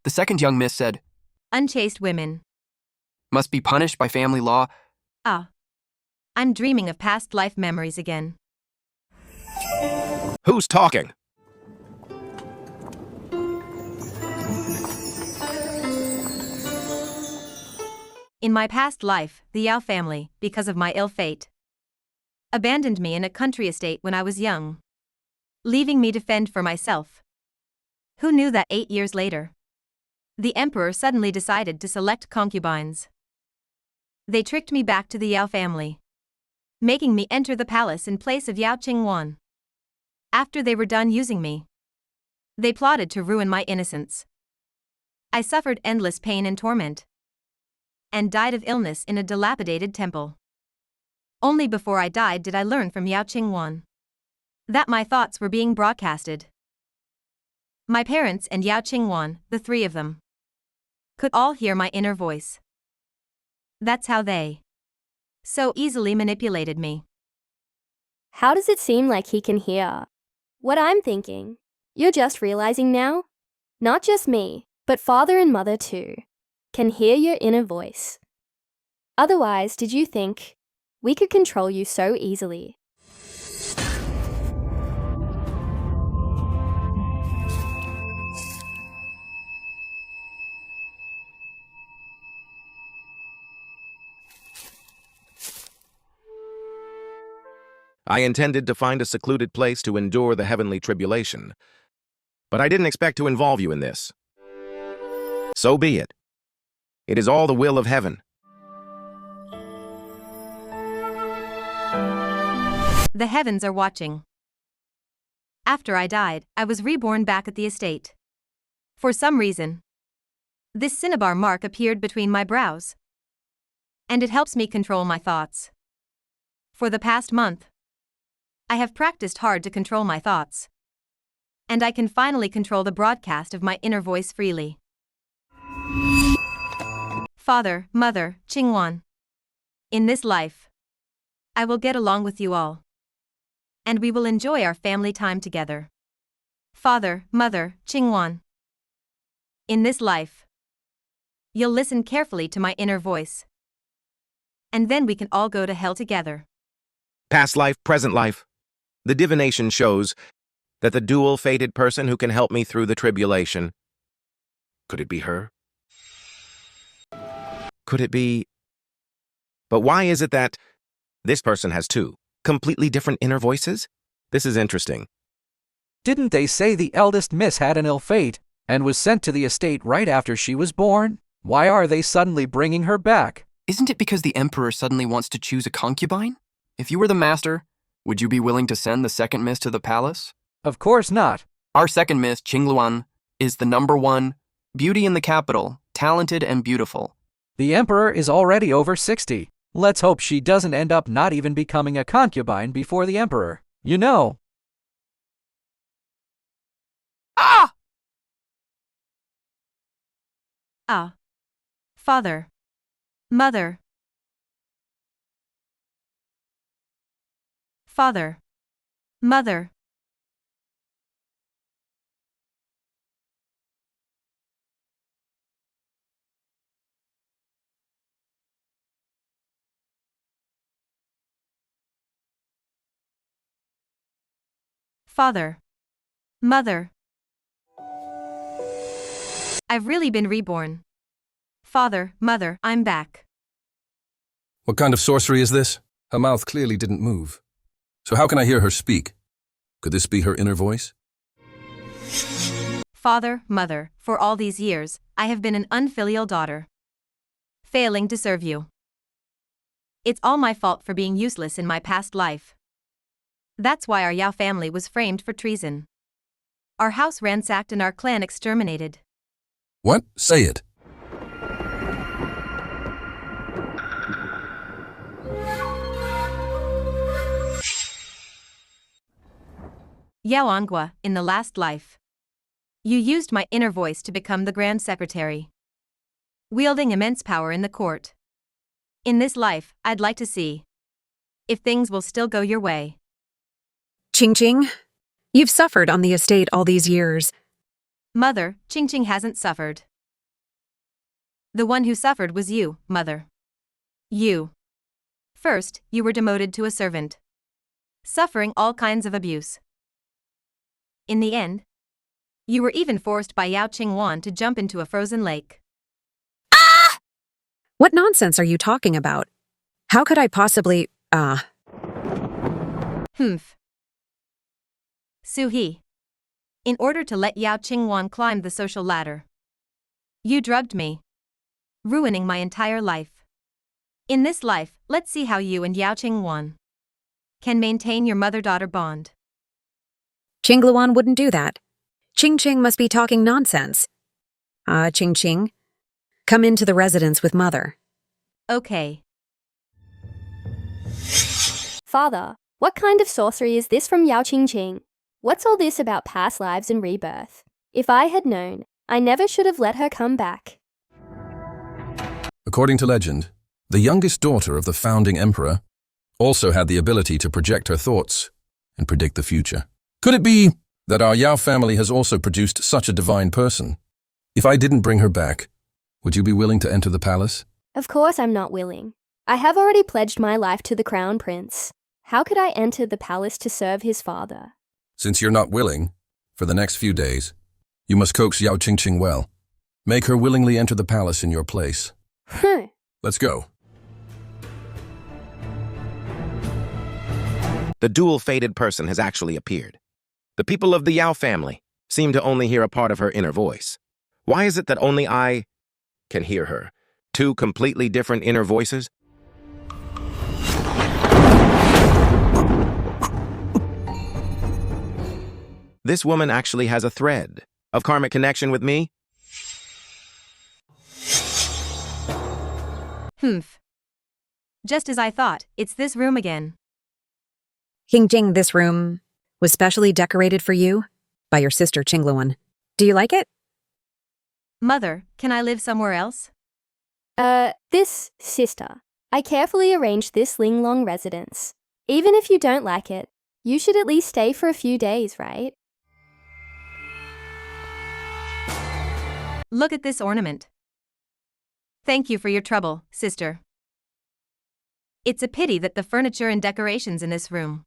The second young miss said, Unchaste women. must be punished by family law. Ah. I'm dreaming of past life memories again. Who's talking? In my past life, the Yao family, because of my ill fate, abandoned me in a country estate when I was young, leaving me to fend for myself. Who knew that 8 years later, the emperor suddenly decided to select concubines? They tricked me back to the Yao family, making me enter the palace in place of Yao Qingwan. After they were done using me, they plotted to ruin my innocence. I suffered endless pain and torment, and died of illness in a dilapidated temple. Only before I died did I learn from Yao Qingwan that my thoughts were being broadcasted. My parents and Yao Qingwan, the three of them, could all hear my inner voice. That's how they so easily manipulated me. How does it seem like he can hear what I'm thinking? You're just realizing now? Not just me, but father and mother too, can hear your inner voice. Otherwise, did you think we could control you so easily? I intended to find a secluded place to endure the heavenly tribulation, but I didn't expect to involve you in this. So be it. It is all the will of heaven. The heavens are watching. After I died, I was reborn back at the estate. For some reason, this cinnabar mark appeared between my brows, and it helps me control my thoughts. For the past month, I have practiced hard to control my thoughts, and I can finally control the broadcast of my inner voice freely. Father, Mother, Qingwan. In this life, I will get along with you all, and we will enjoy our family time together. Father, Mother, Qingwan. In this life, you'll listen carefully to my inner voice, and then we can all go to hell together. Past life, present life. The divination shows that the dual-fated person who can help me through the tribulation. Could it be her? Could it be... But why is it that this person has two completely different inner voices? This is interesting. Didn't they say the eldest miss had an ill fate and was sent to the estate right after she was born? Why are they suddenly bringing her back? Isn't it because the emperor suddenly wants to choose a concubine? If you were the master, would you be willing to send the second miss to the palace? Of course not. Our second miss, Qingluan, is the #1 beauty in the capital, talented and beautiful. The emperor is already over 60. Let's hope she doesn't end up not even becoming a concubine before the emperor. You know. Ah! Ah. Father. Mother. Father. Mother. Father. Mother. I've really been reborn. Father, Mother, I'm back. What kind of sorcery is this? Her mouth clearly didn't move. So how can I hear her speak? Could this be her inner voice? Father, Mother, for all these years, I have been an unfilial daughter, failing to serve you. It's all my fault for being useless in my past life. That's why our Yao family was framed for treason. Our house ransacked and our clan exterminated. What? Say it. Yao Angua, in the last life, you used my inner voice to become the Grand Secretary, wielding immense power in the court. In this life, I'd like to see if things will still go your way. Qingqing, you've suffered on the estate all these years. Mother, Qingqing hasn't suffered. The one who suffered was you, mother. You. First, you were demoted to a servant, suffering all kinds of abuse. In the end, you were even forced by Yao Qingwan to jump into a frozen lake. What nonsense are you talking about? How could I possibly, Humph. Su-hee. In order to let Yao Qingwan climb the social ladder, you drugged me, ruining my entire life. In this life, let's see how you and Yao Qingwan can maintain your mother-daughter bond. Qingluan wouldn't do that. Qing must be talking nonsense. Qing, come into the residence with mother. Okay. Father, what kind of sorcery is this from Yao Qing? What's all this about past lives and rebirth? If I had known, I never should have let her come back. According to legend, the youngest daughter of the founding emperor also had the ability to project her thoughts and predict the future. Could it be that our Yao family has also produced such a divine person? If I didn't bring her back, would you be willing to enter the palace? Of course I'm not willing. I have already pledged my life to the crown prince. How could I enter the palace to serve his father? Since you're not willing, for the next few days, you must coax Yao Qing well. Make her willingly enter the palace in your place. Let's go. The dual-fated person has actually appeared. The people of the Yao family seem to only hear a part of her inner voice. Why is it that only I can hear her? Two completely different inner voices? This woman actually has a thread of karmic connection with me? Humph. Just as I thought, it's this room again. Jing, this room was specially decorated for you by your sister Qingluan. Do you like it? Mother, can I live somewhere else? This sister. I carefully arranged this Linglong residence. Even if you don't like it, you should at least stay for a few days, right? Look at this ornament. Thank you for your trouble, sister. It's a pity that the furniture and decorations in this room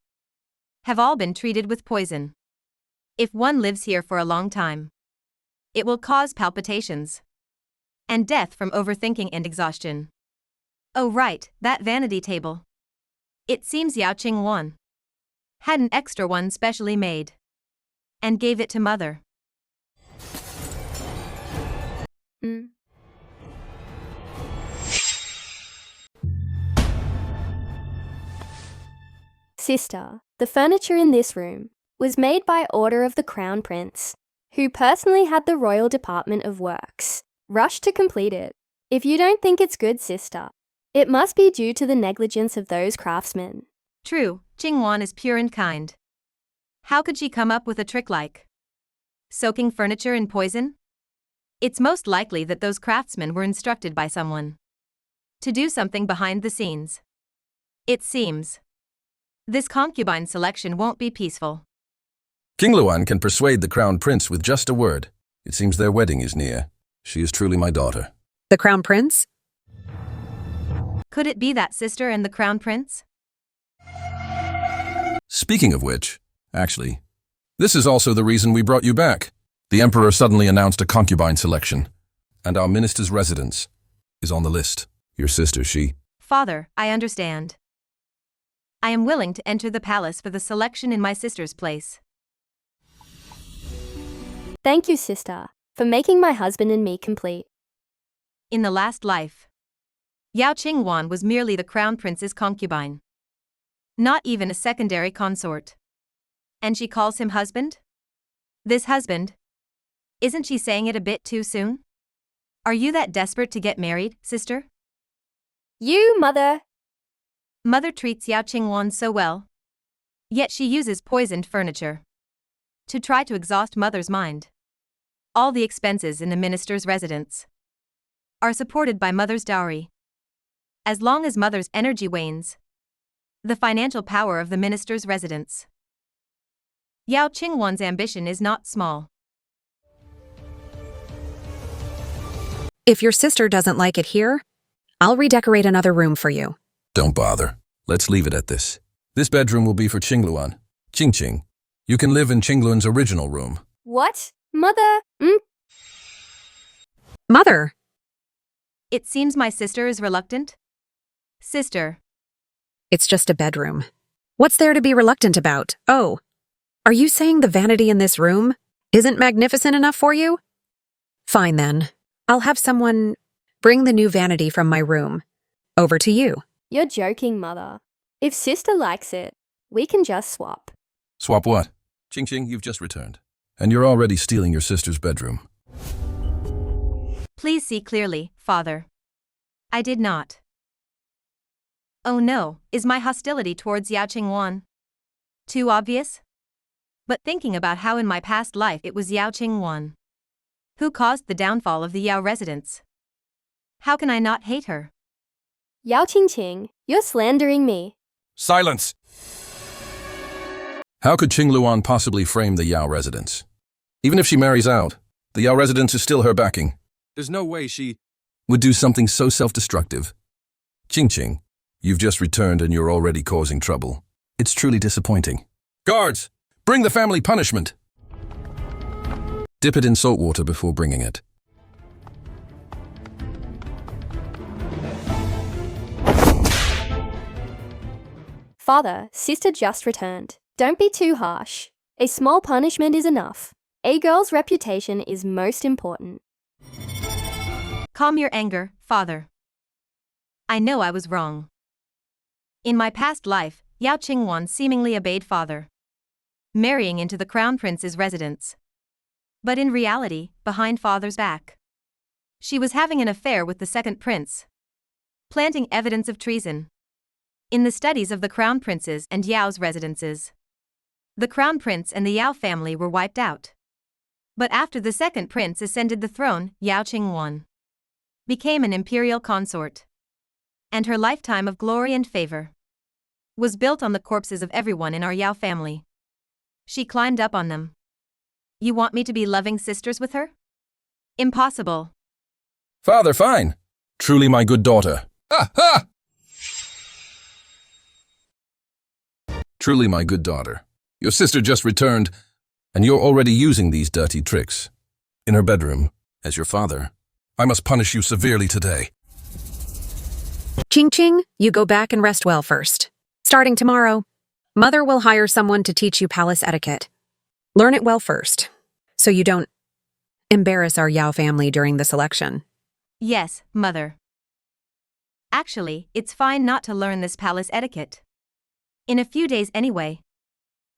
have all been treated with poison. If one lives here for a long time, it will cause palpitations and death from overthinking and exhaustion. Oh right, that vanity table. It seems Yao Qingwan had an extra one specially made and gave it to mother. Sister, the furniture in this room was made by order of the Crown Prince, who personally had the Royal Department of Works rush to complete it. If you don't think it's good, sister, it must be due to the negligence of those craftsmen. True, Qingwan is pure and kind. How could she come up with a trick like soaking furniture in poison? It's most likely that those craftsmen were instructed by someone to do something behind the scenes. It seems this concubine selection won't be peaceful. Qingluan can persuade the crown prince with just a word. It seems their wedding is near. She is truly my daughter. The crown prince? Could it be that sister and the crown prince? Speaking of which, actually, this is also the reason we brought you back. The emperor suddenly announced a concubine selection, and our minister's residence is on the list. Your sister, she... Father, I understand. I am willing to enter the palace for the selection in my sister's place. Thank you, sister, for making my husband and me complete. In the last life, Yao Qingwan was merely the crown prince's concubine, not even a secondary consort. And she calls him husband? This husband? Isn't she saying it a bit too soon? Are you that desperate to get married, sister? You, mother! Mother treats Yao Qingwan so well, yet she uses poisoned furniture to try to exhaust mother's mind. All the expenses in the minister's residence are supported by mother's dowry. As long as mother's energy wanes, the financial power of the minister's residence. Yao Qingwan's ambition is not small. If your sister doesn't like it here, I'll redecorate another room for you. Don't bother. Let's leave it at this. This bedroom will be for Qingluan. Qing, you can live in Qingluan's original room. What? Mother? Mother, It seems my sister is reluctant. Sister, it's just a bedroom. What's there to be reluctant about? Oh, are you saying the vanity in this room isn't magnificent enough for you? Fine then. I'll have someone bring the new vanity from my room over to you. You're joking, Mother. If sister likes it, we can just swap. Swap what? Qing, you've just returned. And you're already stealing your sister's bedroom. please see clearly, Father. I did not. Oh no, is my hostility towards Yao Qingwan too obvious? But thinking about how in my past life it was Yao Qingwan who caused the downfall of the Yao residence, how can I not hate her? Yao Qingqing, you're slandering me. Silence! How could Qingluan possibly frame the Yao residence? Even if she marries out, the Yao residence is still her backing. There's no way she would do something so self-destructive. Qing, you've just returned and you're already causing trouble. It's truly disappointing. Guards, bring the family punishment! Dip it in salt water before bringing it. Father, sister just returned. Don't be too harsh. A small punishment is enough. A girl's reputation is most important. Calm your anger, Father. I know I was wrong. In my past life, Yao Qingwan seemingly obeyed Father, marrying into the Crown Prince's residence. But in reality, behind Father's back, she was having an affair with the second prince, planting evidence of treason in the studies of the Crown Prince's and Yao's residences. The Crown Prince and the Yao family were wiped out. But after the second prince ascended the throne, Yao Qingwan became an imperial consort, and her lifetime of glory and favor was built on the corpses of everyone in our Yao family. She climbed up on them. You want me to be loving sisters with her? Impossible. Father, fine. Truly my good daughter. Ha! Truly my good daughter. Your sister just returned, and you're already using these dirty tricks. In her bedroom, as your father, I must punish you severely today. Qing, you go back and rest well first. Starting tomorrow, Mother will hire someone to teach you palace etiquette. Learn it well first, so you don't embarrass our Yao family during the selection. Yes, Mother. Actually, it's fine not to learn this palace etiquette. In a few days anyway,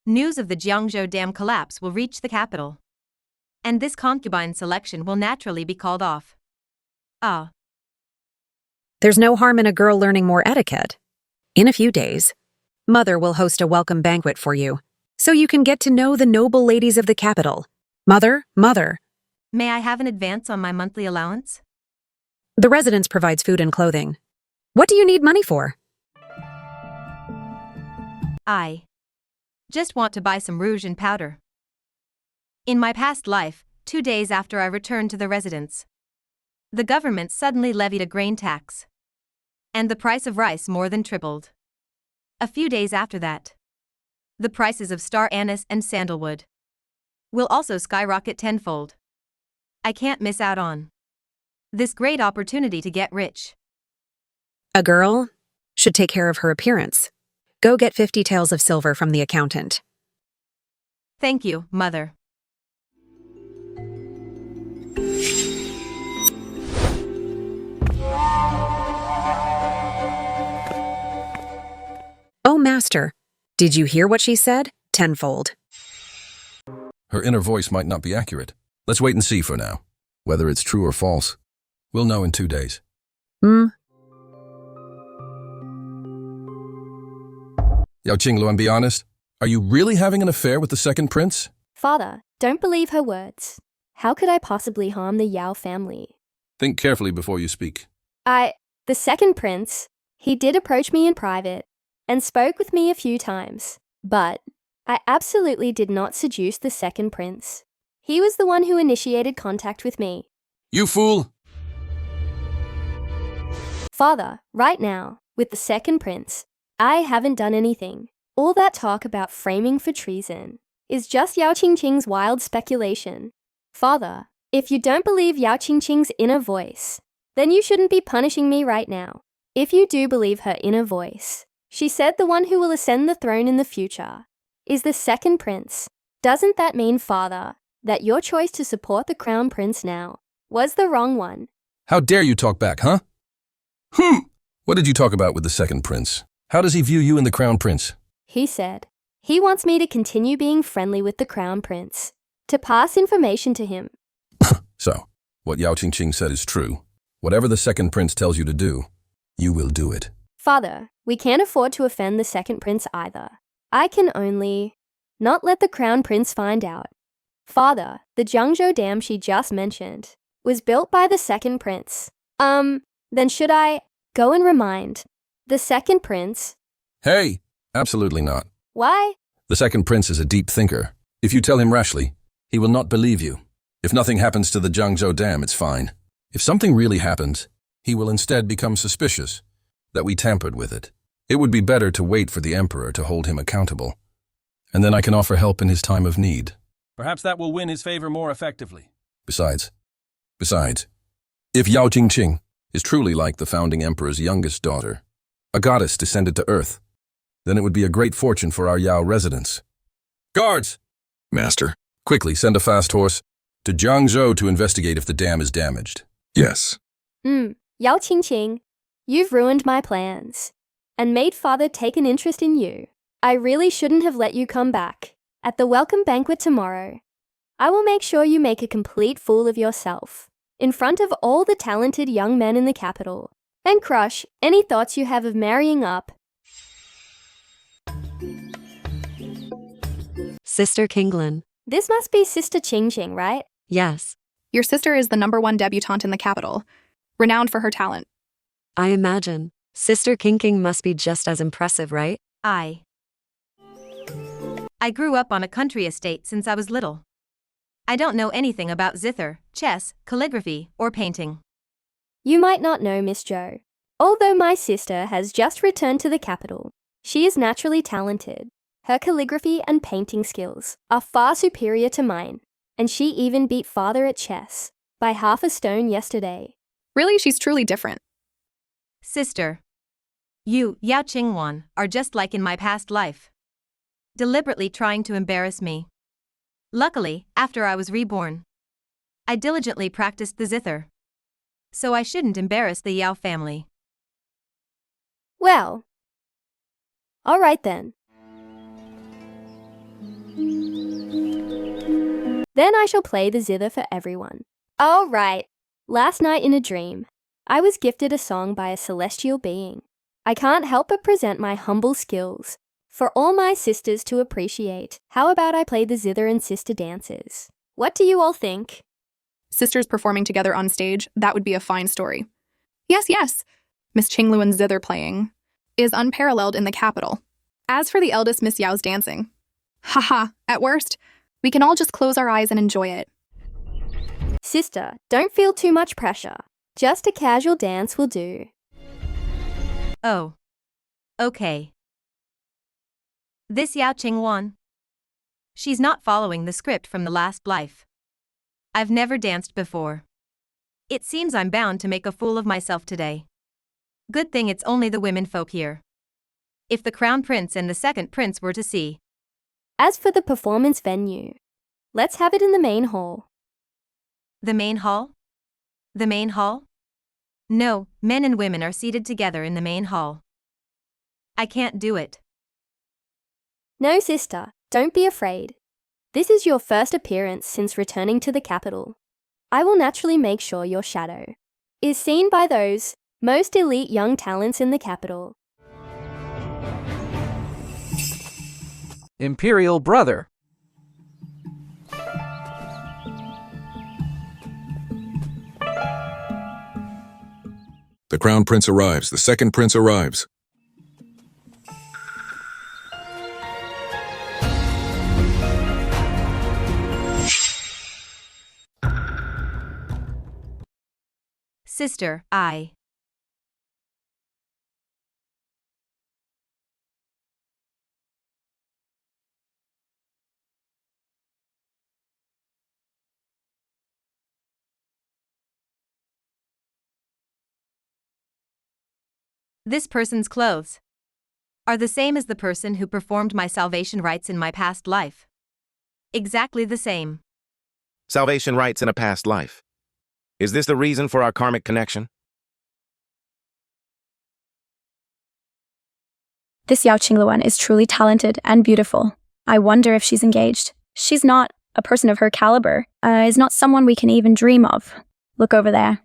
news of the Jiangzhou Dam collapse will reach the capital, and this concubine selection will naturally be called off. There's no harm in a girl learning more etiquette. In a few days, Mother will host a welcome banquet for you, so you can get to know the noble ladies of the capital. Mother. May I have an advance on my monthly allowance? The residence provides food and clothing. What do you need money for? I just want to buy some rouge and powder. In my past life, 2 days after I returned to the residence, the government suddenly levied a grain tax, and the price of rice more than tripled. A few days after that, the prices of star anise and sandalwood will also skyrocket tenfold. I can't miss out on this great opportunity to get rich. A girl should take care of her appearance. Go get 50 taels of silver from the accountant. Thank you, Mother. Oh, Master, did you hear what she said? Tenfold. Her inner voice might not be accurate. Let's wait and see for now. Whether it's true or false, we'll know in 2 days. Yao Qingluan, be honest. Are you really having an affair with the second prince? Father, don't believe her words. How could I possibly harm the Yao family? Think carefully before you speak. The second prince, he did approach me in private and spoke with me a few times, but I absolutely did not seduce the second prince. He was the one who initiated contact with me. You fool! Father, right now, with the second prince, I haven't done anything. All that talk about framing for treason is just Yao Qingqing's wild speculation. Father, if you don't believe Yao Qingqing's inner voice, then you shouldn't be punishing me right now. If you do believe her inner voice, she said the one who will ascend the throne in the future is the second prince. Doesn't that mean, Father, that your choice to support the crown prince now was the wrong one? How dare you talk back, huh? What did you talk about with the second prince? How does he view you and the crown prince? He said he wants me to continue being friendly with the crown prince, to pass information to him. So, what Yao Qingqing said is true. Whatever the second prince tells you to do, you will do it. Father, we can't afford to offend the second prince either. I can only not let the crown prince find out. Father, the Jiangzhou Dam she just mentioned was built by the second prince. Then should I go and remind the second prince? Hey, absolutely not. Why? The second prince is a deep thinker. If you tell him rashly, he will not believe you. If nothing happens to the Jiangzhou Dam, it's fine. If something really happens, he will instead become suspicious that we tampered with it. It would be better to wait for the emperor to hold him accountable, and then I can offer help in his time of need. Perhaps that will win his favor more effectively. Besides, if Yao Qingqing is truly like the founding emperor's youngest daughter, a goddess descended to earth, then it would be a great fortune for our Yao residents. Guards! Master. Quickly send a fast horse to Jiangzhou to investigate if the dam is damaged. Yes. Yao Qingqing, you've ruined my plans and made Father take an interest in you. I really shouldn't have let you come back. At the welcome banquet tomorrow, I will make sure you make a complete fool of yourself in front of all the talented young men in the capital and crush any thoughts you have of marrying up. Sister Kinglin. This must be Sister Qingqing, right? Yes. Your sister is the #1 debutante in the capital, renowned for her talent. I imagine. Sister Kinking must be just as impressive, right? I grew up on a country estate since I was little. I don't know anything about zither, chess, calligraphy, or painting. You might not know Miss Zhou. Although my sister has just returned to the capital, she is naturally talented. Her calligraphy and painting skills are far superior to mine, and she even beat Father at chess by half a stone yesterday. Really, she's truly different. Sister, you, Yao Qingwan, are just like in my past life. Deliberately trying to embarrass me. Luckily, after I was reborn, I diligently practiced the zither. So I shouldn't embarrass the Yao family. Well, all right then. Then I shall play the zither for everyone. All right. Last night in a dream, I was gifted a song by a celestial being. I can't help but present my humble skills for all my sisters to appreciate. How about I play the zither and sister dances? What do you all think? Sisters performing together on stage, that would be a fine story. Yes. Miss Qingluan's zither playing is unparalleled in the capital. As for the eldest Miss Yao's dancing, at worst, we can all just close our eyes and enjoy it. Sister, don't feel too much pressure. Just a casual dance will do. Oh. Okay. This Yao Qingwan. She's not following the script from the last life. I've never danced before. It seems I'm bound to make a fool of myself today. Good thing it's only the women folk here. If the crown prince and the second prince were to see. As for the performance venue, let's have it in the main hall. The main hall? The main hall? No, men and women are seated together in the main hall. I can't do it. No, sister, don't be afraid. This is your first appearance since returning to the capital. I will naturally make sure your shadow is seen by those most elite young talents in the capital. Imperial brother. The crown prince arrives. The second prince arrives. Sister, I This person's clothes are the same as the person who performed my salvation rites in my past life. Exactly the same. Salvation rites in a past life. Is this the reason for our karmic connection? This Yao Qingluan is truly talented and beautiful. I wonder if she's engaged. She's not a person of her caliber, is not someone we can even dream of. Look over there.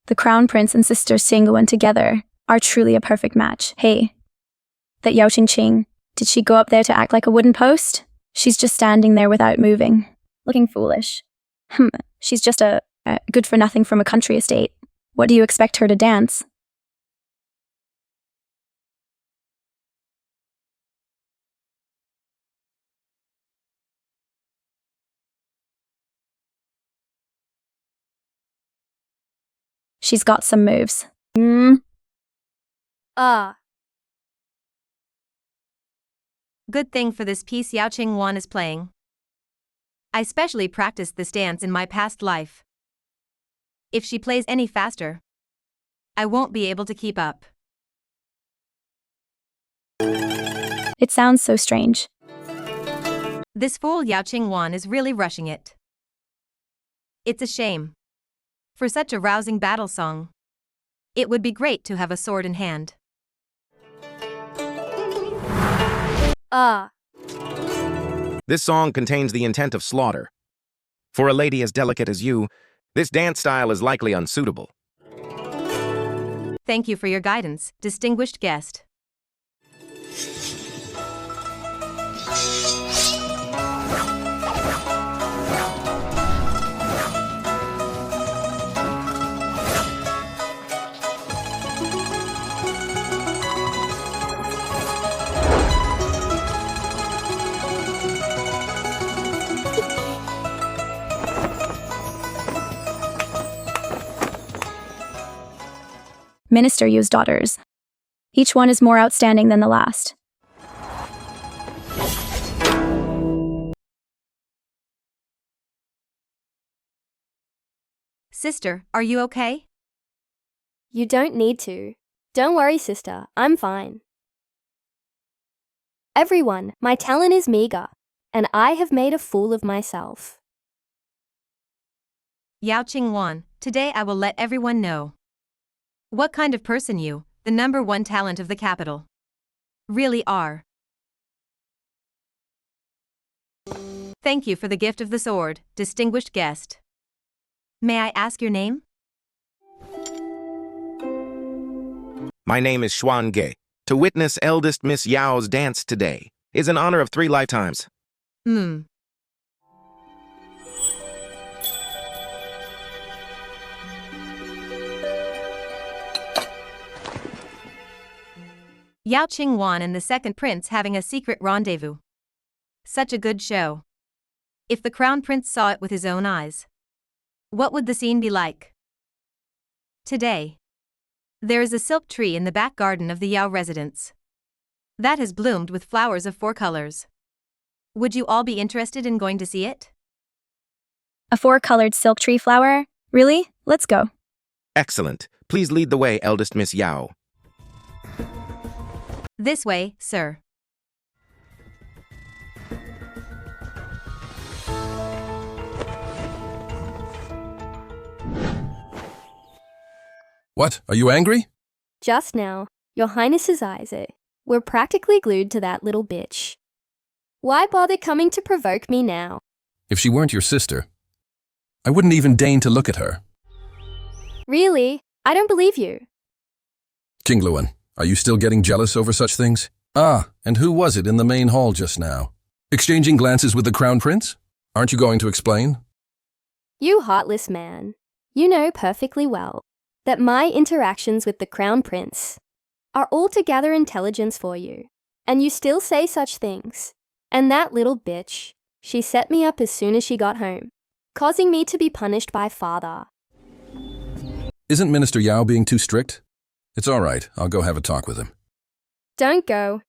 The crown prince and sister Xingluan together are truly a perfect match. Hey, that Yao Qingqing, did she go up there to act like a wooden post? She's just standing there without moving, looking foolish. She's just a good-for-nothing from a country estate. What do you expect her to dance? She's got some moves. Good thing for this piece Yao Qingluan is playing. I specially practiced this dance in my past life. If she plays any faster, I won't be able to keep up. It sounds so strange. This fool Yao Qingluan is really rushing it. It's a shame. For such a rousing battle song, it would be great to have a sword in hand. This song contains the intent of slaughter. For a lady as delicate as you, this dance style is likely unsuitable. Thank you for your guidance, distinguished guest. Minister Yu's daughters. Each one is more outstanding than the last. Sister, are you okay? You don't need to. Don't worry, sister. I'm fine. Everyone, my talent is meager, and I have made a fool of myself. Yao Qingluan, today I will let everyone know what kind of person you, the #1 talent of the capital, really are. Thank you for the gift of the sword, distinguished guest. May I ask your name? My name is Xuan Ge. To witness eldest Miss Yao's dance today is an honor of 3 lifetimes. Yao Qingluan and the second prince having a secret rendezvous. Such a good show. If the crown prince saw it with his own eyes, what would the scene be like? Today, there is a silk tree in the back garden of the Yao residence that has bloomed with flowers of 4 colors. Would you all be interested in going to see it? A 4-colored silk tree flower? Really? Let's go. Excellent. Please lead the way, eldest Miss Yao. This way, sir. What? Are you angry? Just now, Your Highness's eyes were practically glued to that little bitch. Why bother coming to provoke me now? If she weren't your sister, I wouldn't even deign to look at her. Really? I don't believe you. Qingluan, are you still getting jealous over such things? Ah, and who was it in the main hall just now? Exchanging glances with the crown prince? Aren't you going to explain? You heartless man. You know perfectly well that my interactions with the crown prince are altogether intelligence for you, and you still say such things. And that little bitch, she set me up as soon as she got home, causing me to be punished by father. Isn't Minister Yao being too strict? It's all right, I'll go have a talk with him. Don't go.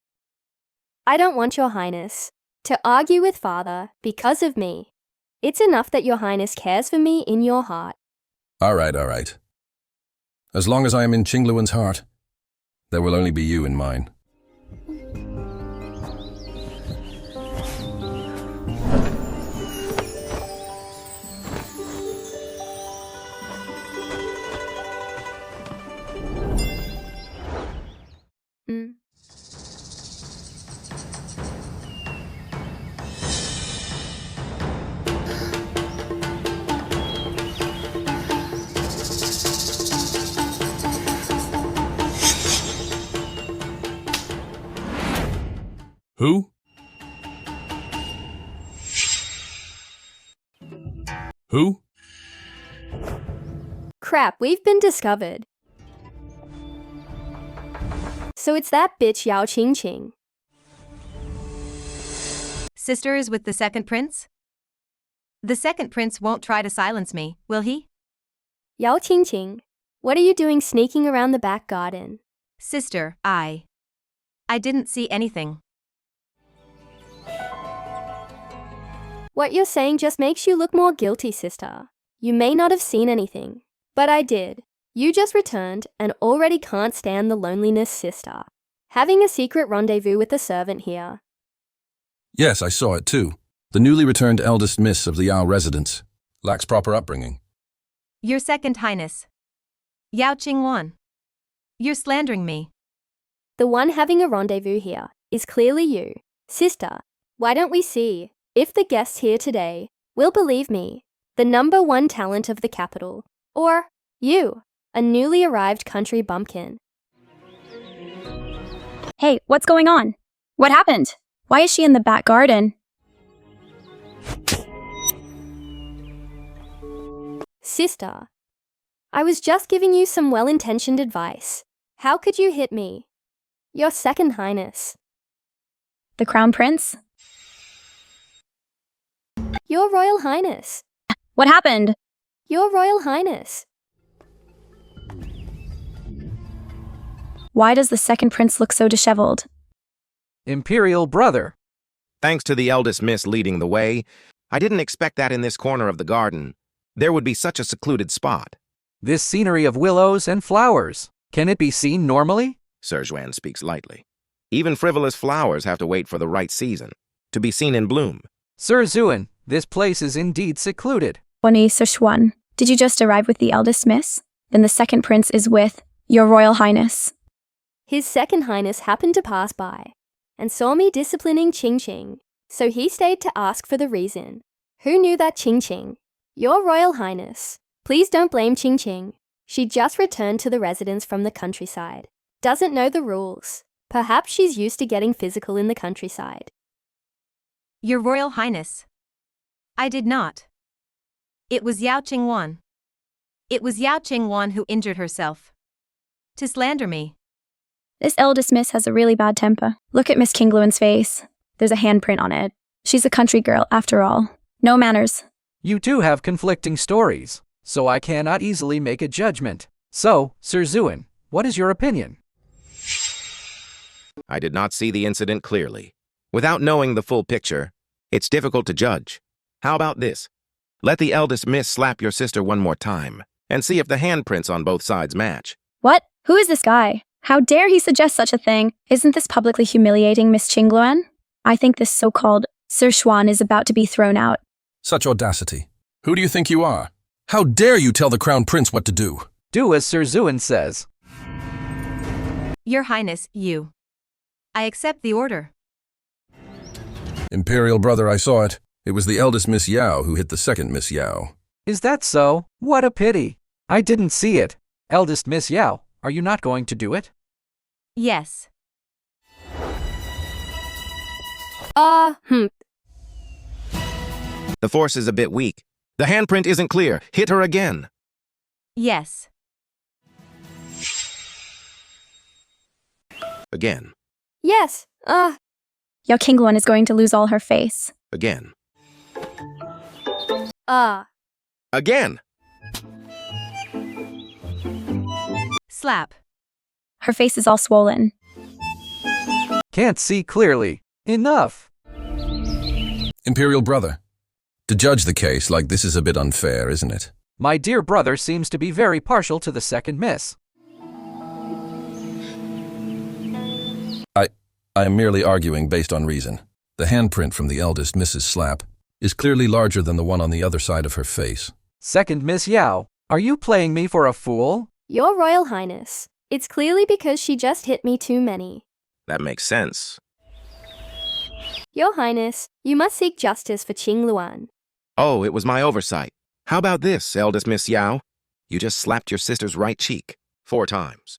I don't want Your Highness to argue with father because of me. It's enough that Your Highness cares for me in your heart. All right. As long as I am in Qingluan's heart, there will only be you in mine. Who? Who? Crap, we've been discovered. So it's that bitch Yao Qingqing. Sister is with the second prince? The second prince won't try to silence me, will he? Yao Qingqing, what are you doing sneaking around the back garden? Sister, I didn't see anything. What you're saying just makes you look more guilty, sister. You may not have seen anything, but I did. You just returned and already can't stand the loneliness, sister. Having a secret rendezvous with a servant here. Yes, I saw it too. The newly returned eldest miss of the Yao residence. Lacks proper upbringing. Your second highness. Yao Qingwan. You're slandering me. The one having a rendezvous here is clearly you. Sister, why don't we see if the guests here today will believe me, the number one talent of the capital, or you, a newly arrived country bumpkin. Hey, what's going on? What happened? Why is she in the back garden? Sister, I was just giving you some well-intentioned advice. How could you hit me? Your second highness. The crown prince? Your royal highness. What happened? Your royal highness. Why does the second prince look so disheveled? Imperial brother. Thanks to the eldest miss leading the way, I didn't expect that in this corner of the garden. There would be such a secluded spot. This scenery of willows and flowers. Can it be seen normally? Sir Juan speaks lightly. Even frivolous flowers have to wait for the right season, to be seen in bloom. Sir Zuan, this place is indeed secluded. Bonnie Sir Xuan, did you just arrive with the eldest miss? Then the second prince is with your royal highness. His second highness happened to pass by and saw me disciplining Qingqing, so he stayed to ask for the reason. Who knew that Qingqing? Your royal highness. Please don't blame Qingqing. She just returned to the residence from the countryside. Doesn't know the rules. Perhaps she's used to getting physical in the countryside. Your royal highness. I did not. It was Yao Qingwan. It was Yao Qingwan who injured herself. To slander me. This eldest miss has a really bad temper. Look at Miss Qingluan's face. There's a handprint on it. She's a country girl, after all. No manners. You two have conflicting stories, so I cannot easily make a judgment. So, Sir Zuan, what is your opinion? I did not see the incident clearly. Without knowing the full picture, it's difficult to judge. How about this? Let the eldest miss slap your sister one more time, and see if the handprints on both sides match. What? Who is this guy? How dare he suggest such a thing? Isn't this publicly humiliating Miss Qingluan? I think this so-called Sir Xuan is about to be thrown out. Such audacity. Who do you think you are? How dare you tell the crown prince what to do? Do as Sir Zuan says. Your highness, you. I accept the order. Imperial brother, I saw it. It was the eldest Miss Yao who hit the second Miss Yao. Is that so? What a pity. I didn't see it. Eldest Miss Yao, are you not going to do it? Yes. The force is a bit weak. The handprint isn't clear. Hit her again. Yes. Again. Yes, Yao Qingluan is going to lose all her face. Again. Again. Slap. Her face is all swollen. Can't see clearly. Enough. Imperial brother, to judge the case like this is a bit unfair, isn't it? My dear brother seems to be very partial to the second miss. I am merely arguing based on reason. The handprint from the eldest Mrs. Slap is clearly larger than the one on the other side of her face. Second Miss Yao, are you playing me for a fool? Your Royal Highness, it's clearly because she just hit me too many. That makes sense. Your Highness, you must seek justice for Qing Luan. Oh, it was my oversight. How about this, eldest Miss Yao? You just slapped your sister's right cheek 4 times.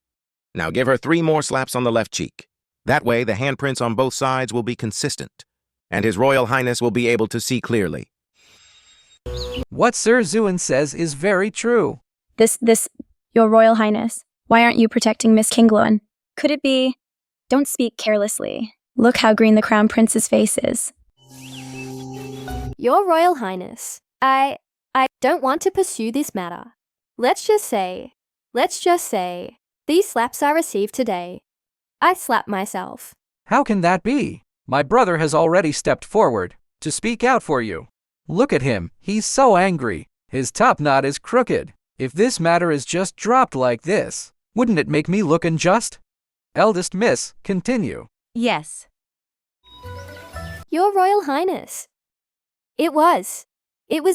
Now give her 3 more slaps on the left cheek. That way, the handprints on both sides will be consistent, and His Royal Highness will be able to see clearly. What Sir Zuan says is very true. Your Royal Highness, why aren't you protecting Miss Qingluan? Could it be? Don't speak carelessly. Look how green the Crown Prince's face is. Your Royal Highness, I don't want to pursue this matter. Let's just say, these slaps I received today, I slapped myself. How can that be? My brother has already stepped forward to speak out for you. Look at him, he's so angry. His top knot is crooked. If this matter is just dropped like this, wouldn't it make me look unjust? Eldest Miss, continue. Yes. Your Royal Highness, it was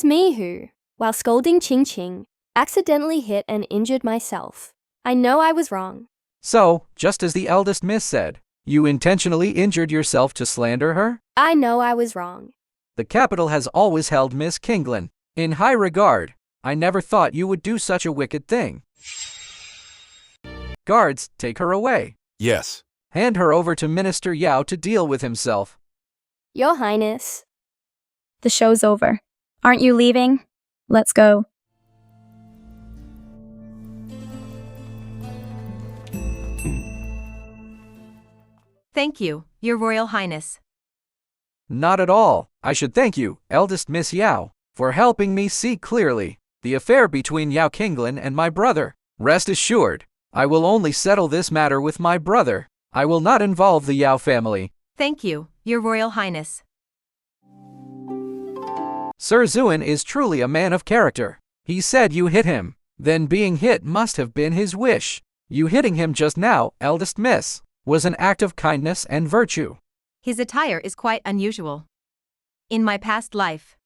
me who, while scolding Qing Qing, accidentally hit and injured myself. I know I was wrong. So, just as the eldest Miss said, you intentionally injured yourself to slander her? I know I was wrong. The capital has always held Miss Qingluan in high regard. I never thought you would do such a wicked thing. Guards, take her away. Yes. Hand her over to Minister Yao to deal with himself. Your Highness. The show's over. Aren't you leaving? Let's go. Thank you, Your Royal Highness. Not at all. I should thank you, eldest Miss Yao, for helping me see clearly the affair between Yao Qingluan and my brother. Rest assured, I will only settle this matter with my brother. I will not involve the Yao family. Thank you, Your Royal Highness. Sir Zuan is truly a man of character. He said you hit him. Then being hit must have been his wish. You hitting him just now, eldest Miss, was an act of kindness and virtue. His attire is quite unusual. In my past life,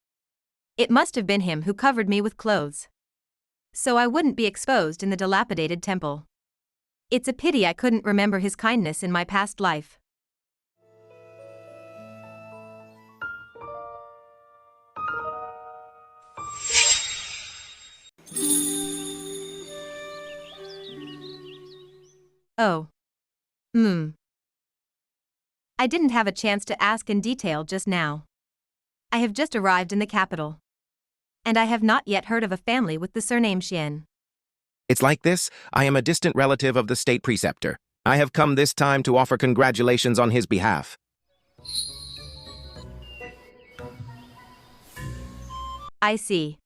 it must have been him who covered me with clothes, so I wouldn't be exposed in the dilapidated temple. It's a pity I couldn't remember his kindness in my past life. Oh. I didn't have a chance to ask in detail just now. I have just arrived in the capital, and I have not yet heard of a family with the surname Xian. It's like this. I am a distant relative of the state preceptor. I have come this time to offer congratulations on his behalf. I see.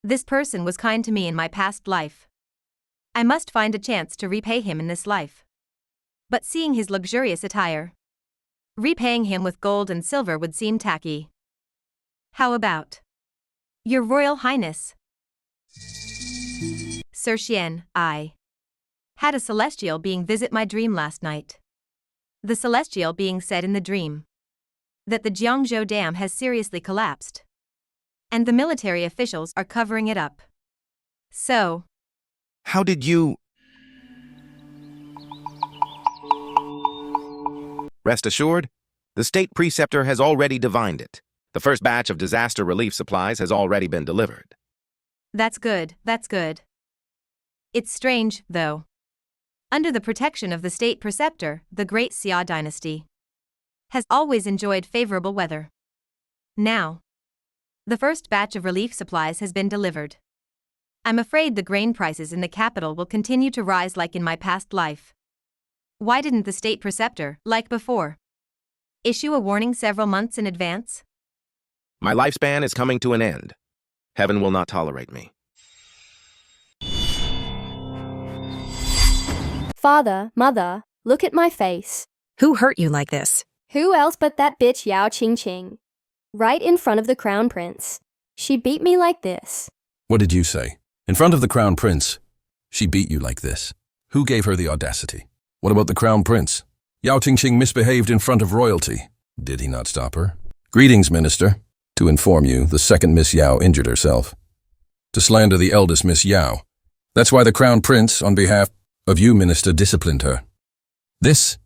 This person was kind to me in my past life. I must find a chance to repay him in this life. But seeing his luxurious attire, repaying him with gold and silver would seem tacky. How about Your Royal Highness? Sir Xian, I had a celestial being visit my dream last night. The celestial being said in the dream that the Jiangzhou Dam has seriously collapsed, and the military officials are covering it up. So, how did you... Rest assured, the state preceptor has already divined it. The first batch of disaster relief supplies has already been delivered. That's good, that's good. It's strange, though. Under the protection of the state preceptor, the Great Xia dynasty has always enjoyed favorable weather. Now, the first batch of relief supplies has been delivered. I'm afraid the grain prices in the capital will continue to rise like in my past life. Why didn't the state preceptor, like before, issue a warning several months in advance? My lifespan is coming to an end. Heaven will not tolerate me. Father, Mother, look at my face. Who hurt you like this? Who else but that bitch Yao Qing Qing? Right in front of the Crown Prince. She beat me like this. What did you say? In front of the Crown Prince? She beat you like this. Who gave her the audacity? What about the Crown Prince? Yao Tingqing misbehaved in front of royalty. Did he not stop her? Greetings, Minister. To inform you, the second Miss Yao injured herself. To slander the eldest Miss Yao. That's why the Crown Prince, on behalf of you, Minister, disciplined her. This...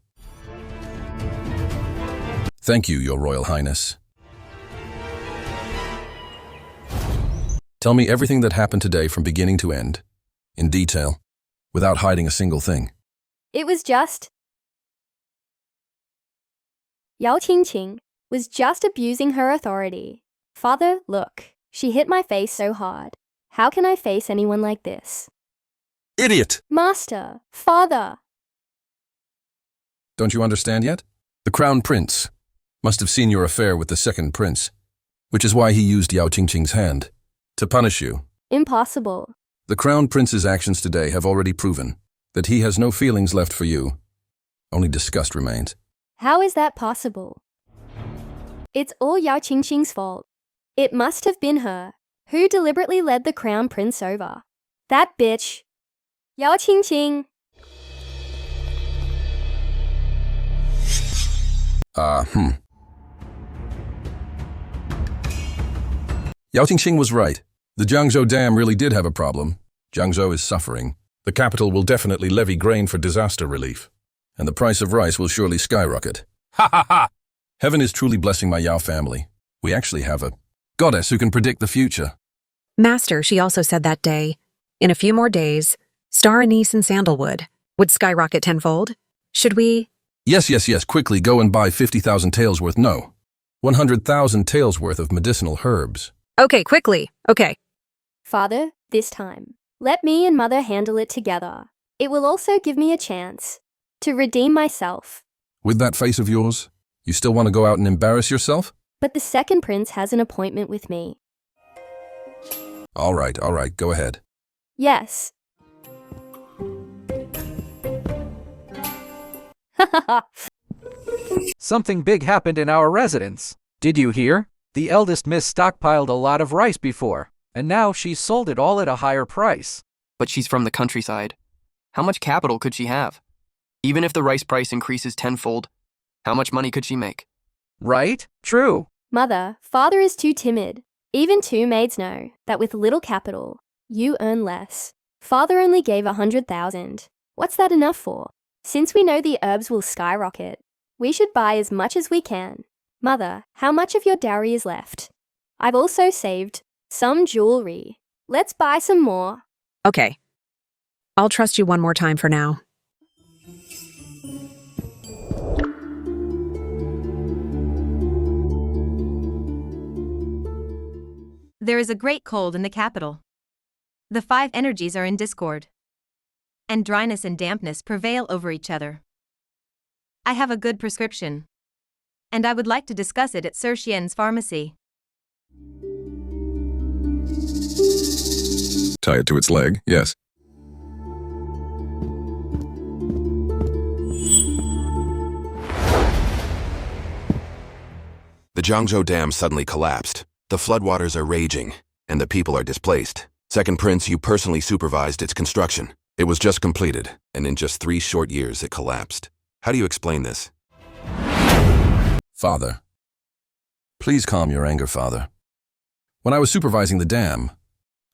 Thank you, Your Royal Highness. Tell me everything that happened today from beginning to end, in detail, without hiding a single thing. It was just... Yao Tingqing was just abusing her authority. Father, look, she hit my face so hard. How can I face anyone like this? Idiot! Master, father. Don't you understand yet? The Crown Prince must have seen your affair with the second prince, which is why he used Yao Tingqing's hand to punish you. Impossible. The Crown Prince's actions today have already proven that he has no feelings left for you. Only disgust remains. How is that possible? It's all Yao Tingqing's fault. It must have been her who deliberately led the Crown Prince over. That bitch. Yao Tingqing. Yao Tingqing was right. The Jiangzhou Dam really did have a problem. Jiangzhou is suffering. The capital will definitely levy grain for disaster relief. And the price of rice will surely skyrocket. Ha ha ha! Heaven is truly blessing my Yao family. We actually have a goddess who can predict the future. Master, she also said that day, in a few more days, star anise and sandalwood would skyrocket tenfold. Should we? Yes, quickly go and buy 50,000 taels worth, no, 100,000 taels worth of medicinal herbs. Okay, quickly. Okay. Father, this time, let me and Mother handle it together. It will also give me a chance to redeem myself. With that face of yours, you still want to go out and embarrass yourself? But the second prince has an appointment with me. All right, go ahead. Yes. Something big happened in our residence. Did you hear? The eldest miss stockpiled a lot of rice before, and now she's sold it all at a higher price. But she's from the countryside. How much capital could she have? Even if the rice price increases tenfold, how much money could she make? Right? True. Mother, father is too timid. Even two maids know that with little capital, you earn less. Father only gave 100,000. What's that enough for? Since we know the herbs will skyrocket, we should buy as much as we can. Mother, how much of your dowry is left? I've also saved some jewelry. Let's buy some more. Okay. I'll trust you one more time for now. There is a great cold in the capital. The five energies are in discord, and dryness and dampness prevail over each other. I have a good prescription, and I would like to discuss it at Sir Xian's pharmacy. Tie it to its leg, yes. The Jiangzhou Dam suddenly collapsed. The floodwaters are raging, and the people are displaced. Second Prince, you personally supervised its construction. It was just completed, and in just 3 short years it collapsed. How do you explain this? Father. Please calm your anger, Father. When I was supervising the dam,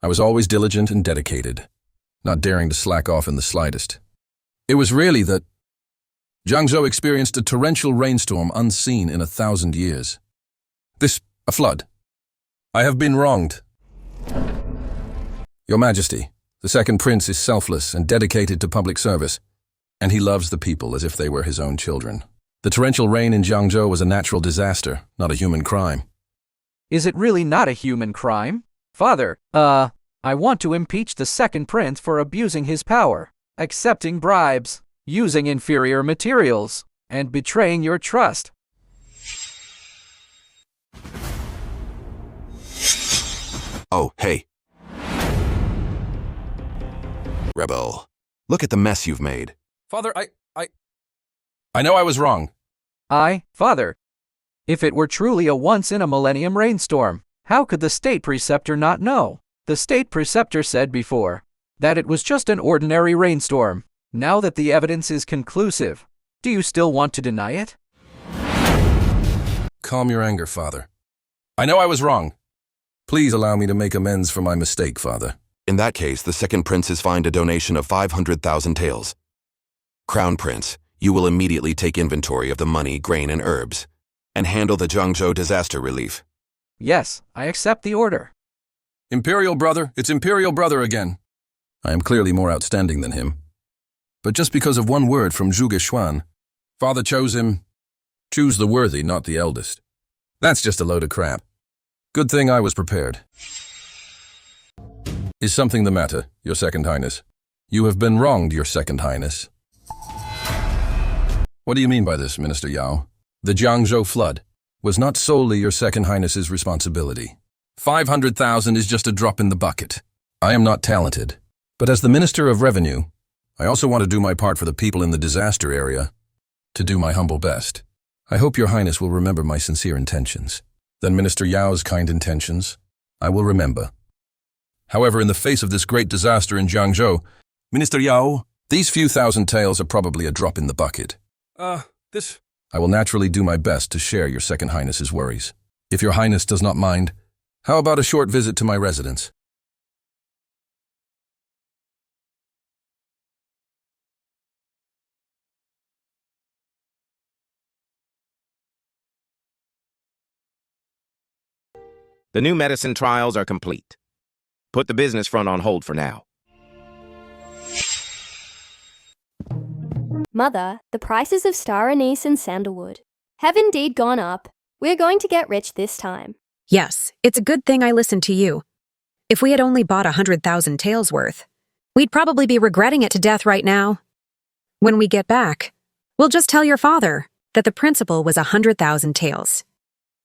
I was always diligent and dedicated, not daring to slack off in the slightest. It was really that Jiangzhou experienced a torrential rainstorm unseen in 1,000 years. A flood. I have been wronged. Your Majesty, the second prince is selfless and dedicated to public service, and he loves the people as if they were his own children. The torrential rain in Jiangzhou was a natural disaster, not a human crime. Is it really not a human crime? Father, I want to impeach the second prince for abusing his power, accepting bribes, using inferior materials, and betraying your trust. Oh, hey. Rebel. Look at the mess you've made. Father, I know I was wrong. Father, if it were truly a once-in-a-millennium rainstorm, how could the state preceptor not know? The state preceptor said before that it was just an ordinary rainstorm. Now that the evidence is conclusive, Do you still want to deny it? Calm your anger, Father. I know I was wrong. Please allow me to make amends for my mistake, Father. In that case, the second prince is fined a donation of 500,000 taels. Crown Prince, you will immediately take inventory of the money, grain, and herbs, and handle the Jiangzhou disaster relief. Yes, I accept the order. Imperial brother, it's Imperial brother again. I am clearly more outstanding than him. But just because of one word from Zhuge Xuan, Father chose him. Choose the worthy, not the eldest. That's just a load of crap. Good thing I was prepared. Is something the matter, Your Second Highness? You have been wronged, Your Second Highness. What do you mean by this, Minister Yao? The Jiangzhou flood was not solely Your Second Highness's responsibility. 500,000 is just a drop in the bucket. I am not talented, but as the Minister of Revenue, I also want to do my part for the people in the disaster area, to do my humble best. I hope Your Highness will remember my sincere intentions. Then Minister Yao's kind intentions, I will remember. However, in the face of this great disaster in Jiangzhou, Minister Yao, these few thousand taels are probably a drop in the bucket. I will naturally do my best to share Your Second Highness's worries. If Your Highness does not mind, how about a short visit to my residence? The new medicine trials are complete. Put the business front on hold for now. Mother, the prices of star anise and sandalwood have indeed gone up. We're going to get rich this time. Yes, it's a good thing I listened to you. If we had only bought 100,000 taels worth, we'd probably be regretting it to death right now. When we get back, we'll just tell your father that the principal was 100,000 taels.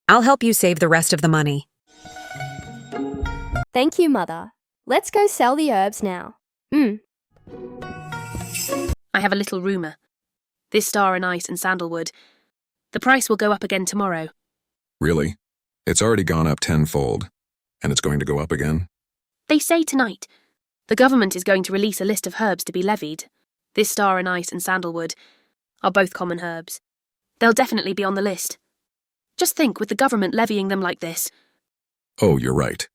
I'll help you save the rest of the money. Thank you, Mother. Let's go sell the herbs now. I have a little rumour. This star anise and sandalwood, the price will go up again tomorrow. Really? It's already gone up tenfold, and it's going to go up again? They say tonight. The government is going to release a list of herbs to be levied. This star anise and sandalwood are both common herbs. They'll definitely be on the list. Just think, with the government levying them like this. Oh, you're right.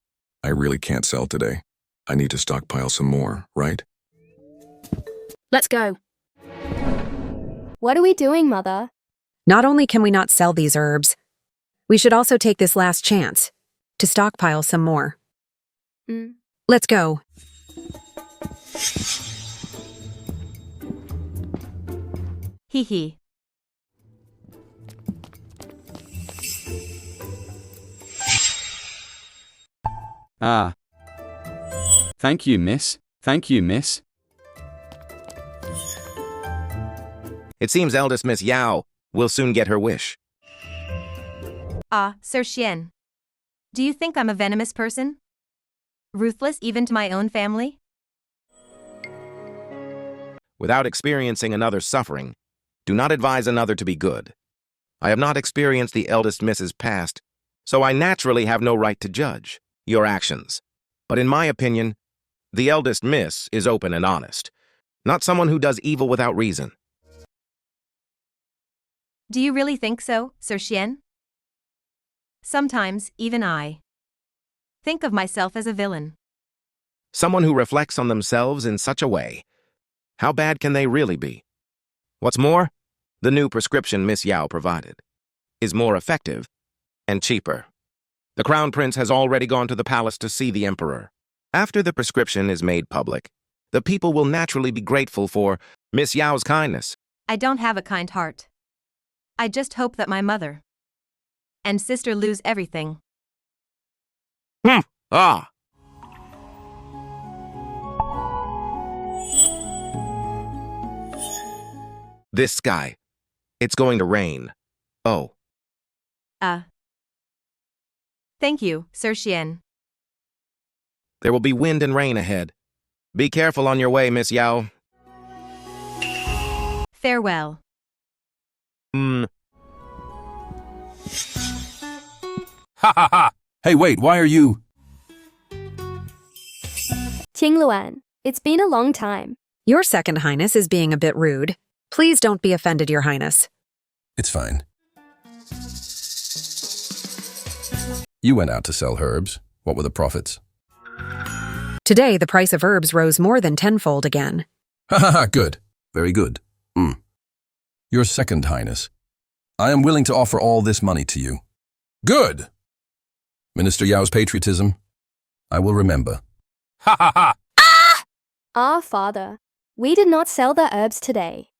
I really can't sell today. I need to stockpile some more, right? Let's go. What are we doing, Mother? Not only can we not sell these herbs, we should also take this last chance to stockpile some more. Let's go. Hee hee. Ah. Thank you, miss. Thank you, miss. It seems eldest Miss Yao will soon get her wish. Ah, Sir Xian. Do you think I'm a venomous person? Ruthless even to my own family? Without experiencing another's suffering, do not advise another to be good. I have not experienced the eldest Miss's past, so I naturally have no right to judge your actions. But in my opinion, the eldest Miss is open and honest, not someone who does evil without reason. Do you really think so, Sir Xian? Sometimes, even I think of myself as a villain. Someone who reflects on themselves in such a way, how bad can they really be? What's more, the new prescription Miss Yao provided is more effective and cheaper. The Crown Prince has already gone to the palace to see the Emperor. After the prescription is made public, the people will naturally be grateful for Miss Yao's kindness. I don't have a kind heart. I just hope that my mother and sister lose everything. Ah! This sky. It's going to rain. Oh. Thank you, Sir Xian. There will be wind and rain ahead. Be careful on your way, Miss Yao. Farewell. Ha ha ha! Hey, wait, why are you? Qingluan, it's been a long time. Your Second Highness is being a bit rude. Please don't be offended, Your Highness. It's fine. You went out to sell herbs. What were the profits? Today, the price of herbs rose more than tenfold again. Ha ha ha, good. Very good. Your Second Highness, I am willing to offer all this money to you. Good! Minister Yao's patriotism, I will remember. Ha ha ha! Ah, Father, we did not sell the herbs today.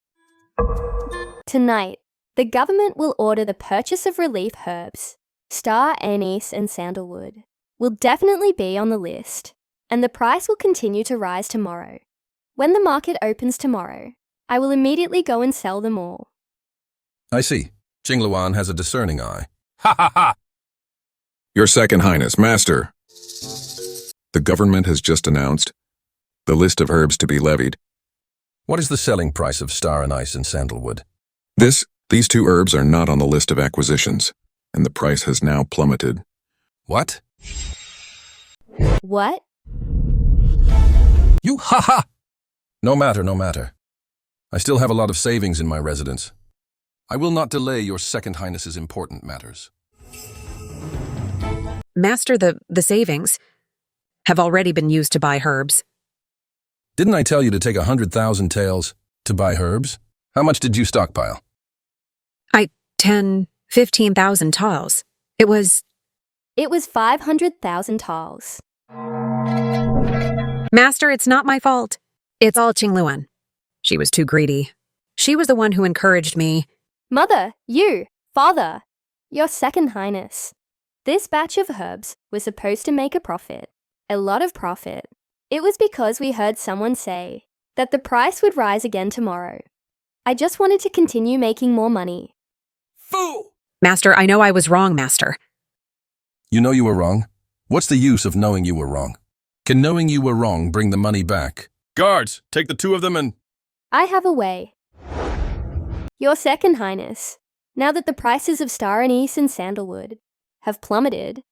Tonight, the government will order the purchase of relief herbs. Star anise and sandalwood will definitely be on the list, and the price will continue to rise tomorrow. When the market opens tomorrow, I will immediately go and sell them all. I see. Qingluan has a discerning eye. Ha ha ha! Your Second Highness, Master. The government has just announced the list of herbs to be levied. What is the selling price of star anise and sandalwood? These two herbs are not on the list of acquisitions, and the price has now plummeted. What? What? You ha-ha! No matter. I still have a lot of savings in my residence. I will not delay your Second Highness's important matters. Master, the savings have already been used to buy herbs. Didn't I tell you to take 100,000 taels to buy herbs? How much did you stockpile? 15,000 taels. It was 500,000 taels. Master, it's not my fault. It's all Qingluan. She was too greedy. She was the one who encouraged me. Mother, you, Father, your Second Highness. This batch of herbs was supposed to make a profit. A lot of profit. It was because we heard someone say that the price would rise again tomorrow. I just wanted to continue making more money. Fool! Master, I know I was wrong, Master. You know you were wrong? What's the use of knowing you were wrong? Can knowing you were wrong bring the money back? Guards, take the two of them and... I have a way. Your Second Highness, now that the prices of star anise and sandalwood have plummeted,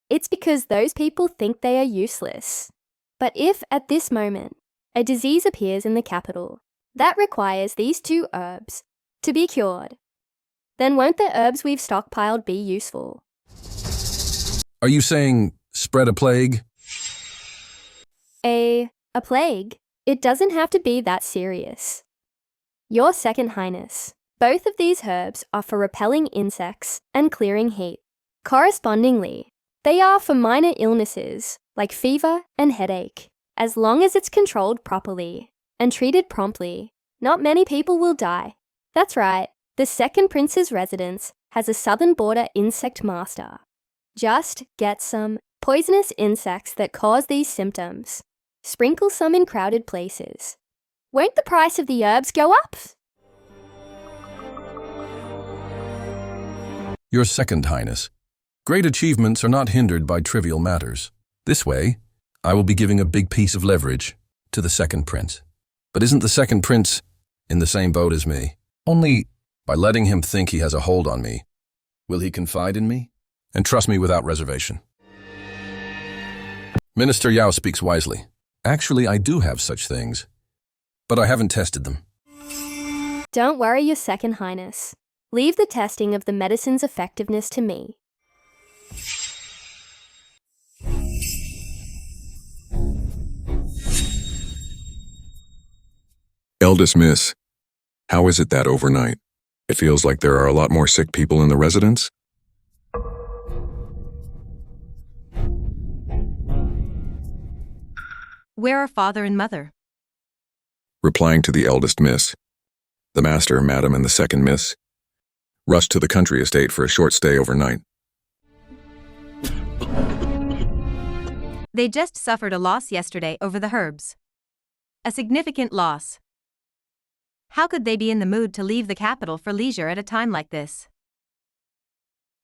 it's because those people think they are useless. But if, at this moment, a disease appears in the capital that requires these two herbs to be cured, then won't the herbs we've stockpiled be useful? Are you saying spread a plague? A plague? It doesn't have to be that serious. Your Second Highness, both of these herbs are for repelling insects and clearing heat. Correspondingly, they are for minor illnesses like fever and headache. As long as it's controlled properly and treated promptly, not many people will die. That's right, the Second Prince's residence has a southern border insect master. Just get some poisonous insects that cause these symptoms. Sprinkle some in crowded places. Won't the price of the herbs go up? Your Second Highness, great achievements are not hindered by trivial matters. This way, I will be giving a big piece of leverage to the Second Prince. But isn't the Second Prince in the same boat as me? Only by letting him think he has a hold on me, will he confide in me and trust me without reservation? Minister Yao speaks wisely. Actually, I do have such things, but I haven't tested them. Don't worry, Your Second Highness. Leave the testing of the medicine's effectiveness to me. Eldest Miss, how is it that overnight it feels like there are a lot more sick people in the residence? Where are father and mother? Replying to the eldest miss, the master, madam, and the second miss rushed to the country estate for a short stay overnight. They just suffered a loss yesterday over the herbs. A significant loss. How could they be in the mood to leave the capital for leisure at a time like this?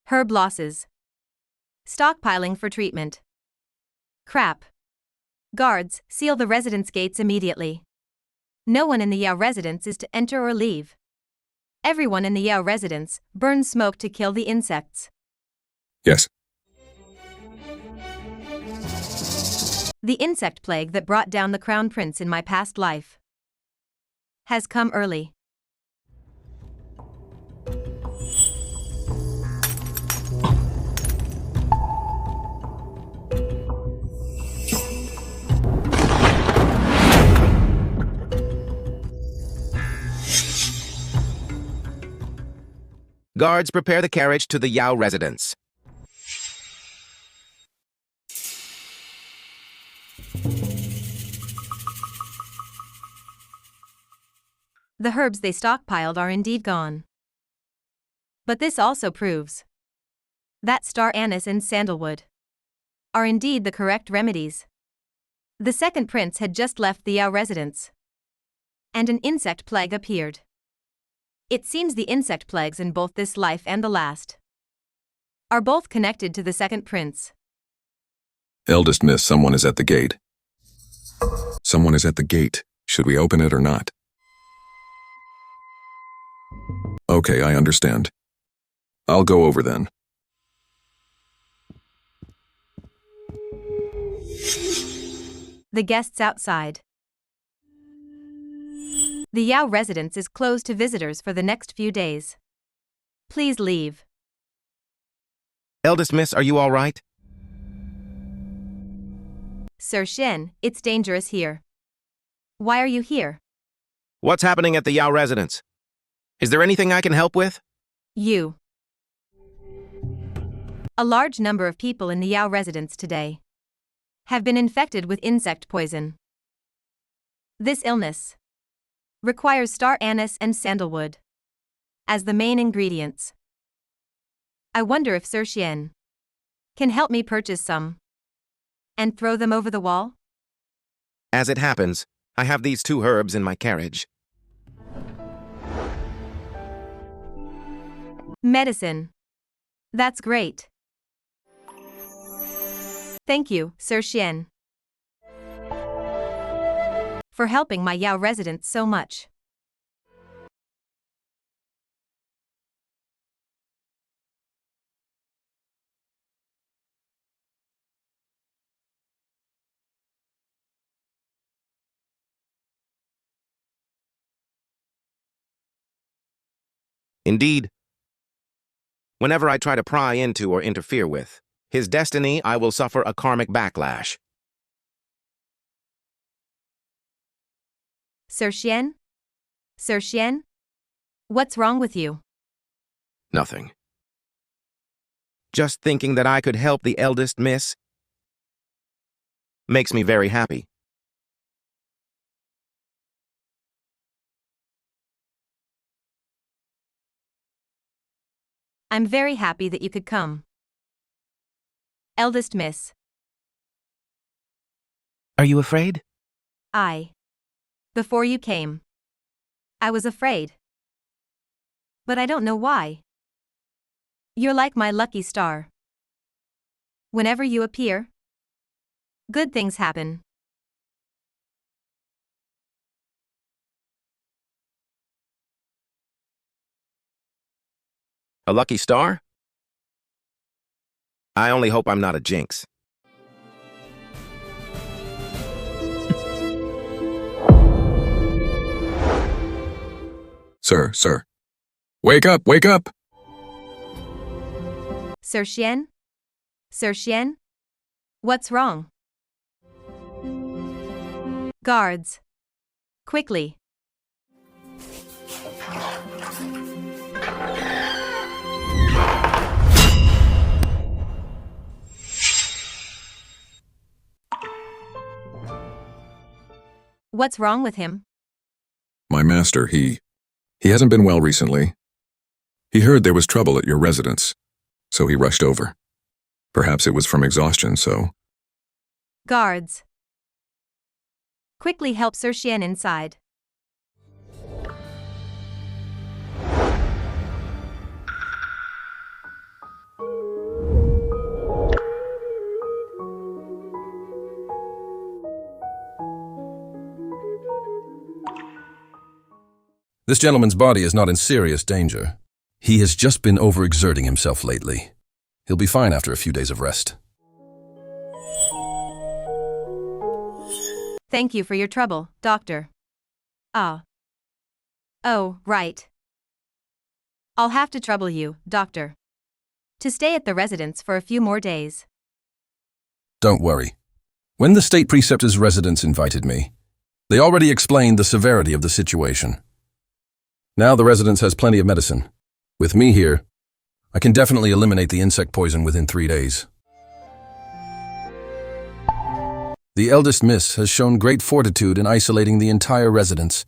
Herb losses. Stockpiling for treatment. Crap. Guards, seal the residence gates immediately. No one in the Yao residence is to enter or leave. Everyone in the Yao residence burns smoke to kill the insects. Yes. The insect plague that brought down the crown prince in my past life has come early. Guards, prepare the carriage to the Yao residence. The herbs they stockpiled are indeed gone. But this also proves that star anise and sandalwood are indeed the correct remedies. The second prince had just left the Yao residence, and an insect plague appeared. It seems the insect plagues in both this life and the last are both connected to the second prince. Eldest miss, someone is at the gate. Someone is at the gate. Should we open it or not? Okay, I understand. I'll go over then. The guests outside. The Yao residence is closed to visitors for the next few days. Please leave. Eldest miss, are you all right? Sir Shen, it's dangerous here. Why are you here? What's happening at the Yao residence? Is there anything I can help with? A large number of people in the Yao residence today have been infected with insect poison. This illness requires star anise and sandalwood as the main ingredients. I wonder if Sir Xian can help me purchase some and throw them over the wall? As it happens, I have these 2 herbs in my carriage. Medicine. That's great. Thank you, Sir Xian, for helping my Yao residents so much. Indeed, whenever I try to pry into or interfere with his destiny, I will suffer a karmic backlash. Sir Xian? Sir Xian? What's wrong with you? Nothing. Just thinking that I could help the eldest miss makes me very happy. I'm very happy that you could come. Eldest miss. Are you afraid? Before you came, I was afraid. But I don't know why. You're like my lucky star. Whenever you appear, good things happen. A lucky star? I only hope I'm not a jinx. Sir. Wake up, wake up! Sir Xian? Sir Xian? What's wrong? Guards. Quickly. What's wrong with him? My master, he hasn't been well recently. He heard there was trouble at your residence, so he rushed over. Perhaps it was from exhaustion, so... Guards. Quickly help Sir Xian inside. This gentleman's body is not in serious danger. He has just been overexerting himself lately. He'll be fine after a few days of rest. Thank you for your trouble, Doctor. Oh, right. I'll have to trouble you, Doctor, to stay at the residence for a few more days. Don't worry. When the state preceptor's residents invited me, they already explained the severity of the situation. Now the residence has plenty of medicine. With me here, I can definitely eliminate the insect poison within 3 days. The eldest miss has shown great fortitude in isolating the entire residence,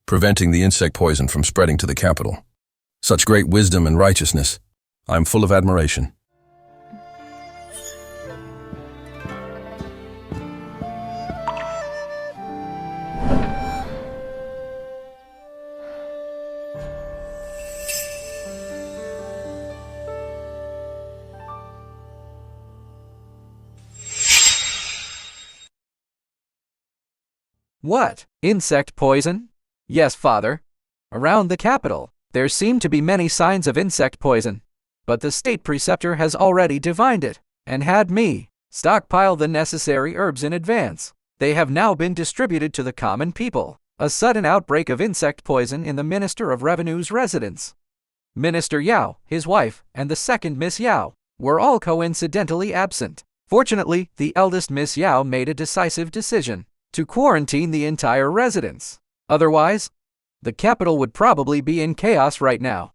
preventing the insect poison from spreading to the capital. Such great wisdom and righteousness. I'm full of admiration. What? Insect poison? Yes, father. Around the capital, there seem to be many signs of insect poison, but the state preceptor has already divined it and had me stockpile the necessary herbs in advance. They have now been distributed to the common people. A sudden outbreak of insect poison in the Minister of Revenue's residence. Minister Yao, his wife, and the second Miss Yao were all coincidentally absent. Fortunately, the eldest Miss Yao made a decisive decision to quarantine the entire residence. Otherwise, the capital would probably be in chaos right now.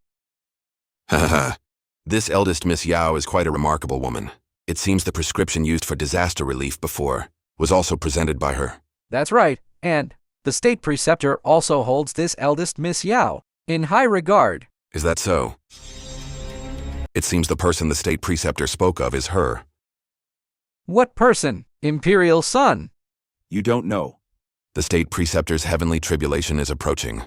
Haha. This eldest Miss Yao is quite a remarkable woman. It seems the prescription used for disaster relief before was also presented by her. That's right, and the state preceptor also holds this eldest Miss Yao in high regard. Is that so? It seems the person the state preceptor spoke of is her. What person? Imperial Son. You don't know. The state preceptor's heavenly tribulation is approaching,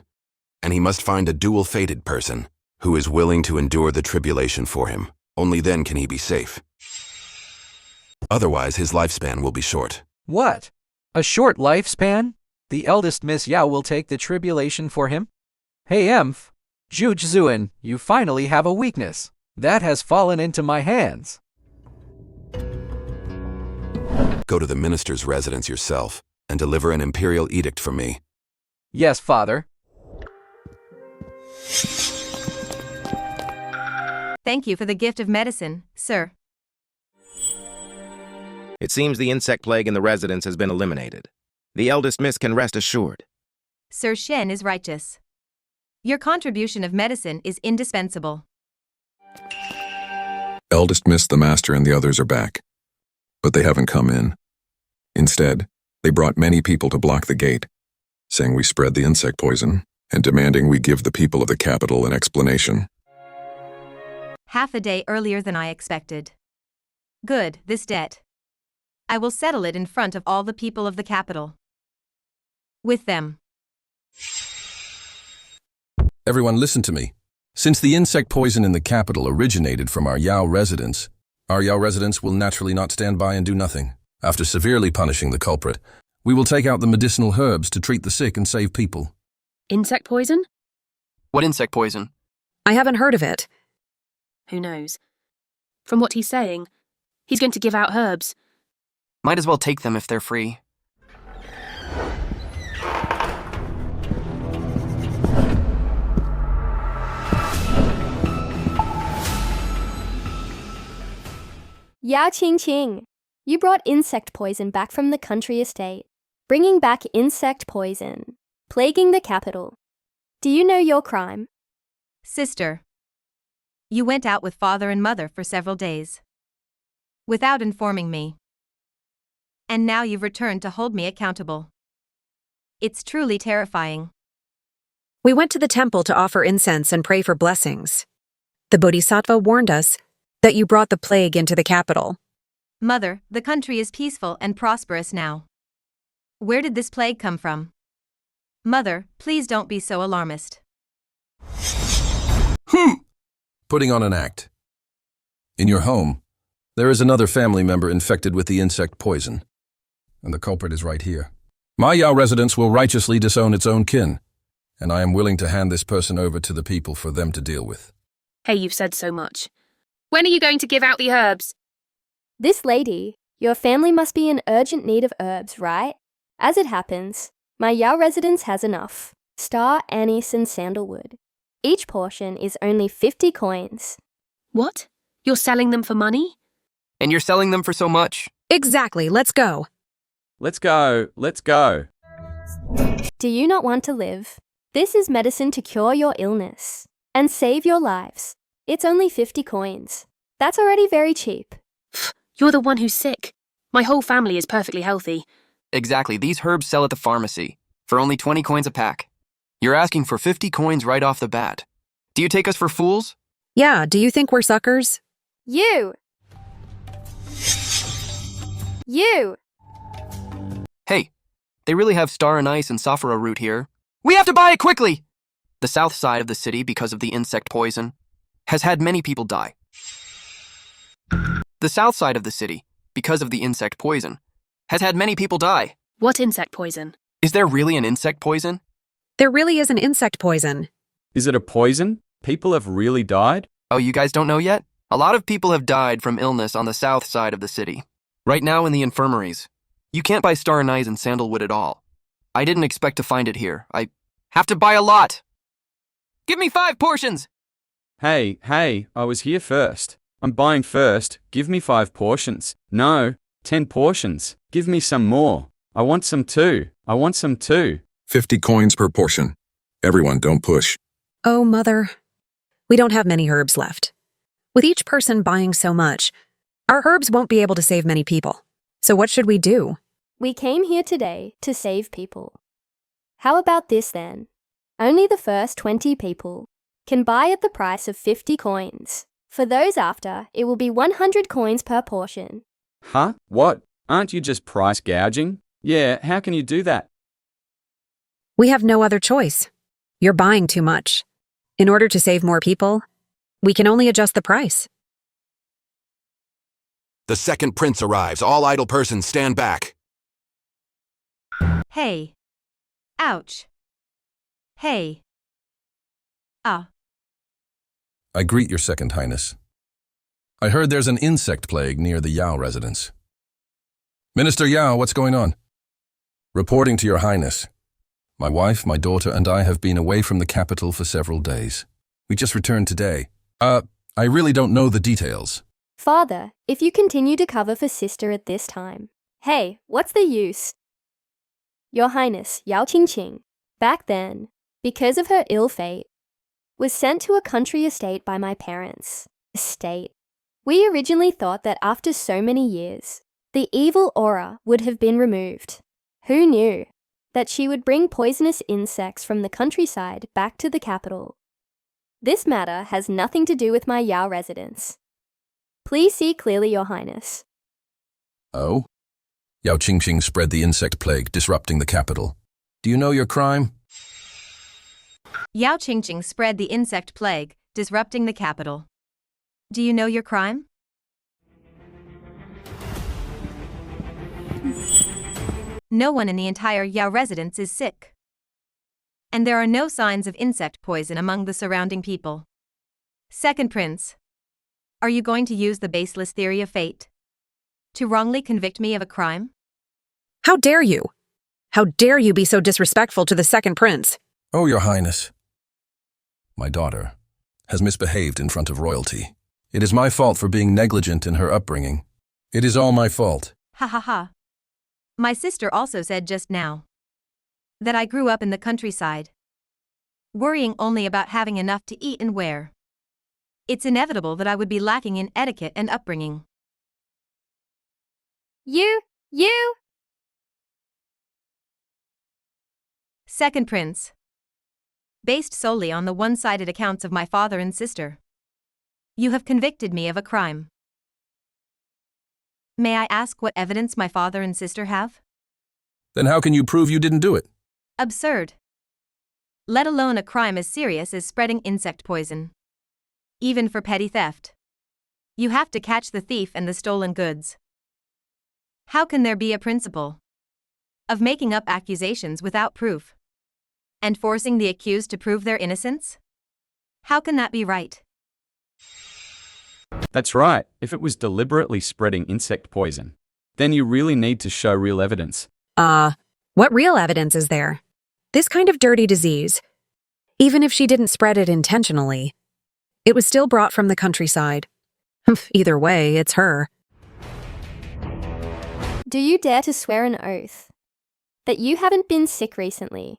and he must find a dual-fated person who is willing to endure the tribulation for him. Only then can he be safe. Otherwise, his lifespan will be short. What? A short lifespan? The eldest Miss Yao will take the tribulation for him? Hey Emph, Juj Zuin, you finally have a weakness. That has fallen into my hands. Go to the minister's residence yourself and deliver an imperial edict from me. Yes, father. Thank you for the gift of medicine, sir. It seems the insect plague in the residence has been eliminated. The eldest miss can rest assured. Sir Shen is righteous. Your contribution of medicine is indispensable. Eldest Miss, the Master, and the others are back. But they haven't come in. Instead, they brought many people to block the gate, saying we spread the insect poison and demanding we give the people of the capital an explanation. Half a day earlier than I expected. Good, this debt. I will settle it in front of all the people of the capital. With them. Everyone listen to me. Since the insect poison in the capital originated from our Yao residents will naturally not stand by and do nothing. After severely punishing the culprit, we will take out the medicinal herbs to treat the sick and save people. Insect poison? What insect poison? I haven't heard of it. Who knows? From what he's saying, he's going to give out herbs. Might as well take them if they're free. Yao Qingqing, you brought insect poison back from the country estate, bringing back insect poison, plaguing the capital. Do you know your crime? Sister, you went out with father and mother for several days, without informing me. And now you've returned to hold me accountable. It's truly terrifying. We went to the temple to offer incense and pray for blessings. The Bodhisattva warned us that you brought the plague into the capital. Mother, the country is peaceful and prosperous now. Where did this plague come from? Mother, please don't be so alarmist. Putting on an act. In your home, there is another family member infected with the insect poison, and the culprit is right here. My Yao residence will righteously disown its own kin, and I am willing to hand this person over to the people for them to deal with. Hey, you've said so much. When are you going to give out the herbs? This lady, your family must be in urgent need of herbs, right? As it happens, my Yao residence has enough. Star, anise, and sandalwood. Each portion is only 50 coins. What? You're selling them for money? And you're selling them for so much. Exactly, let's go. Let's go, let's go. Do you not want to live? This is medicine to cure your illness. and save your lives. It's only 50 coins. That's already very cheap. You're the one who's sick. My whole family is perfectly healthy. Exactly, these herbs sell at the pharmacy for only 20 coins a pack. You're asking for 50 coins right off the bat. Do you take us for fools? Yeah, do you think we're suckers? You! Hey, they really have star anise and sophora root here. We have to buy it quickly! The south side of the city, because of the insect poison, has had many people die. The south side of the city, because of the insect poison, has had many people die. What insect poison? Is there really an insect poison? There really is an insect poison. Is it a poison? People have really died? Oh, you guys don't know yet? A lot of people have died from illness on the south side of the city. Right now in the infirmaries. You can't buy star anise and sandalwood at all. I didn't expect to find it here. I have to buy a lot. Give me 5 portions! Hey, I was here first. I'm buying first. Give me 5 portions. No, 10 portions. Give me some more. I want some too. 50 coins per portion. Everyone, don't push. Oh, Mother. We don't have many herbs left. With each person buying so much, our herbs won't be able to save many people. So what should we do? We came here today to save people. How about this then? Only the first 20 people can buy at the price of 50 coins. For those after, it will be 100 coins per portion. Huh? What? Aren't you just price gouging? Yeah, how can you do that? We have no other choice. You're buying too much. In order to save more people, we can only adjust the price. The second prince arrives. All idle persons stand back. Hey. Ouch. Hey. Ah. I greet your second highness. I heard there's an insect plague near the Yao residence. Minister Yao, what's going on? Reporting to your highness. My wife, my daughter, and I have been away from the capital for several days. We just returned today. I really don't know the details. Father, if you continue to cover for sister at this time. Hey, what's the use? Your Highness, Yao Qingqing, back then, because of her ill fate, was sent to a country estate by my parents. Estate. We originally thought that after so many years, the evil aura would have been removed. Who knew that she would bring poisonous insects from the countryside back to the capital? This matter has nothing to do with my Yao residence. Please see clearly, Your Highness. Oh? Yao Qingqing spread the insect plague, disrupting the capital. Do you know your crime? Yao Qingqing spread the insect plague, disrupting the capital. Do you know your crime? No one in the entire Yao residence is sick. And there are no signs of insect poison among the surrounding people. Second Prince, are you going to use the baseless theory of fate to wrongly convict me of a crime? How dare you? How dare you be so disrespectful to the second prince? Oh, your highness. My daughter has misbehaved in front of royalty. It is my fault for being negligent in her upbringing. It is all my fault. Ha ha ha. My sister also said just now that I grew up in the countryside, worrying only about having enough to eat and wear. It's inevitable that I would be lacking in etiquette and upbringing. You! Second Prince, based solely on the one-sided accounts of my father and sister, you have convicted me of a crime. May I ask what evidence my father and sister have? Then how can you prove you didn't do it? Absurd. Let alone a crime as serious as spreading insect poison. Even for petty theft, you have to catch the thief and the stolen goods. How can there be a principle of making up accusations without proof and forcing the accused to prove their innocence? How can that be right? That's right. If it was deliberately spreading insect poison, then you really need to show real evidence. What real evidence is there? This kind of dirty disease, even if she didn't spread it intentionally, it was still brought from the countryside. Either way, it's her. Do you dare to swear an oath that you haven't been sick recently?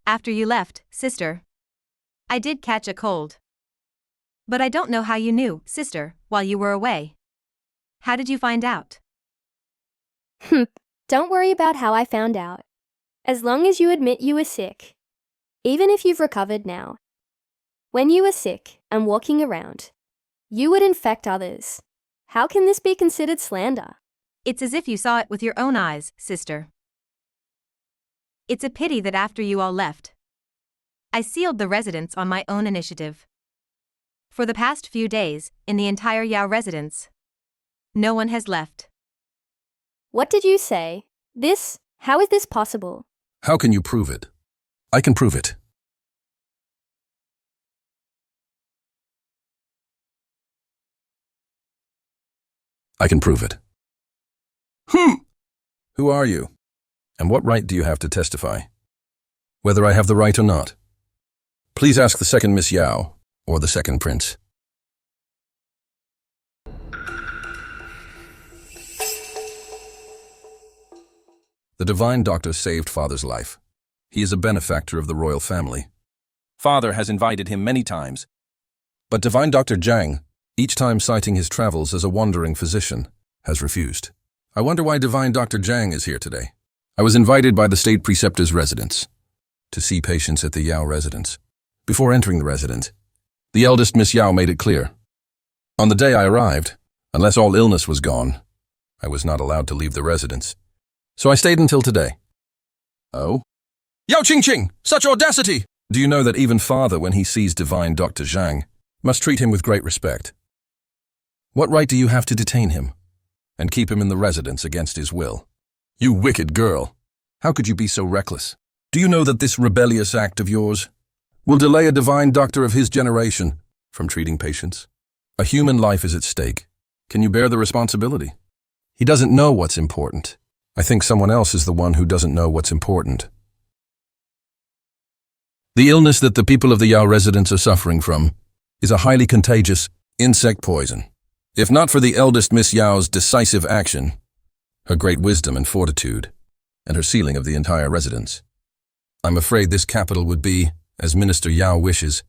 After you left, sister, I did catch a cold. But I don't know how you knew, sister, while you were away. How did you find out? Don't worry about how I found out. As long as you admit you were sick. Even if you've recovered now. When you were sick and walking around, you would infect others. How can this be considered slander? It's as if you saw it with your own eyes, sister. It's a pity that after you all left, I sealed the residence on my own initiative. For the past few days, in the entire Yao residence, no one has left. What did you say? How is this possible? How can you prove it? I can prove it. I can prove it. Who are you? And what right do you have to testify? Whether I have the right or not. Please ask the second Miss Yao, or the second prince. The divine doctor saved Father's life. He is a benefactor of the royal family. Father has invited him many times. But divine Dr. Zhang, each time citing his travels as a wandering physician, has refused. I wonder why divine Dr. Zhang is here today. I was invited by the state preceptor's residence to see patients at the Yao residence. Before entering the residence, the eldest Miss Yao made it clear. On the day I arrived, unless all illness was gone, I was not allowed to leave the residence. So I stayed until today. Oh? Yao Qingqing! Such audacity! Do you know that even father, when he sees divine Dr. Zhang, must treat him with great respect? What right do you have to detain him and keep him in the residence against his will? You wicked girl! How could you be so reckless? Do you know that this rebellious act of yours will delay a divine doctor of his generation from treating patients? A human life is at stake. Can you bear the responsibility? He doesn't know what's important. I think someone else is the one who doesn't know what's important. The illness that the people of the Yao residence are suffering from is a highly contagious insect poison. If not for the eldest Miss Yao's decisive action, her great wisdom and fortitude, and her sealing of the entire residence, I'm afraid this capital would be, as Minister Yao wishes,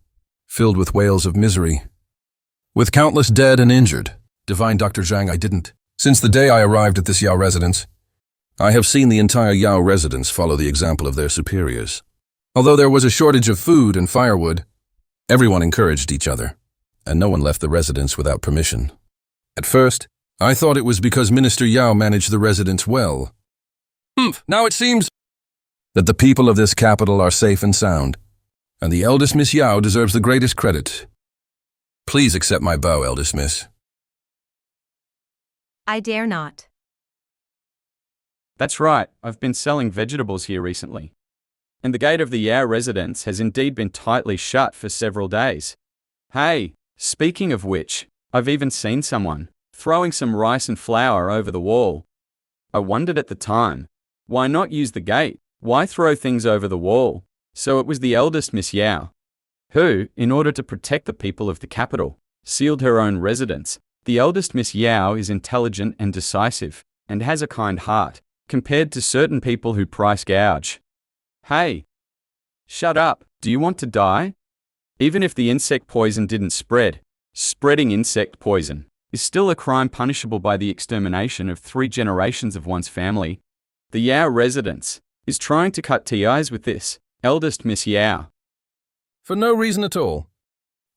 filled with wails of misery. With countless dead and injured, divine Dr. Zhang, I didn't. Since the day I arrived at this Yao residence, I have seen the entire Yao residence follow the example of their superiors. Although there was a shortage of food and firewood, everyone encouraged each other, and no one left the residence without permission. At first, I thought it was because Minister Yao managed the residence well. Now it seems that the people of this capital are safe and sound, and the eldest Miss Yao deserves the greatest credit. Please accept my bow, eldest Miss. I dare not. That's right, I've been selling vegetables here recently. And the gate of the Yao residence has indeed been tightly shut for several days. Hey, speaking of which, I've even seen someone throwing some rice and flour over the wall. I wondered at the time, why not use the gate? Why throw things over the wall? So it was the eldest Miss Yao, who, in order to protect the people of the capital, sealed her own residence. The eldest Miss Yao is intelligent and decisive, and has a kind heart, compared to certain people who price gouge. Hey! Shut up! Do you want to die? Even if the insect poison didn't spread, spreading insect poison is still a crime punishable by the extermination of 3 generations of one's family. The Yao residence is trying to cut ties with this eldest Miss Yao. For no reason at all.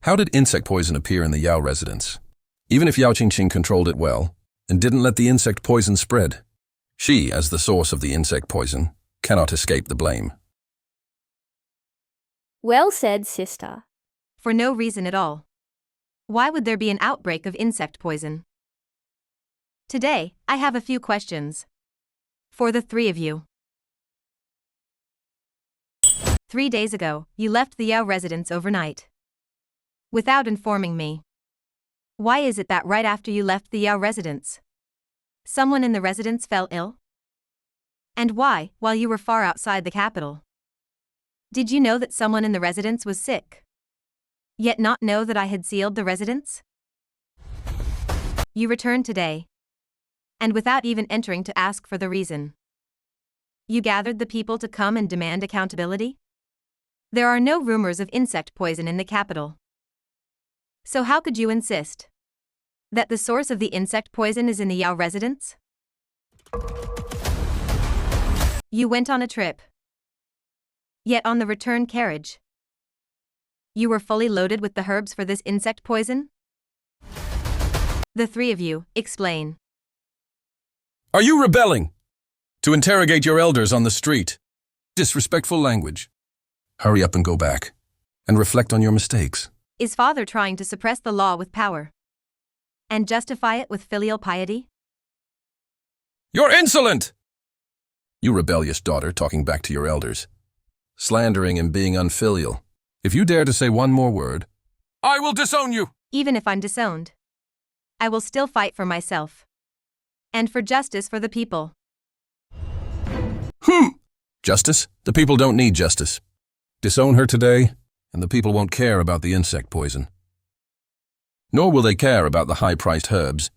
How did insect poison appear in the Yao residence? Even if Yao Qingqing controlled it well, and didn't let the insect poison spread, she, as the source of the insect poison, cannot escape the blame. Well said, sister. For no reason at all. Why would there be an outbreak of insect poison? Today, I have a few questions. For the 3 of you. 3 days ago, you left the Yao residence overnight, without informing me. Why is it that right after you left the Yao residence, someone in the residence fell ill? And why, while you were far outside the capital, did you know that someone in the residence was sick, yet not know that I had sealed the residence? You returned today, and without even entering to ask for the reason, you gathered the people to come and demand accountability? There are no rumors of insect poison in the capital. So how could you insist that the source of the insect poison is in the Yao residence? You went on a trip. Yet on the return carriage, you were fully loaded with the herbs for this insect poison? The three of you, explain. Are you rebelling? To interrogate your elders on the street. Disrespectful language. Hurry up and go back. And reflect on your mistakes. Is father trying to suppress the law with power? And justify it with filial piety? You're insolent! You rebellious daughter talking back to your elders. Slandering and being unfilial. If you dare to say one more word, I will disown you! Even if I'm disowned, I will still fight for myself. And for justice for the people. Justice? The people don't need justice. Disown her today, and the people won't care about the insect poison. Nor will they care about the high-priced herbs.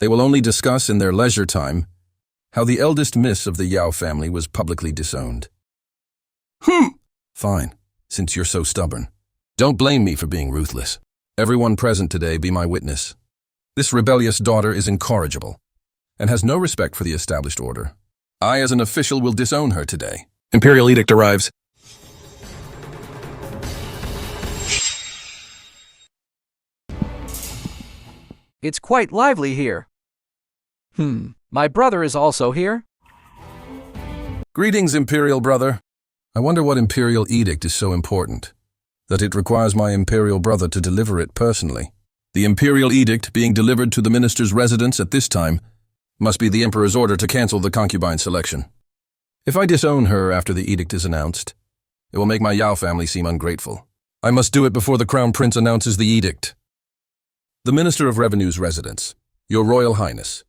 They will only discuss in their leisure time how the eldest miss of the Yao family was publicly disowned. Fine, since you're so stubborn. Don't blame me for being ruthless. Everyone present today be my witness. This rebellious daughter is incorrigible, and has no respect for the established order. I, as an official, will disown her today. Imperial edict arrives. It's quite lively here. My brother is also here? Greetings, Imperial brother. I wonder what Imperial edict is so important, that it requires my Imperial brother to deliver it personally. The Imperial edict being delivered to the minister's residence at this time must be the Emperor's order to cancel the concubine selection. If I disown her after the edict is announced, it will make my Yao family seem ungrateful. I must do it before the Crown Prince announces the edict. The Minister of Revenue's residence, Your Royal Highness.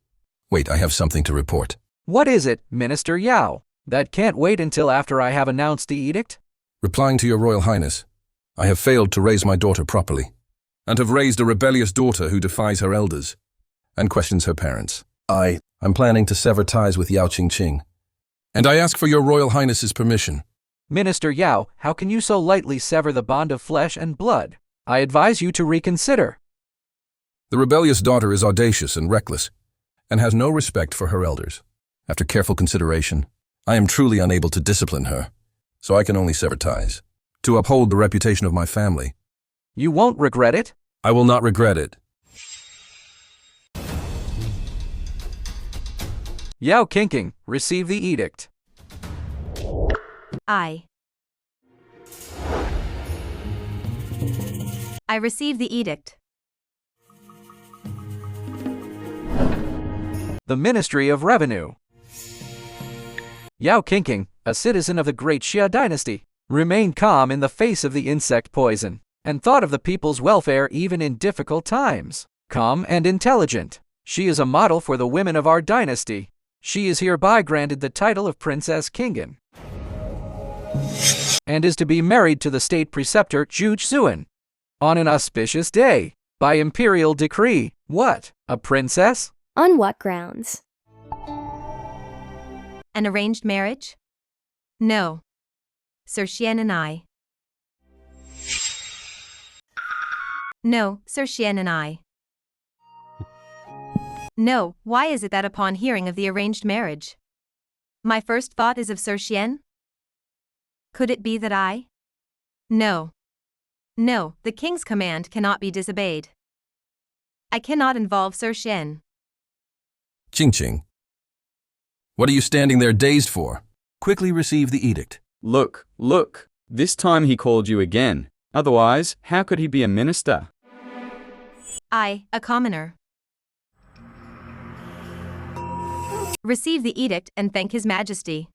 Wait, I have something to report. What is it, Minister Yao? That can't wait until after I have announced the edict? Replying to Your Royal Highness, I have failed to raise my daughter properly, and have raised a rebellious daughter who defies her elders and questions her parents. I'm planning to sever ties with Yao Qingqing, and I ask for Your Royal Highness's permission. Minister Yao, how can you so lightly sever the bond of flesh and blood? I advise you to reconsider. The rebellious daughter is audacious and reckless, and has no respect for her elders. After careful consideration, I am truly unable to discipline her, so I can only sever ties, to uphold the reputation of my family. You won't regret it? I will not regret it. Yao Qingqing, receive the edict. I receive the edict. The Ministry of Revenue. Yao Qingqing, a citizen of the Great Xia dynasty, remained calm in the face of the insect poison, and thought of the people's welfare even in difficult times. Calm and intelligent, she is a model for the women of our dynasty. She is hereby granted the title of Princess Qinggan, and is to be married to the state preceptor Zhu Xuan on an auspicious day, by imperial decree. What? A princess? On what grounds? An arranged marriage? No. Sir Xian and I. No, Sir Xian and I. No, why is it that upon hearing of the arranged marriage, my first thought is of Sir Xian? Could it be that I? No. No, the king's command cannot be disobeyed. I cannot involve Sir Xian. Qingqing, what are you standing there dazed for? Quickly receive the edict. Look. This time he called you again. Otherwise, how could he be a minister? I, a commoner. Receive the edict and thank His Majesty.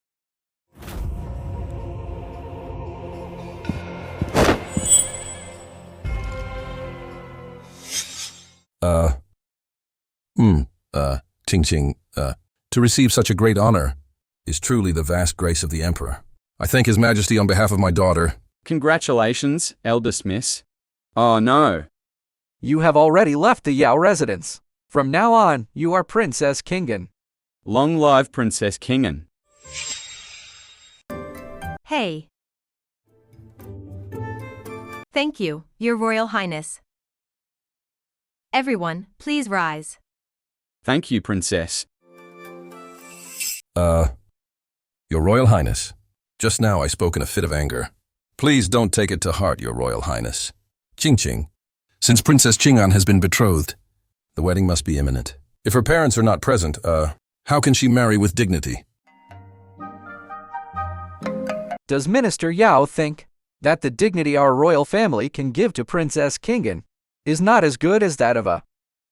Qingqing, to receive such a great honor is truly the vast grace of the Emperor. I thank His Majesty on behalf of my daughter. Congratulations, eldest miss. Oh no. You have already left the Yao residence. From now on, you are Princess Qinggan. Long live Princess Qinggan. Hey. Thank you, Your Royal Highness. Everyone, please rise. Thank you, Princess. Your Royal Highness, just now I spoke in a fit of anger. Please don't take it to heart, Your Royal Highness. Qing, since Princess Qing'an has been betrothed, the wedding must be imminent. If her parents are not present, how can she marry with dignity? Does Minister Yao think that the dignity our royal family can give to Princess Qing'an is not as good as that of a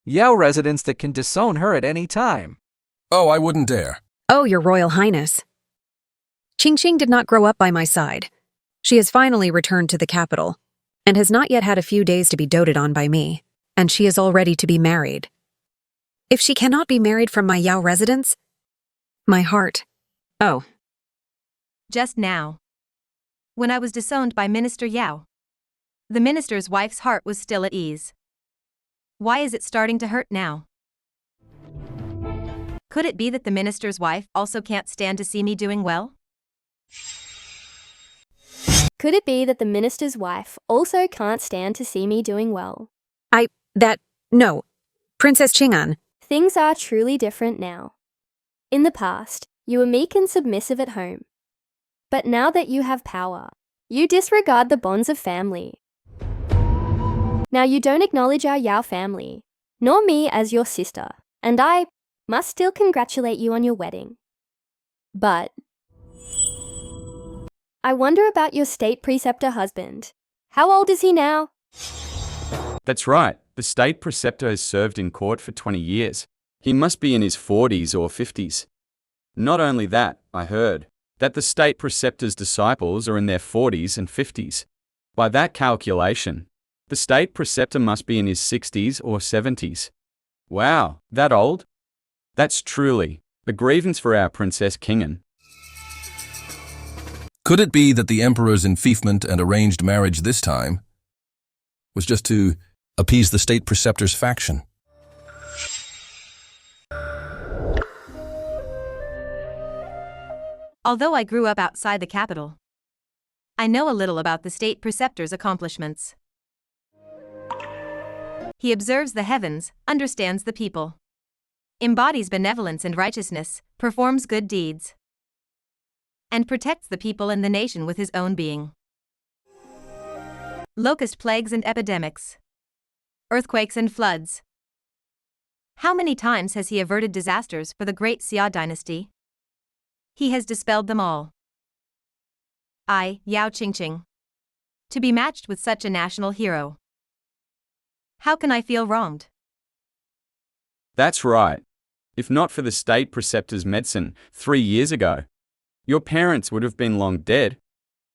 Yao residence that can disown her at any time? Oh, I wouldn't dare. Oh, Your Royal Highness. Qing did not grow up by my side. She has finally returned to the capital, and has not yet had a few days to be doted on by me, and she is all ready to be married. If she cannot be married from my Yao residence, my heart. Oh. Just now, when I was disowned by Minister Yao, the minister's wife's heart was still at ease. Why is it starting to hurt now? Could it be that the minister's wife also can't stand to see me doing well? Could it be that the minister's wife also can't stand to see me doing well? No. Princess Qing'an. Things are truly different now. In the past, you were meek and submissive at home. But now that you have power, you disregard the bonds of family. Now you don't acknowledge our Yao family, nor me as your sister, and I must still congratulate you on your wedding. But I wonder about your state preceptor husband. How old is he now? That's right. The state preceptor has served in court for 20 years. He must be in his 40s or 50s. Not only that, I heard that the state preceptor's disciples are in their 40s and 50s. By that calculation, the state preceptor must be in his 60s or 70s. Wow, that old? That's truly a grievance for our Princess Qing'an. Could it be that the Emperor's enfeoffment and arranged marriage this time was just to appease the state preceptor's faction? Although I grew up outside the capital, I know a little about the state preceptor's accomplishments. He observes the heavens, understands the people, embodies benevolence and righteousness, performs good deeds, and protects the people and the nation with his own being. Locust plagues and epidemics, earthquakes and floods. How many times has he averted disasters for the great Xia dynasty? He has dispelled them all. I, Yao Qingqing, to be matched with such a national hero. How can I feel wronged? That's right. If not for the state preceptor's medicine 3 years ago, your parents would have been long dead.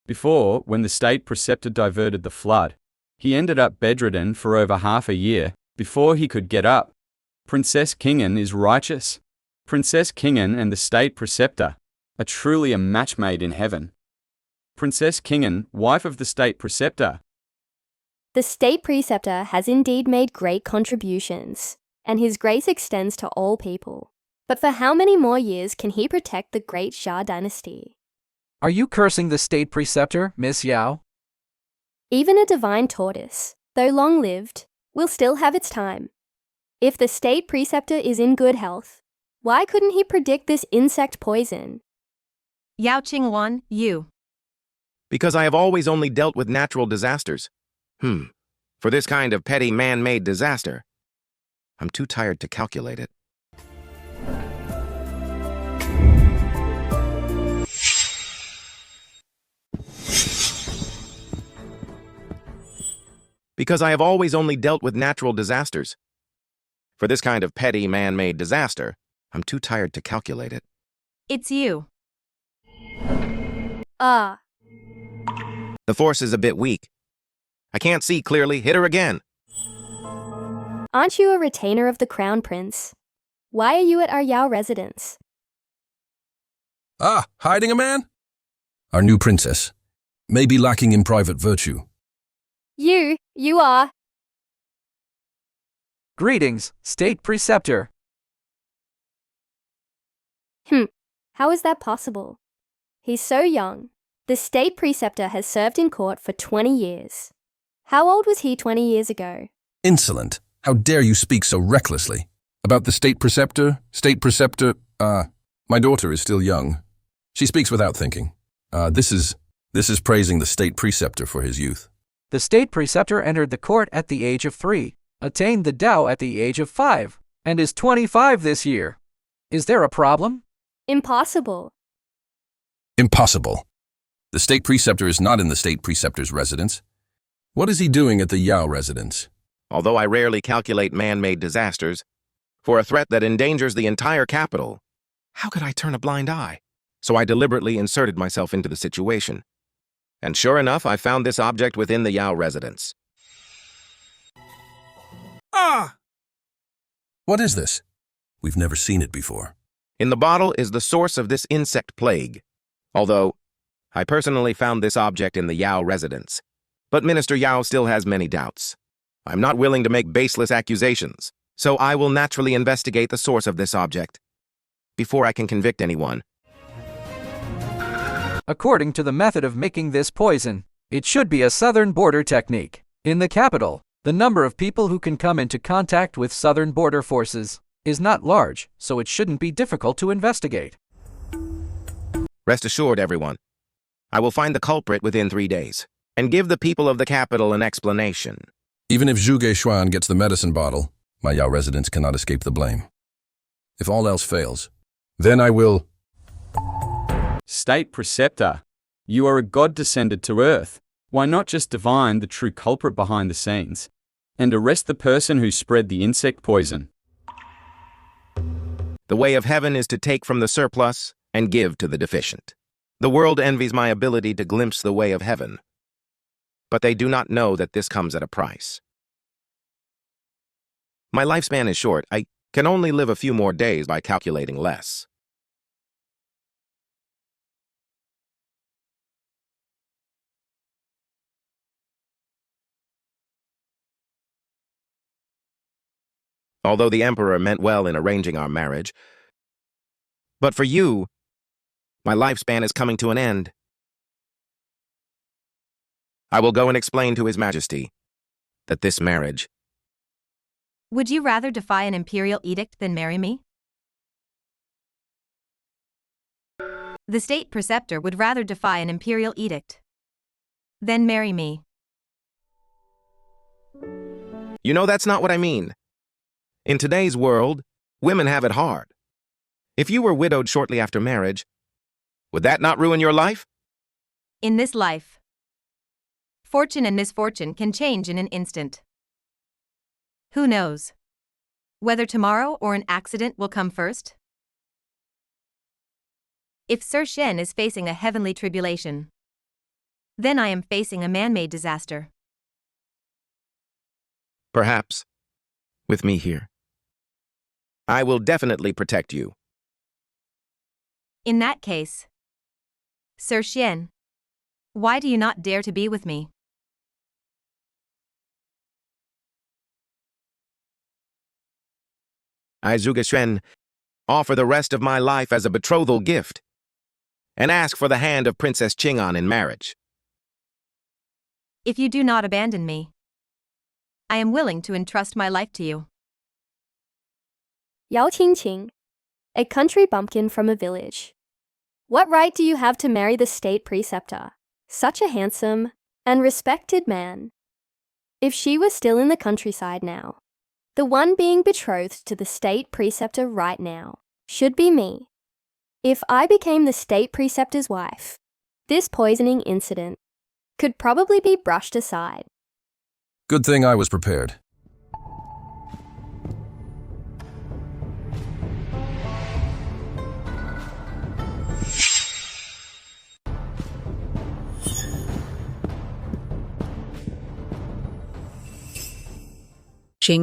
Before, when the state preceptor diverted the flood, he ended up bedridden for over half a year before he could get up. Princess Qing'an is righteous. Princess Qing'an and the state preceptor are truly a match made in heaven. Princess Qing'an, wife of the state preceptor. The state preceptor has indeed made great contributions, and his grace extends to all people. But for how many more years can he protect the great Xia dynasty? Are you cursing the state preceptor, Miss Yao? Even a divine tortoise, though long-lived, will still have its time. If the state preceptor is in good health, why couldn't he predict this insect poison? Yao Qingwan, you. Because I have always only dealt with natural disasters. For this kind of petty man-made disaster, I'm too tired to calculate it. Because I have always only dealt with natural disasters. For this kind of petty man-made disaster, I'm too tired to calculate it. It's you. Ah. The force is a bit weak. I can't see clearly. Hit her again. Aren't you a retainer of the Crown Prince? Why are you at our Yao residence? Ah, hiding a man? Our new princess may be lacking in private virtue. You are. Greetings, state preceptor. How is that possible? He's so young. The state preceptor has served in court for 20 years. How old was he 20 years ago? Insolent. How dare you speak so recklessly? About the state preceptor? My daughter is still young. She speaks without thinking. This is praising the state preceptor for his youth. The state preceptor entered the court at the age of 3, attained the Tao at the age of 5, and is 25 this year. Is there a problem? Impossible. Impossible. The state preceptor is not in the state preceptor's residence. What is he doing at the Yao residence? Although I rarely calculate man-made disasters, for a threat that endangers the entire capital, how could I turn a blind eye? So I deliberately inserted myself into the situation. And sure enough, I found this object within the Yao residence. What is this? We've never seen it before. In the bottle is the source of this insect plague. Although, I personally found this object in the Yao residence. But Minister Yao still has many doubts. I'm not willing to make baseless accusations, so I will naturally investigate the source of this object before I can convict anyone. According to the method of making this poison, it should be a southern border technique. In the capital, the number of people who can come into contact with southern border forces is not large, so it shouldn't be difficult to investigate. Rest assured, everyone, I will find the culprit within 3 days and give the people of the capital an explanation. Even if Zhu Geishuan gets the medicine bottle, my Yao residents cannot escape the blame. If all else fails, then I will... State preceptor, you are a god descended to earth. Why not just divine the true culprit behind the scenes and arrest the person who spread the insect poison? The way of heaven is to take from the surplus and give to the deficient. The world envies my ability to glimpse the way of heaven, but they do not know that this comes at a price. My lifespan is short. I can only live a few more days by calculating less. Although the emperor meant well in arranging our marriage, but for you, my lifespan is coming to an end. I will go and explain to His Majesty that this marriage... Would you rather defy an imperial edict than marry me? The state preceptor would rather defy an imperial edict than marry me. You know, that's not what I mean. In today's world, women have it hard. If you were widowed shortly after marriage, would that not ruin your life? In this life, fortune and misfortune can change in an instant. Who knows whether tomorrow or an accident will come first? If Sir Shen is facing a heavenly tribulation, then I am facing a man-made disaster. Perhaps, with me here, I will definitely protect you. In that case, Sir Shen, why do you not dare to be with me? I, Zhu Geishuan, offer the rest of my life as a betrothal gift and ask for the hand of Princess Qing'an in marriage. If you do not abandon me, I am willing to entrust my life to you. Yao Qingqing, a country bumpkin from a village. What right do you have to marry the state preceptor? Such a handsome and respected man. If she was still in the countryside now, the one being betrothed to the state preceptor right now should be me. If I became the state preceptor's wife, this poisoning incident could probably be brushed aside. Good thing I was prepared.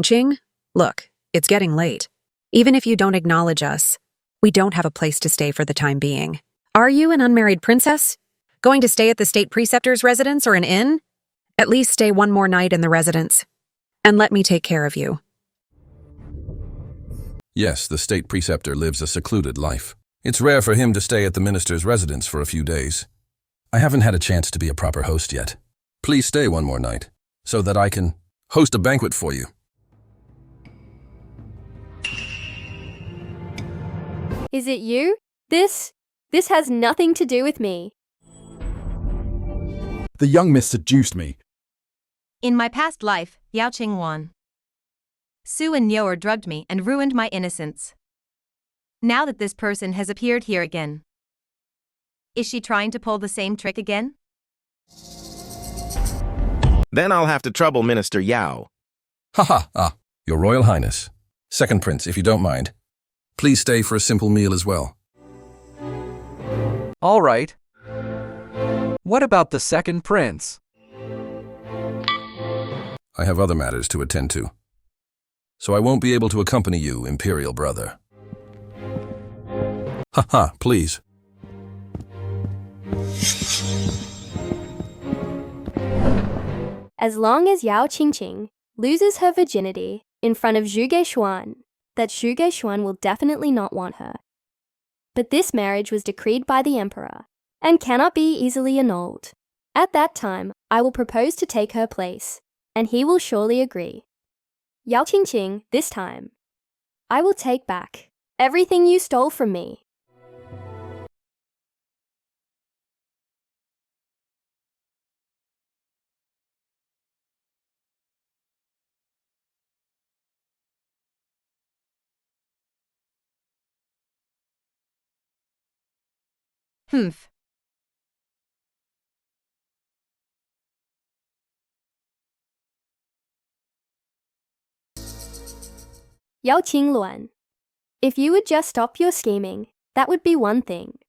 Ching, look, it's getting late. Even if you don't acknowledge us, we don't have a place to stay for the time being. Are you an unmarried princess? Going to stay at the state preceptor's residence or an inn? At least stay one more night in the residence. And let me take care of you. Yes, the state preceptor lives a secluded life. It's rare for him to stay at the minister's residence for a few days. I haven't had a chance to be a proper host yet. Please stay one more night. so that I can host a banquet for you. Is it you? This has nothing to do with me. The young miss seduced me. In my past life, Yao Qing won. Su and Nyoer drugged me and ruined my innocence. Now that this person has appeared here again. Is she trying to pull the same trick again? Then I'll have to trouble Minister Yao. Your Royal Highness. Second Prince, if you don't mind. Please stay for a simple meal as well. All right. What about the second prince? I have other matters to attend to, so I won't be able to accompany you, Imperial brother. Please. As long as Yao Qingqing loses her virginity in front of Zhu Geishuan, that Zhu Geishuan will definitely not want her. But this marriage was decreed by the emperor and cannot be easily annulled. At that time, I will propose to take her place, and he will surely agree. Yao Qingqing, this time, I will take back everything you stole from me. Humph. Yao Qingluan, if you would just stop your scheming, that would be one thing.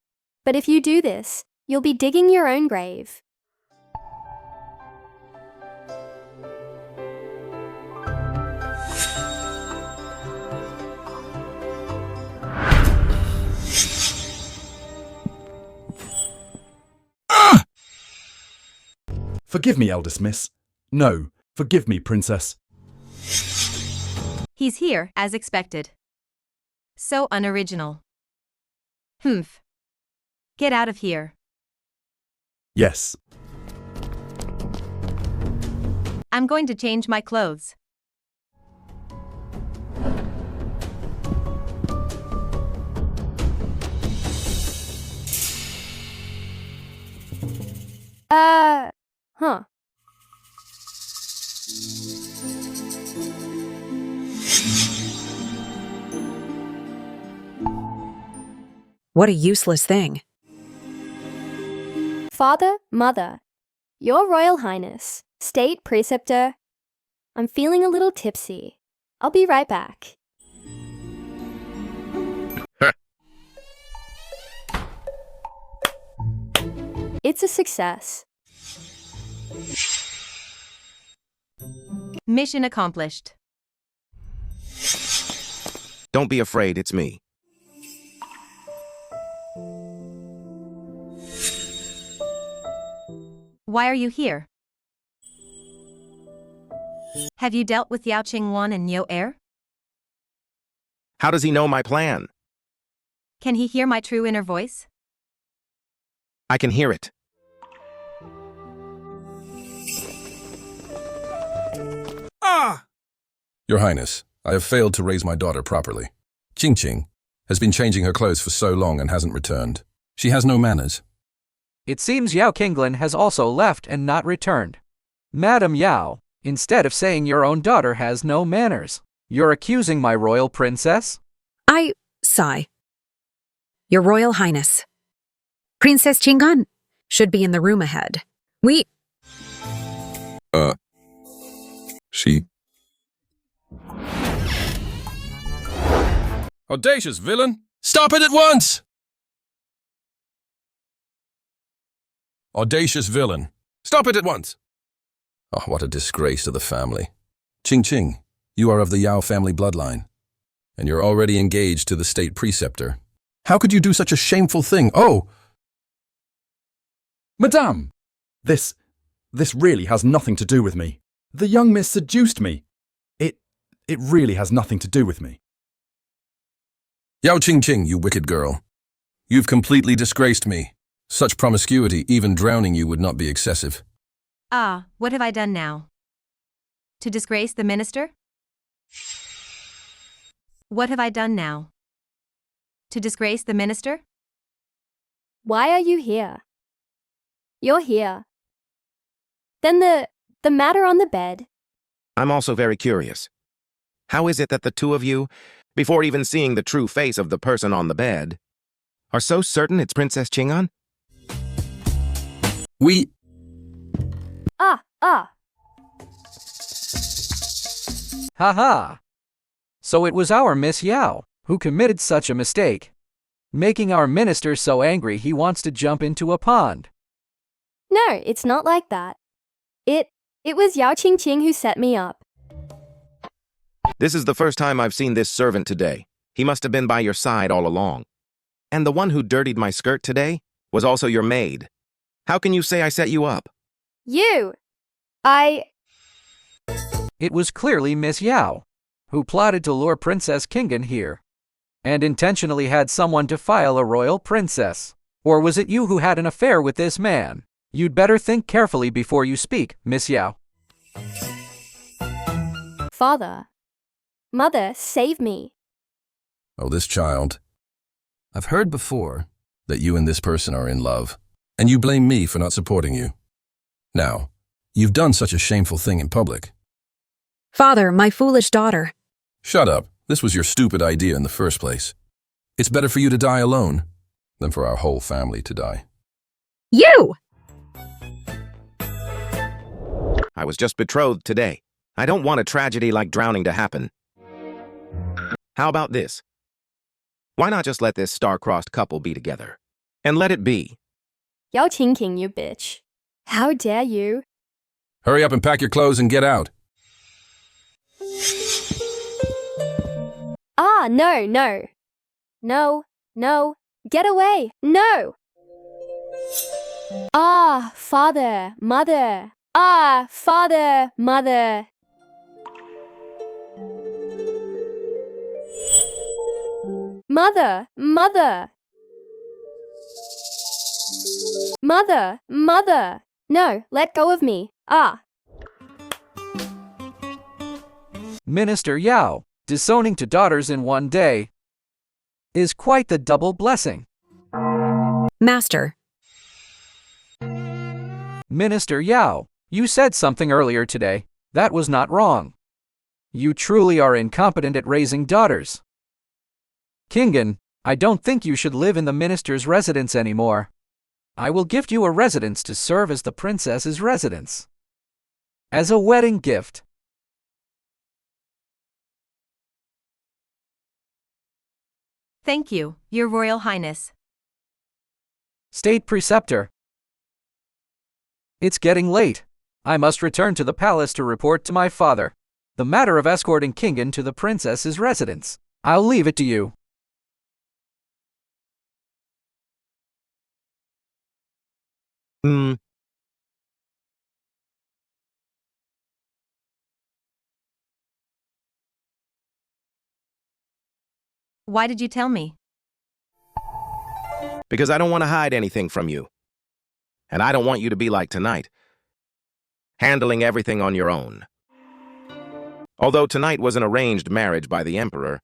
But if you do this, you'll be digging your own grave. Forgive me, eldest miss. No, forgive me, princess. He's here, as expected. So unoriginal. Humph. Get out of here. Yes. I'm going to change my clothes. What a useless thing. Father, Mother, Your Royal Highness, State Preceptor, I'm feeling a little tipsy. I'll be right back. It's a success. Mission accomplished. Don't be afraid, it's me. Why are you here? Have you dealt with Yao Qingwan and Nyoer? How does he know my plan? Can he hear my true inner voice? I can hear it. Your Highness, I have failed to raise my daughter properly. Qingqing has been changing her clothes for so long and hasn't returned. She has no manners. It seems Yao Qinglan has also left and not returned. Madam Yao, instead of saying your own daughter has no manners, you're accusing my royal princess? Sigh. Your Royal Highness. Princess Qinggan should be in the room ahead. She... Audacious villain! Stop it at once! Audacious villain! Stop it at once! Oh, what a disgrace to the family. Qingqing, you are of the Yao family bloodline, and you're already engaged to the state preceptor. How could you do such a shameful thing? Oh! Madame! This really has nothing to do with me. The young miss seduced me. It really has nothing to do with me. Yao Qingqing, you wicked girl. You've completely disgraced me. Such promiscuity, even drowning you, would not be excessive. What have I done now? To disgrace the minister? What have I done now? To disgrace the minister? Why are you here? You're here. Then the matter on the bed. I'm also very curious. How is it that the two of you, before even seeing the true face of the person on the bed, are so certain it's Princess Chingon? We... Ha. So it was our Miss Yao who committed such a mistake, making our minister so angry he wants to jump into a pond. No, it's not like that. It was Yao Qingqing who set me up. This is the first time I've seen this servant today. He must have been by your side all along. And the one who dirtied my skirt today was also your maid. How can you say I set you up? It was clearly Miss Yao who plotted to lure Princess Kingan here and intentionally had someone defile a royal princess. Or was it you who had an affair with this man? You'd better think carefully before you speak, Miss Yao. Father. Mother, save me. Oh, this child. I've heard before that you and this person are in love, and you blame me for not supporting you. Now, you've done such a shameful thing in public. Father, my foolish daughter. Shut up. This was your stupid idea in the first place. It's better for you to die alone than for our whole family to die. You! I was just betrothed today. I don't want a tragedy like drowning to happen. How about this? Why not just let this star-crossed couple be together? And let it be. Yao Qingqing, you bitch. How dare you? Hurry up and pack your clothes and get out. No. Get away. No. Father, mother. Father, mother. Mother. No, let go of me. Minister Yao, disowning to daughters in one day, is quite the double blessing. Master. Minister Yao, you said something earlier today that was not wrong. You truly are incompetent at raising daughters. Kingan, I don't think you should live in the minister's residence anymore. I will gift you a residence to serve as the princess's residence. As a wedding gift. Thank you, Your Royal Highness. State Preceptor. It's getting late. I must return to the palace to report to my father the matter of escorting Kingan to the princess's residence. I'll leave it to you. Why did you tell me? Because I don't want to hide anything from you. And I don't want you to be like tonight, handling everything on your own. Although tonight was an arranged marriage by the Emperor,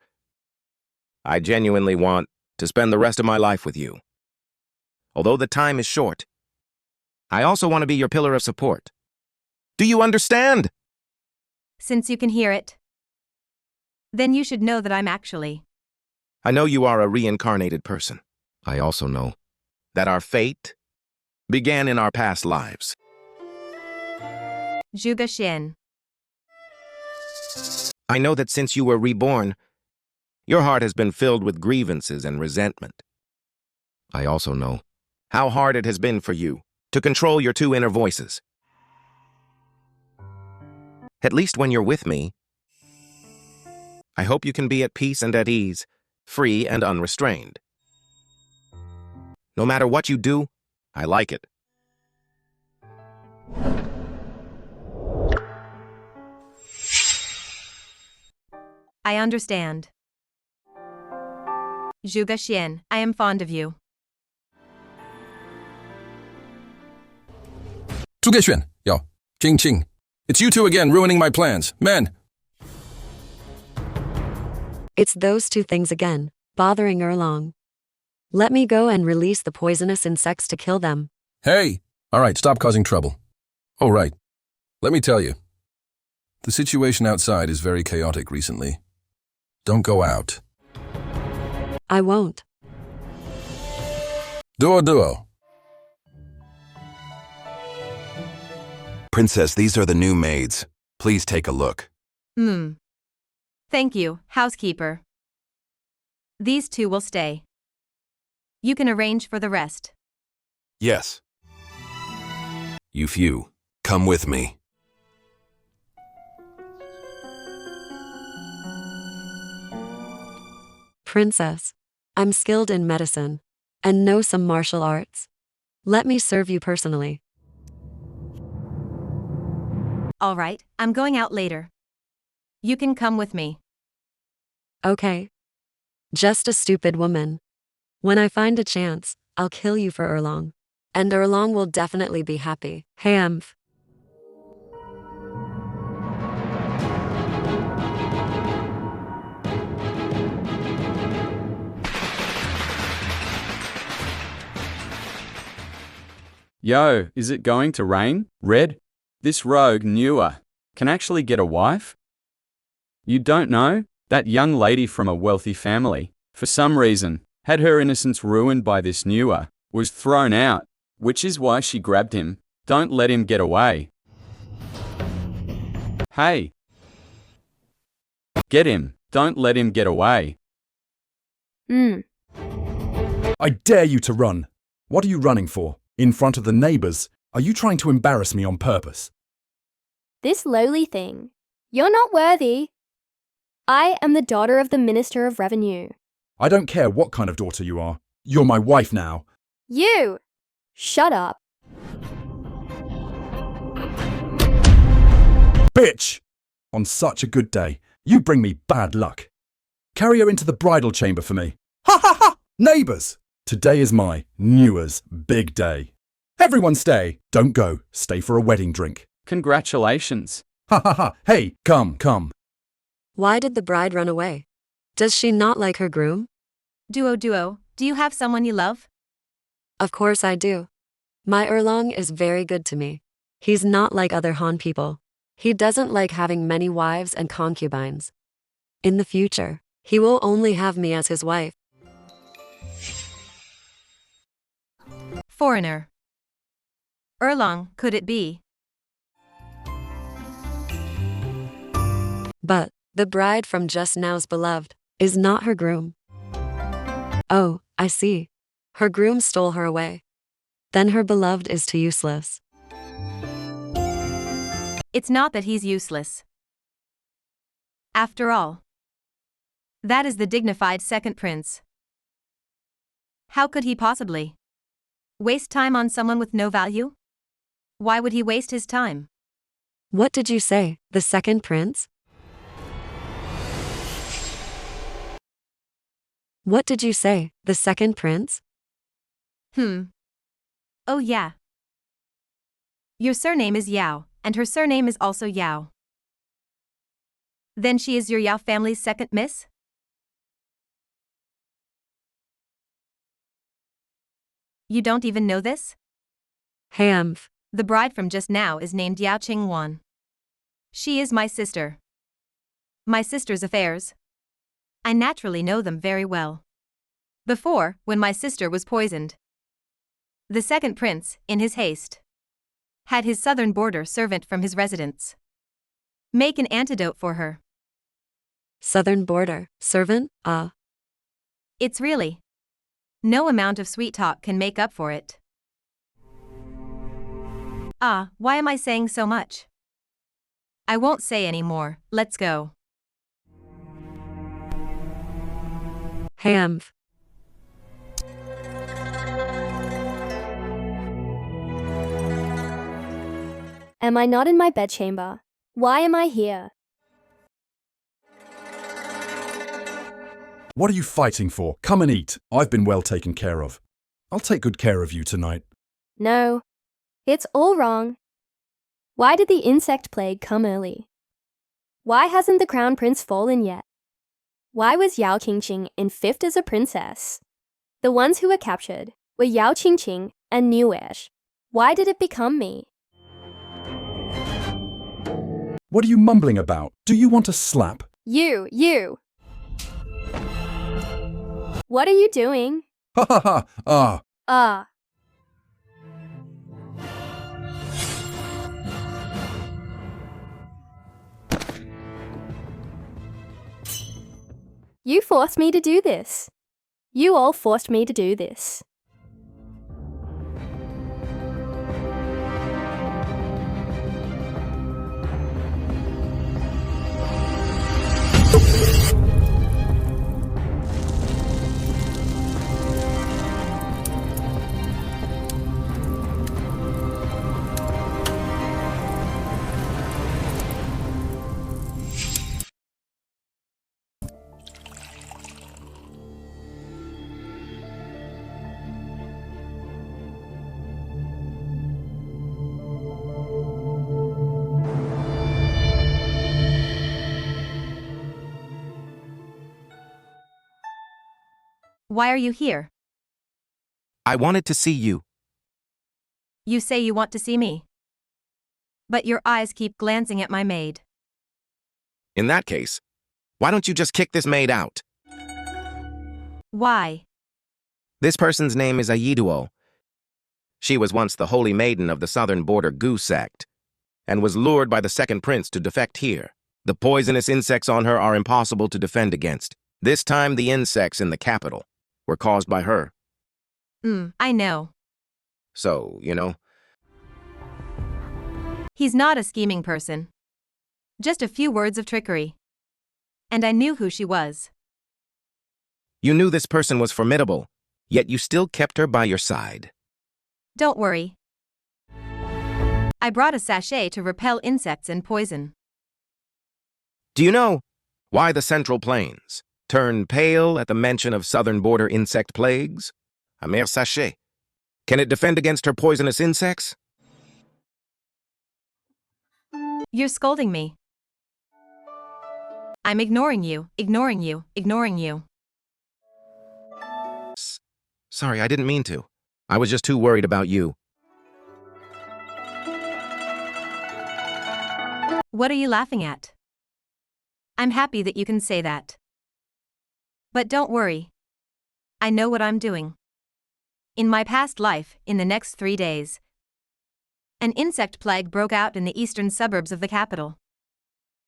I genuinely want to spend the rest of my life with you. Although the time is short, I also want to be your pillar of support. Do you understand? Since you can hear it, then you should know that I'm actually... I know you are a reincarnated person. I also know that our fate began in our past lives. Zhuge Xin. I know that since you were reborn, your heart has been filled with grievances and resentment. I also know how hard it has been for you to control your two inner voices. At least when you're with me, I hope you can be at peace and at ease, free and unrestrained. No matter what you do, I like it. I understand. Zhuge Xin, I am fond of you. Zhuge Xuan, Yao Qingqing, It's you two again ruining my plans. Men! It's those two things again, bothering Erlong. Let me go and release the poisonous insects to kill them. Hey! All right, stop causing trouble. Oh, right. Let me tell you. The situation outside is very chaotic recently. Don't go out. I won't. Duo. Princess, these are the new maids. Please take a look. Thank you, housekeeper. These two will stay. You can arrange for the rest. Yes. You few, come with me. Princess, I'm skilled in medicine and know some martial arts. Let me serve you personally. All right, I'm going out later. You can come with me. Okay. Just a stupid woman. When I find a chance, I'll kill you for Erlong. And Erlong will definitely be happy. Hamf. Yo, is it going to rain? Red? This rogue Newer can actually get a wife? You don't know? That young lady from a wealthy family, for some reason, had her innocence ruined by this Newer, was thrown out, which is why she grabbed him. Don't let him get away. Hey! Get him. Don't let him get away. I dare you to run. What are you running for? In front of the neighbors? Are you trying to embarrass me on purpose? This lowly thing. You're not worthy. I am the daughter of the Minister of Revenue. I don't care what kind of daughter you are. You're my wife now. You! Shut up. Bitch! On such a good day, you bring me bad luck. Carry her into the bridal chamber for me. Ha ha ha! Neighbours! Today is my, Newer's, big day. Everyone stay. Don't go. Stay for a wedding drink. Congratulations. Ha ha ha! Hey, come. Why did the bride run away? Does she not like her groom? Duo, do you have someone you love? Of course I do. My Erlong is very good to me. He's not like other Han people. He doesn't like having many wives and concubines. In the future, he will only have me as his wife. Foreigner. Erlong, could it be? But the bride from just now's beloved is not her groom. Oh, I see. Her groom stole her away. Then her beloved is too useless. It's not that he's useless. After all, that is the dignified second prince. How could he possibly waste time on someone with no value? Why would he waste his time? What did you say, the second prince? What did you say, the second prince? Oh yeah. Your surname is Yao, and her surname is also Yao. Then she is your Yao family's second miss? You don't even know this? Hamf. The bride from just now is named Yao Qingwan. She is my sister. My sister's affairs. I naturally know them very well. Before, when my sister was poisoned, the second prince, in his haste, had his southern border servant from his residence make an antidote for her. Southern border, servant? It's really no amount of sweet talk can make up for it. Why am I saying so much? I won't say any more, let's go. Hamf. Am I not in my bedchamber? Why am I here? What are you fighting for? Come and eat. I've been well taken care of. I'll take good care of you tonight. No. It's all wrong. Why did the insect plague come early? Why hasn't the crown prince fallen yet? Why was Yao Qingqing in 5th as a princess? The ones who were captured were Yao Qingqing and New Ash. Why did it become me? What are you mumbling about? Do you want a slap? You! What are you doing? Ha ha ha! Ah! You forced me to do this. You all forced me to do this. Why are you here? I wanted to see you. You say you want to see me. But your eyes keep glancing at my maid. In that case, why don't you just kick this maid out? Why? This person's name is Aiduo. She was once the holy maiden of the southern border Gu sect, and was lured by the second prince to defect here. The poisonous insects on her are impossible to defend against. This time the insects in the capital were caused by her. I know. So, you know. He's not a scheming person. Just a few words of trickery. And I knew who she was. You knew this person was formidable, yet you still kept her by your side. Don't worry. I brought a sachet to repel insects and poison. Do you know why the Central Plains turn pale at the mention of southern border insect plagues? A mere sachet. Can it defend against her poisonous insects? You're scolding me. I'm ignoring you. Sorry, I didn't mean to. I was just too worried about you. What are you laughing at? I'm happy that you can say that. But don't worry. I know what I'm doing. In my past life, in the next 3 days, an insect plague broke out in the eastern suburbs of the capital,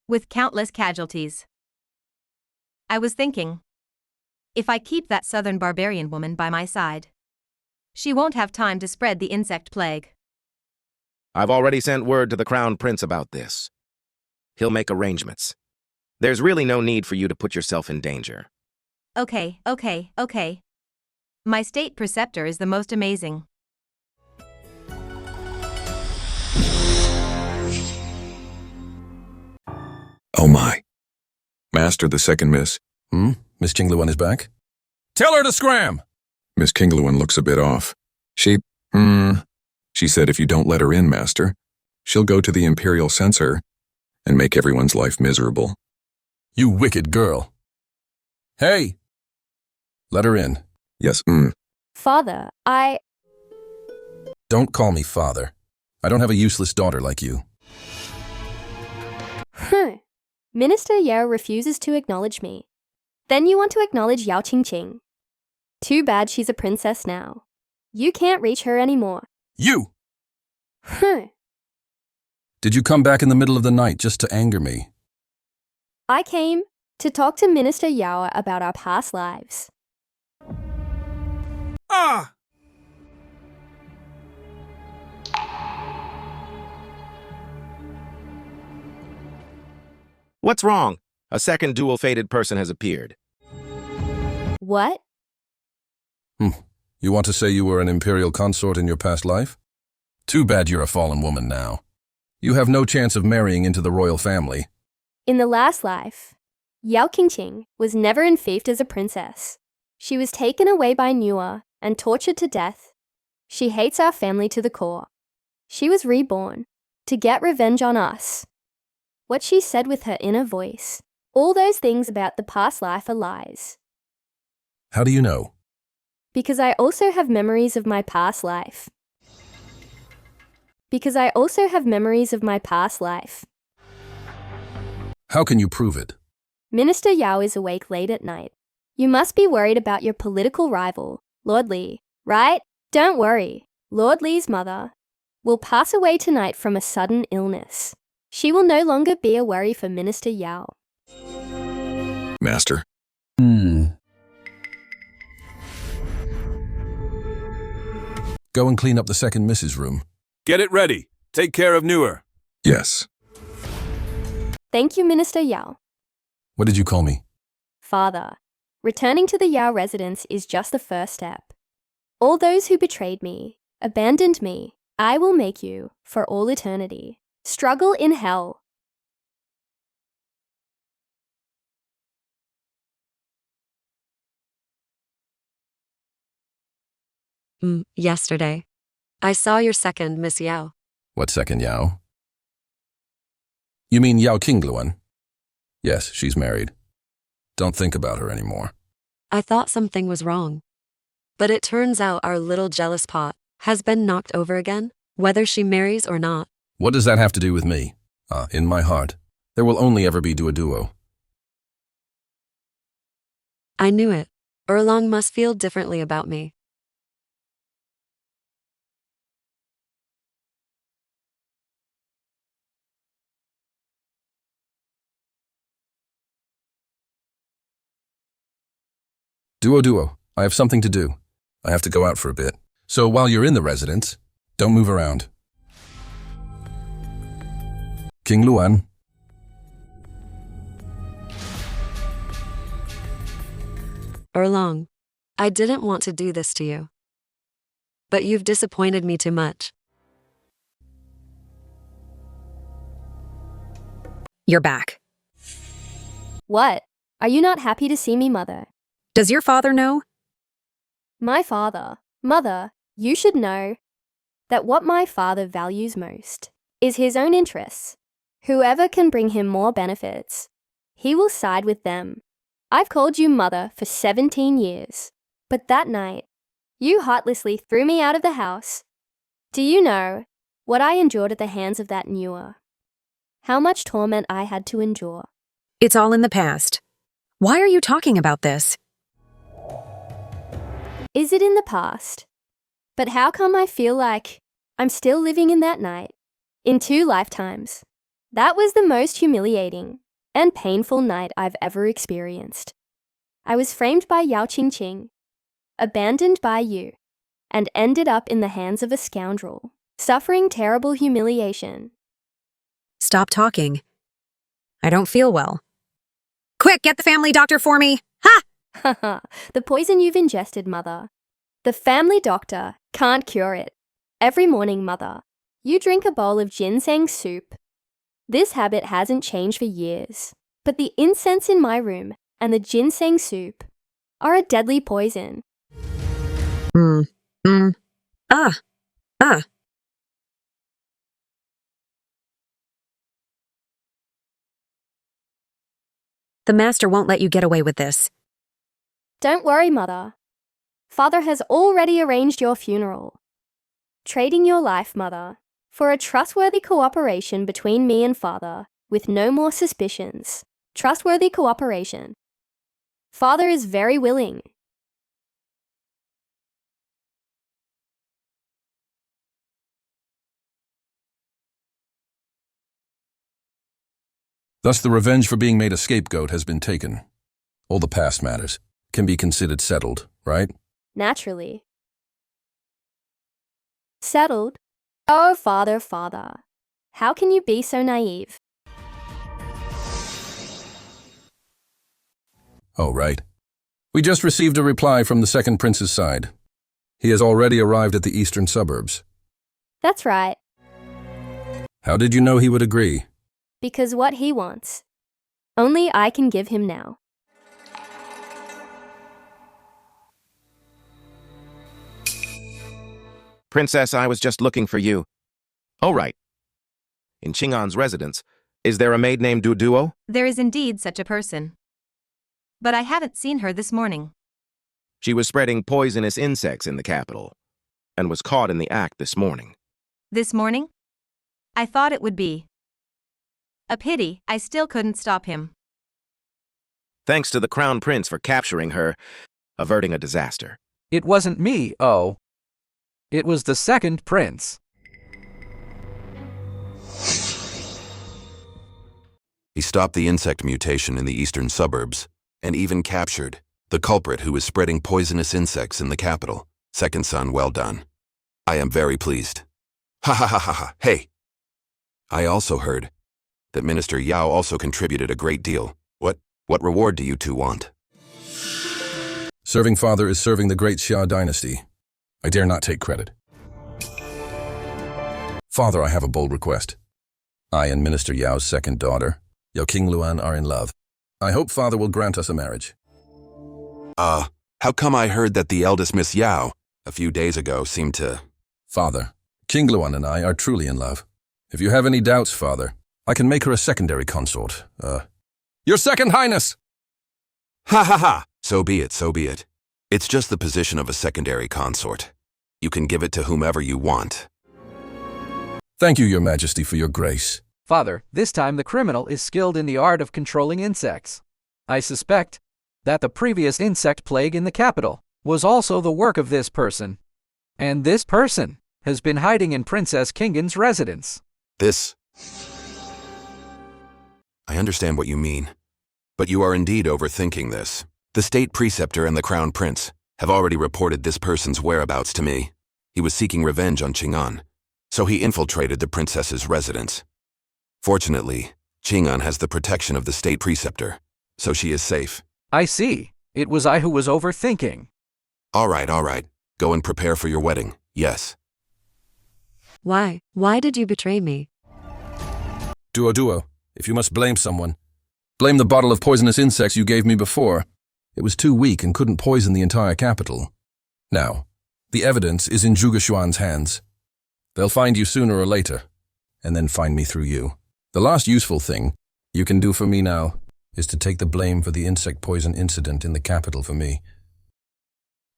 with countless casualties. I was thinking, if I keep that southern barbarian woman by my side, she won't have time to spread the insect plague. I've already sent word to the Crown Prince about this. He'll make arrangements. There's really no need for you to put yourself in danger. Okay. My state preceptor is the most amazing. Oh my. Master the second miss. Miss Qingluan is back? Tell her to scram! Miss Qingluan looks a bit off. She said if you don't let her in, Master, she'll go to the Imperial Censor and make everyone's life miserable. You wicked girl. Hey! Let her in. Yes, Father, Don't call me father. I don't have a useless daughter like you. Minister Yao refuses to acknowledge me. Then you want to acknowledge Yao Qingqing. Too bad she's a princess now. You can't reach her anymore. You! Did you come back in the middle of the night just to anger me? I came to talk to Minister Yao about our past lives. Ah! What's wrong? A second dual-fated person has appeared. What? You want to say you were an imperial consort in your past life? Too bad you're a fallen woman now. You have no chance of marrying into the royal family. In the last life, Yao Qingqing was never enfeoffed as a princess. She was taken away by Nua and tortured to death. She hates our family to the core. She was reborn. to get revenge on us. What she said with her inner voice, all those things about the past life are lies. How do you know? Because I also have memories of my past life. Because I also have memories of my past life. How can you prove it? Minister Yao is awake late at night. You must be worried about your political rival, Lord Li, right? Don't worry. Lord Li's mother will pass away tonight from a sudden illness. She will no longer be a worry for Minister Yao. Master. Go and clean up the second Mrs. room. Get it ready. Take care of Newer. Yes. Thank you, Minister Yao. What did you call me? Father. Returning to the Yao residence is just the first step. All those who betrayed me, abandoned me, I will make you, for all eternity, struggle in hell. Yesterday. I saw your second, Miss Yao. What second Yao? You mean Yao Qingluan? Yes, she's married. Don't think about her anymore. I thought something was wrong. But it turns out our little jealous pot has been knocked over again, whether she marries or not. What does that have to do with me? In my heart, there will only ever be duo. I knew it. Erlong must feel differently about me. Duo, I have something to do. I have to go out for a bit. So while you're in the residence, don't move around. King Luan. Erlong, I didn't want to do this to you. But you've disappointed me too much. You're back. What? Are you not happy to see me, Mother? Does your father know? My father. Mother, you should know that what my father values most is his own interests. Whoever can bring him more benefits, he will side with them. I've called you Mother for 17 years, but that night, you heartlessly threw me out of the house. Do you know what I endured at the hands of that Newer? How much torment I had to endure. It's all in the past. Why are you talking about this? Is it in the past? But how come I feel like I'm still living in that night, in 2 lifetimes? That was the most humiliating and painful night I've ever experienced. I was framed by Yao Qingqing, abandoned by you, and ended up in the hands of a scoundrel, suffering terrible humiliation. Stop talking. I don't feel well. Quick, get the family doctor for me! Ha! Haha, the poison you've ingested, Mother. The family doctor can't cure it. Every morning, Mother, you drink a bowl of ginseng soup. This habit hasn't changed for years, but the incense in my room and the ginseng soup are a deadly poison. The master won't let you get away with this. Don't worry, Mother. Father has already arranged your funeral. Trading your life, Mother, for a trustworthy cooperation between me and Father, with no more suspicions. Trustworthy cooperation. Father is very willing. Thus the revenge for being made a scapegoat has been taken. All the past matters can be considered settled, right? Naturally. Settled? Oh, Father, how can you be so naive? Oh, right. We just received a reply from the second prince's side. He has already arrived at the eastern suburbs. That's right. How did you know he would agree? Because what he wants, only I can give him now. Princess, I was just looking for you. Oh, right. in Qing'an's residence. Is there a maid named Duo? There is indeed such a person. But I haven't seen her this morning. She was spreading poisonous insects in the capital and was caught in the act this morning. This morning? I thought it would be. A pity I still couldn't stop him. Thanks to the Crown Prince for capturing her, averting a disaster. It wasn't me, oh. It was the second prince. He stopped the insect mutation in the eastern suburbs and even captured the culprit who was spreading poisonous insects in the capital. Second son, well done. I am very pleased. Ha ha ha ha ha. Hey! I also heard that Minister Yao also contributed a great deal. What reward do you two want? Serving father is serving the great Xia dynasty. I dare not take credit. Father, I have a bold request. I and Minister Yao's second daughter, Yao Qingluan, are in love. I hope father will grant us a marriage. How come I heard that the eldest Miss Yao, a few days ago, seemed to... Father, Qingluan and I are truly in love. If you have any doubts, father, I can make her a secondary consort. Your Second Highness! Ha ha ha! So be it, so be it. It's just the position of a secondary consort. You can give it to whomever you want. Thank you, Your Majesty, for your grace. Father, this time the criminal is skilled in the art of controlling insects. I suspect that the previous insect plague in the capital was also the work of this person. And this person has been hiding in Princess Qing'an's residence. I understand what you mean, but you are indeed overthinking this. The state preceptor and the crown prince have already reported this person's whereabouts to me. He was seeking revenge on Qing'an, so he infiltrated the princess's residence. Fortunately, Qing'an has the protection of the state preceptor, so she is safe. I see. It was I who was overthinking. All right. Go and prepare for your wedding. Yes. Why? Why did you betray me? Duo, if you must blame someone, blame the bottle of poisonous insects you gave me before. It was too weak and couldn't poison the entire capital. Now, the evidence is in Zhuge Xuan's hands. They'll find you sooner or later, and then find me through you. The last useful thing you can do for me now is to take the blame for the insect poison incident in the capital for me,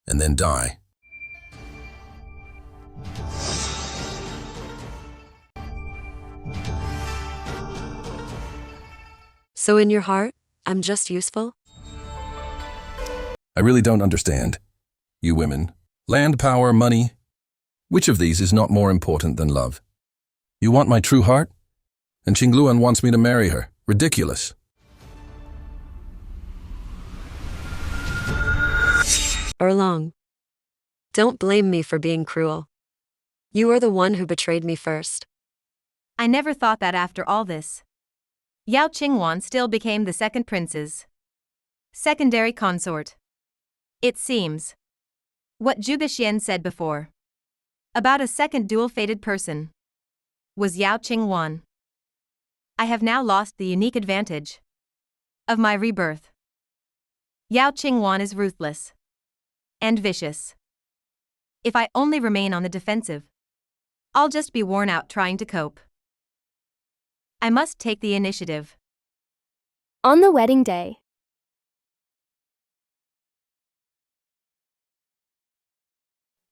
and then die. So in your heart, I'm just useful? I really don't understand. You women. Land, power, money. Which of these is not more important than love? You want my true heart? And Qingluan wants me to marry her. Ridiculous. Erlong, don't blame me for being cruel. You are the one who betrayed me first. I never thought that after all this, Yao Qingluan still became the second prince's secondary consort. It seems what Zhuge Xian said before about a second dual-fated person was Yao Qingluan. I have now lost the unique advantage of my rebirth. Yao Qingluan is ruthless and vicious. If I only remain on the defensive, I'll just be worn out trying to cope. I must take the initiative. On the wedding day.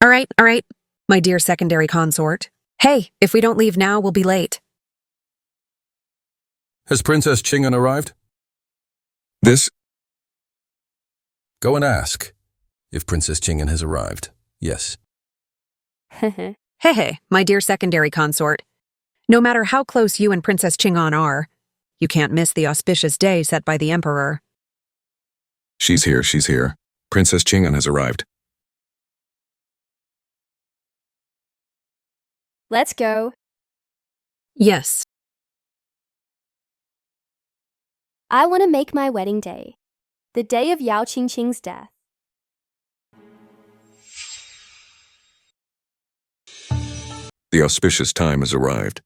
All right, my dear secondary consort. Hey, if we don't leave now, we'll be late. Has Princess Qing'an arrived? Go and ask if Princess Qing'an has arrived. Yes. Hey, my dear secondary consort. No matter how close you and Princess Qing'an are, you can't miss the auspicious day set by the Emperor. She's here. Princess Qing'an has arrived. Let's go. Yes. I want to make my wedding day the day of Yao Qingqing's death. The auspicious time has arrived.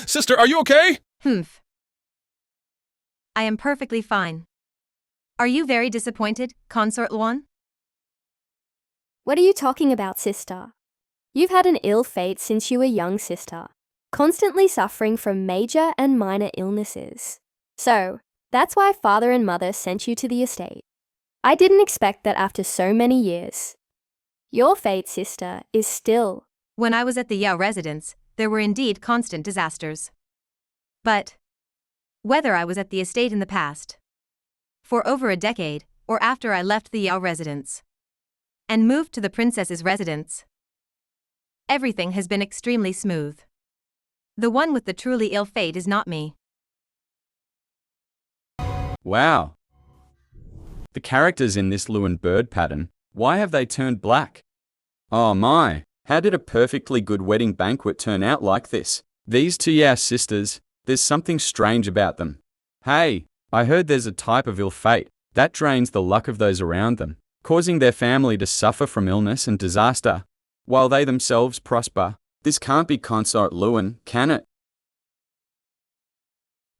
Sister, are you okay? Humph. I am perfectly fine. Are you very disappointed, Consort Luan? What are you talking about, sister? You've had an ill fate since you were young, sister, constantly suffering from major and minor illnesses. So, that's why father and mother sent you to the estate. I didn't expect that after so many years. Your fate, sister, is still. When I was at the Yao residence, there were indeed constant disasters. But whether I was at the estate in the past, for over a decade, or after I left the Yao residence and moved to the princess's residence, everything has been extremely smooth. The one with the truly ill fate is not me. Wow. The characters in this Luan bird pattern, why have they turned black? Oh my, how did a perfectly good wedding banquet turn out like this? These two Yao sisters, there's something strange about them. Hey, I heard there's a type of ill fate that drains the luck of those around them, causing their family to suffer from illness and disaster, while they themselves prosper. This can't be Consort Luan, can it?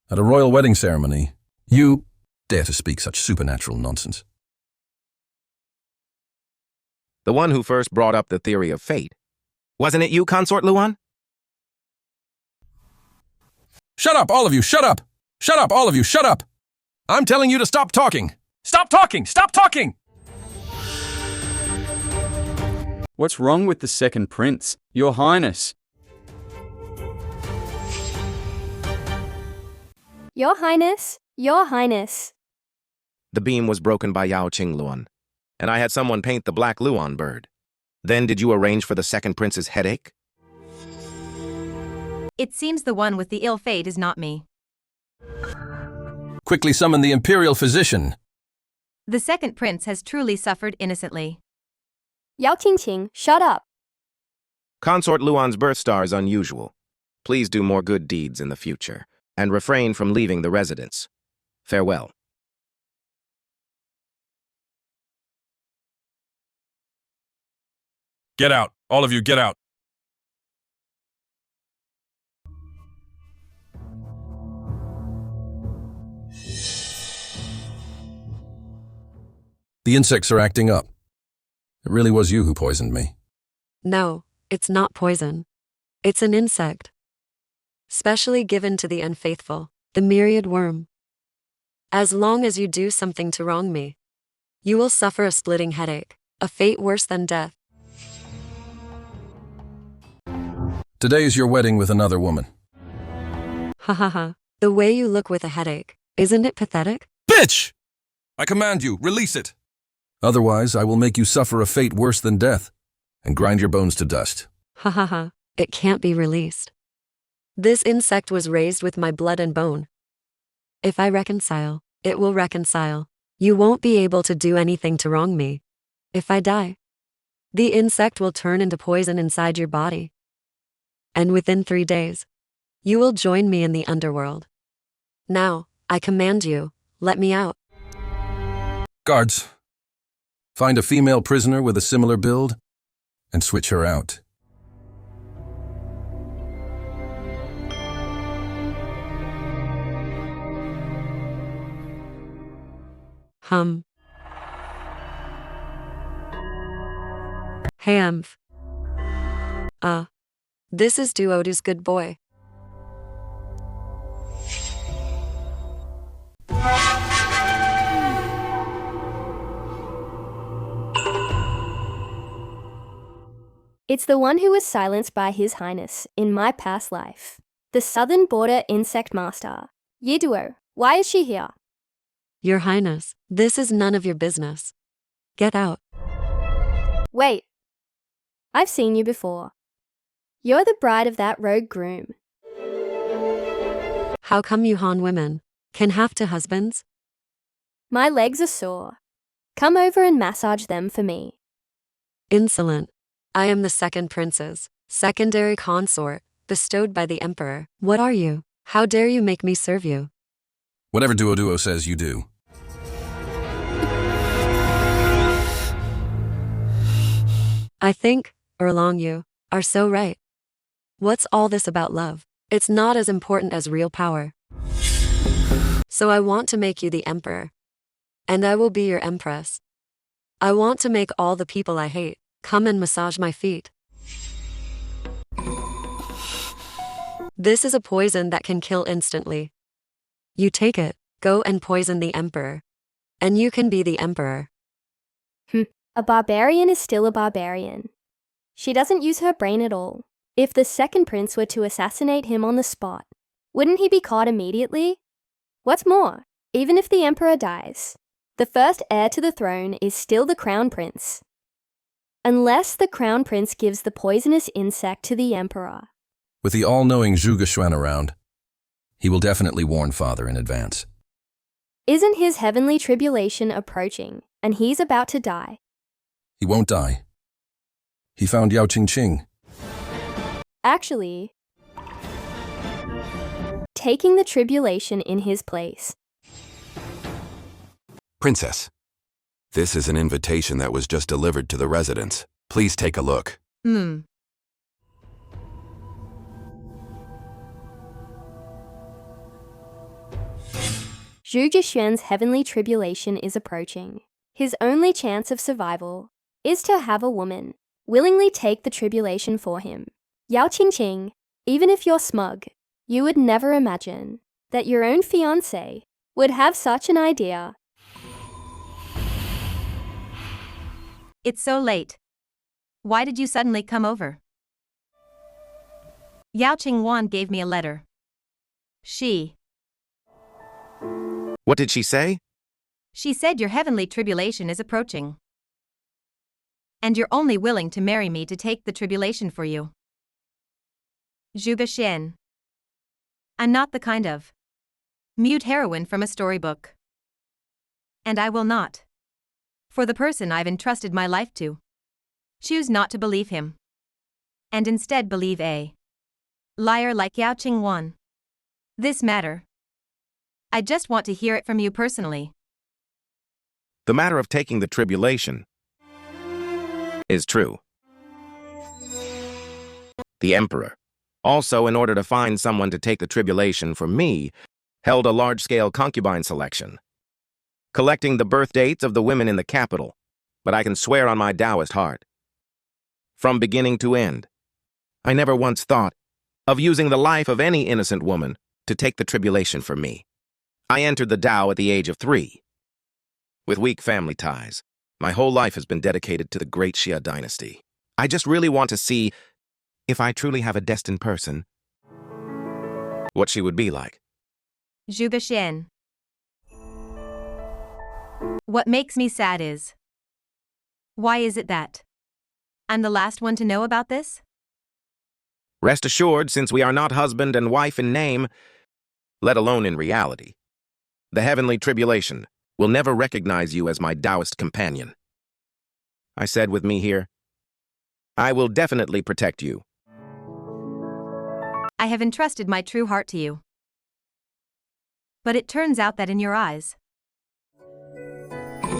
At a royal wedding ceremony, you dare to speak such supernatural nonsense. The one who first brought up the theory of fate. Wasn't it you, Consort Luan? Shut up, all of you, shut up! Shut up, all of you, shut up! I'm telling you to stop talking! Stop talking! Stop talking! What's wrong with the second prince, Your Highness? Your Highness, Your Highness. The beam was broken by Yao Qing Luan, and I had someone paint the black Luan bird. Then did you arrange for the second prince's headache? It seems the one with the ill fate is not me. Quickly summon the imperial physician. The second prince has truly suffered innocently. Yao Qingqing, shut up. Consort Luan's birth star is unusual. Please do more good deeds in the future, and refrain from leaving the residence. Farewell. Get out. All of you, get out. The insects are acting up. It really was you who poisoned me. No, it's not poison. It's an insect. Specially given to the unfaithful, the myriad worm. As long as you do something to wrong me, you will suffer a splitting headache, a fate worse than death. Today is your wedding with another woman. Ha ha ha. The way you look with a headache, isn't it pathetic? Bitch! I command you, release it. Otherwise, I will make you suffer a fate worse than death and grind your bones to dust. Ha ha ha. It can't be released. This insect was raised with my blood and bone. If I reconcile, it will reconcile. You won't be able to do anything to wrong me. If I die, the insect will turn into poison inside your body. And within 3 days, you will join me in the underworld. Now, I command you, let me out. Guards, find a female prisoner with a similar build and switch her out. Hey, this is Duodu's good boy. It's the one who was silenced by His Highness in my past life. The Southern Border Insect Master. Yiduo, why is she here? Your Highness, this is none of your business. Get out. Wait. I've seen you before. You're the bride of that rogue groom. How come you Han women can have two husbands? My legs are sore. Come over and massage them for me. Insolent. I am the second princess, secondary consort, bestowed by the emperor. What are you? How dare you make me serve you? Whatever Duo says, you do. I think, Erlong, you are so right. What's all this about love? It's not as important as real power. So I want to make you the emperor. And I will be your empress. I want to make all the people I hate come and massage my feet. This is a poison that can kill instantly. You take it, go and poison the emperor. And you can be the emperor. A barbarian is still a barbarian. She doesn't use her brain at all. If the second prince were to assassinate him on the spot, wouldn't he be caught immediately? What's more, even if the emperor dies, the first heir to the throne is still the crown prince. Unless the crown prince gives the poisonous insect to the emperor. With the all-knowing Zhuge Xuan around, he will definitely warn father in advance. Isn't his heavenly tribulation approaching, and he's about to die? He won't die. He found Yao Qingqing. Actually, taking the tribulation in his place. Princess, this is an invitation that was just delivered to the residents. Please take a look. Zhuge Xuan's heavenly tribulation is approaching. His only chance of survival is to have a woman willingly take the tribulation for him. Yao Qingqing, even if you're smug, you would never imagine that your own fiancé would have such an idea. It's so late. Why did you suddenly come over? Yao Qingwan gave me a letter. What did she say? She said your heavenly tribulation is approaching. And you're only willing to marry me to take the tribulation for you. Zhuge Xuan. I'm not the kind of mute heroine from a storybook. And I will not, for the person I've entrusted my life to, choose not to believe him. And instead believe a liar like Yao Qingwan. This matter, I just want to hear it from you personally. The matter of taking the tribulation is true. The emperor, also in order to find someone to take the tribulation for me, held a large-scale concubine selection, collecting the birth dates of the women in the capital, but I can swear on my Taoist heart. From beginning to end, I never once thought of using the life of any innocent woman to take the tribulation for me. I entered the Tao at the age of 3. With weak family ties, my whole life has been dedicated to the great Xia dynasty. I just really want to see if I truly have a destined person, what she would be like. Zhuge Xuan. What makes me sad is, why is it that I'm the last one to know about this? Rest assured, since we are not husband and wife in name, let alone in reality, the heavenly tribulation will never recognize you as my Taoist companion. I said with me here, I will definitely protect you. I have entrusted my true heart to you. But it turns out that in your eyes,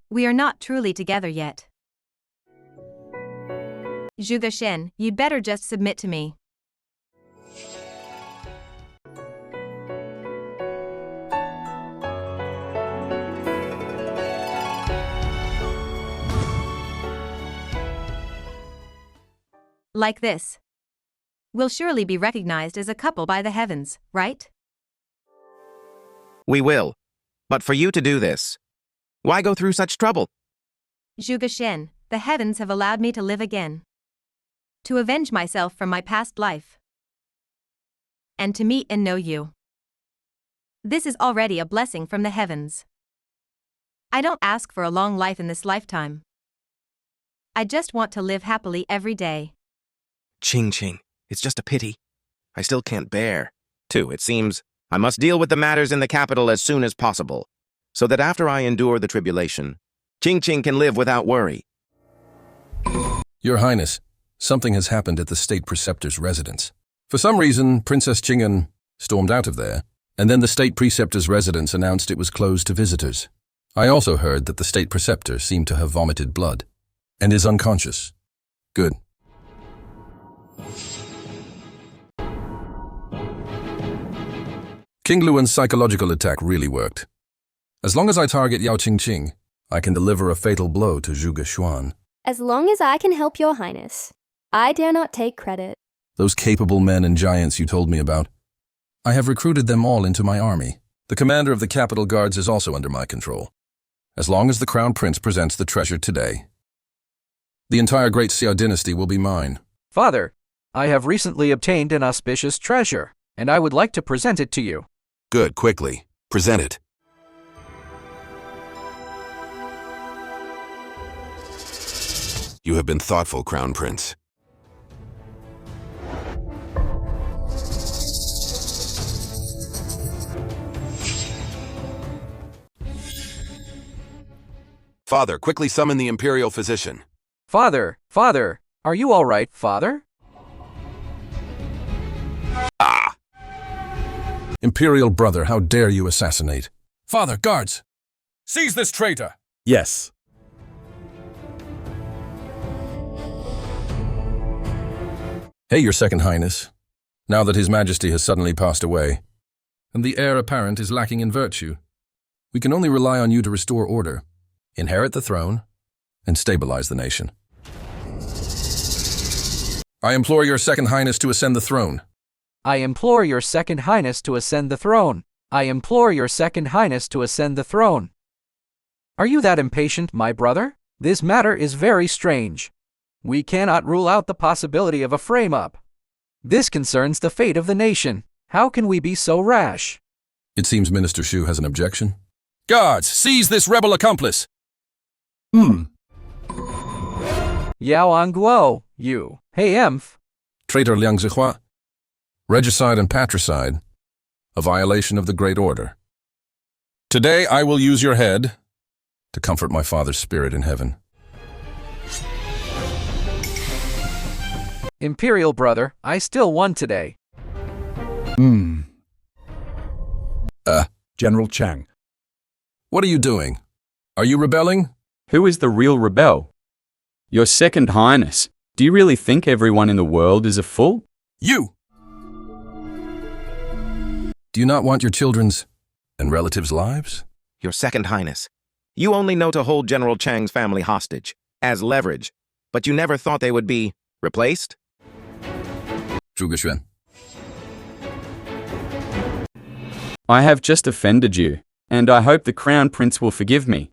we are not truly together yet. Zhuge Xuan, you'd better just submit to me. Like this. We'll surely be recognized as a couple by the heavens, right? We will. But for you to do this, why go through such trouble? Zhuge Xuan, the heavens have allowed me to live again. To avenge myself from my past life. And to meet and know you. This is already a blessing from the heavens. I don't ask for a long life in this lifetime. I just want to live happily every day. Qingqing, it's just a pity. I still can't bear. Too, it seems, I must deal with the matters in the capital as soon as possible, so that after I endure the tribulation, Qingqing can live without worry. Your Highness, something has happened at the state preceptor's residence. For some reason, Princess Qing'an stormed out of there, and then the state preceptor's residence announced it was closed to visitors. I also heard that the state preceptor seemed to have vomited blood, and is unconscious. Good. King Luan's psychological attack really worked. As long as I target Yao Qingqing, I can deliver a fatal blow to Zhuge Xuan. As long as I can help your highness, I dare not take credit. Those capable men and giants you told me about, I have recruited them all into my army. The commander of the capital guards is also under my control. As long as the crown prince presents the treasure today, the entire great Xia dynasty will be mine. Father, I have recently obtained an auspicious treasure, and I would like to present it to you. Good, quickly. Present it. You have been thoughtful, Crown Prince. Father, quickly summon the Imperial Physician. Father, are you all right, Father? Ah! Imperial brother, how dare you assassinate? Father, guards! Seize this traitor! Yes. Hey, your second highness. Now that His Majesty has suddenly passed away, and the heir apparent is lacking in virtue, we can only rely on you to restore order, inherit the throne, and stabilize the nation. I implore your second highness to ascend the throne. I implore your second highness to ascend the throne. I implore your second highness to ascend the throne. Are you that impatient, my brother? This matter is very strange. We cannot rule out the possibility of a frame-up. This concerns the fate of the nation. How can we be so rash? It seems Minister Shu has an objection. Guards, seize this rebel accomplice! Yao Angguo, you. Hey, Emph. Traitor Liang Zihua. Regicide and patricide. A violation of the Great Order. Today I will use your head to comfort my father's spirit in heaven. Imperial brother, I still won today. General Chang. What are you doing? Are you rebelling? Who is the real rebel? Your second highness. Do you really think everyone in the world is a fool? You! Do you not want your children's and relatives' lives? Your second highness, you only know to hold General Chang's family hostage, as leverage, but you never thought they would be replaced? Zhuge Xuan. I have just offended you, and I hope the Crown Prince will forgive me.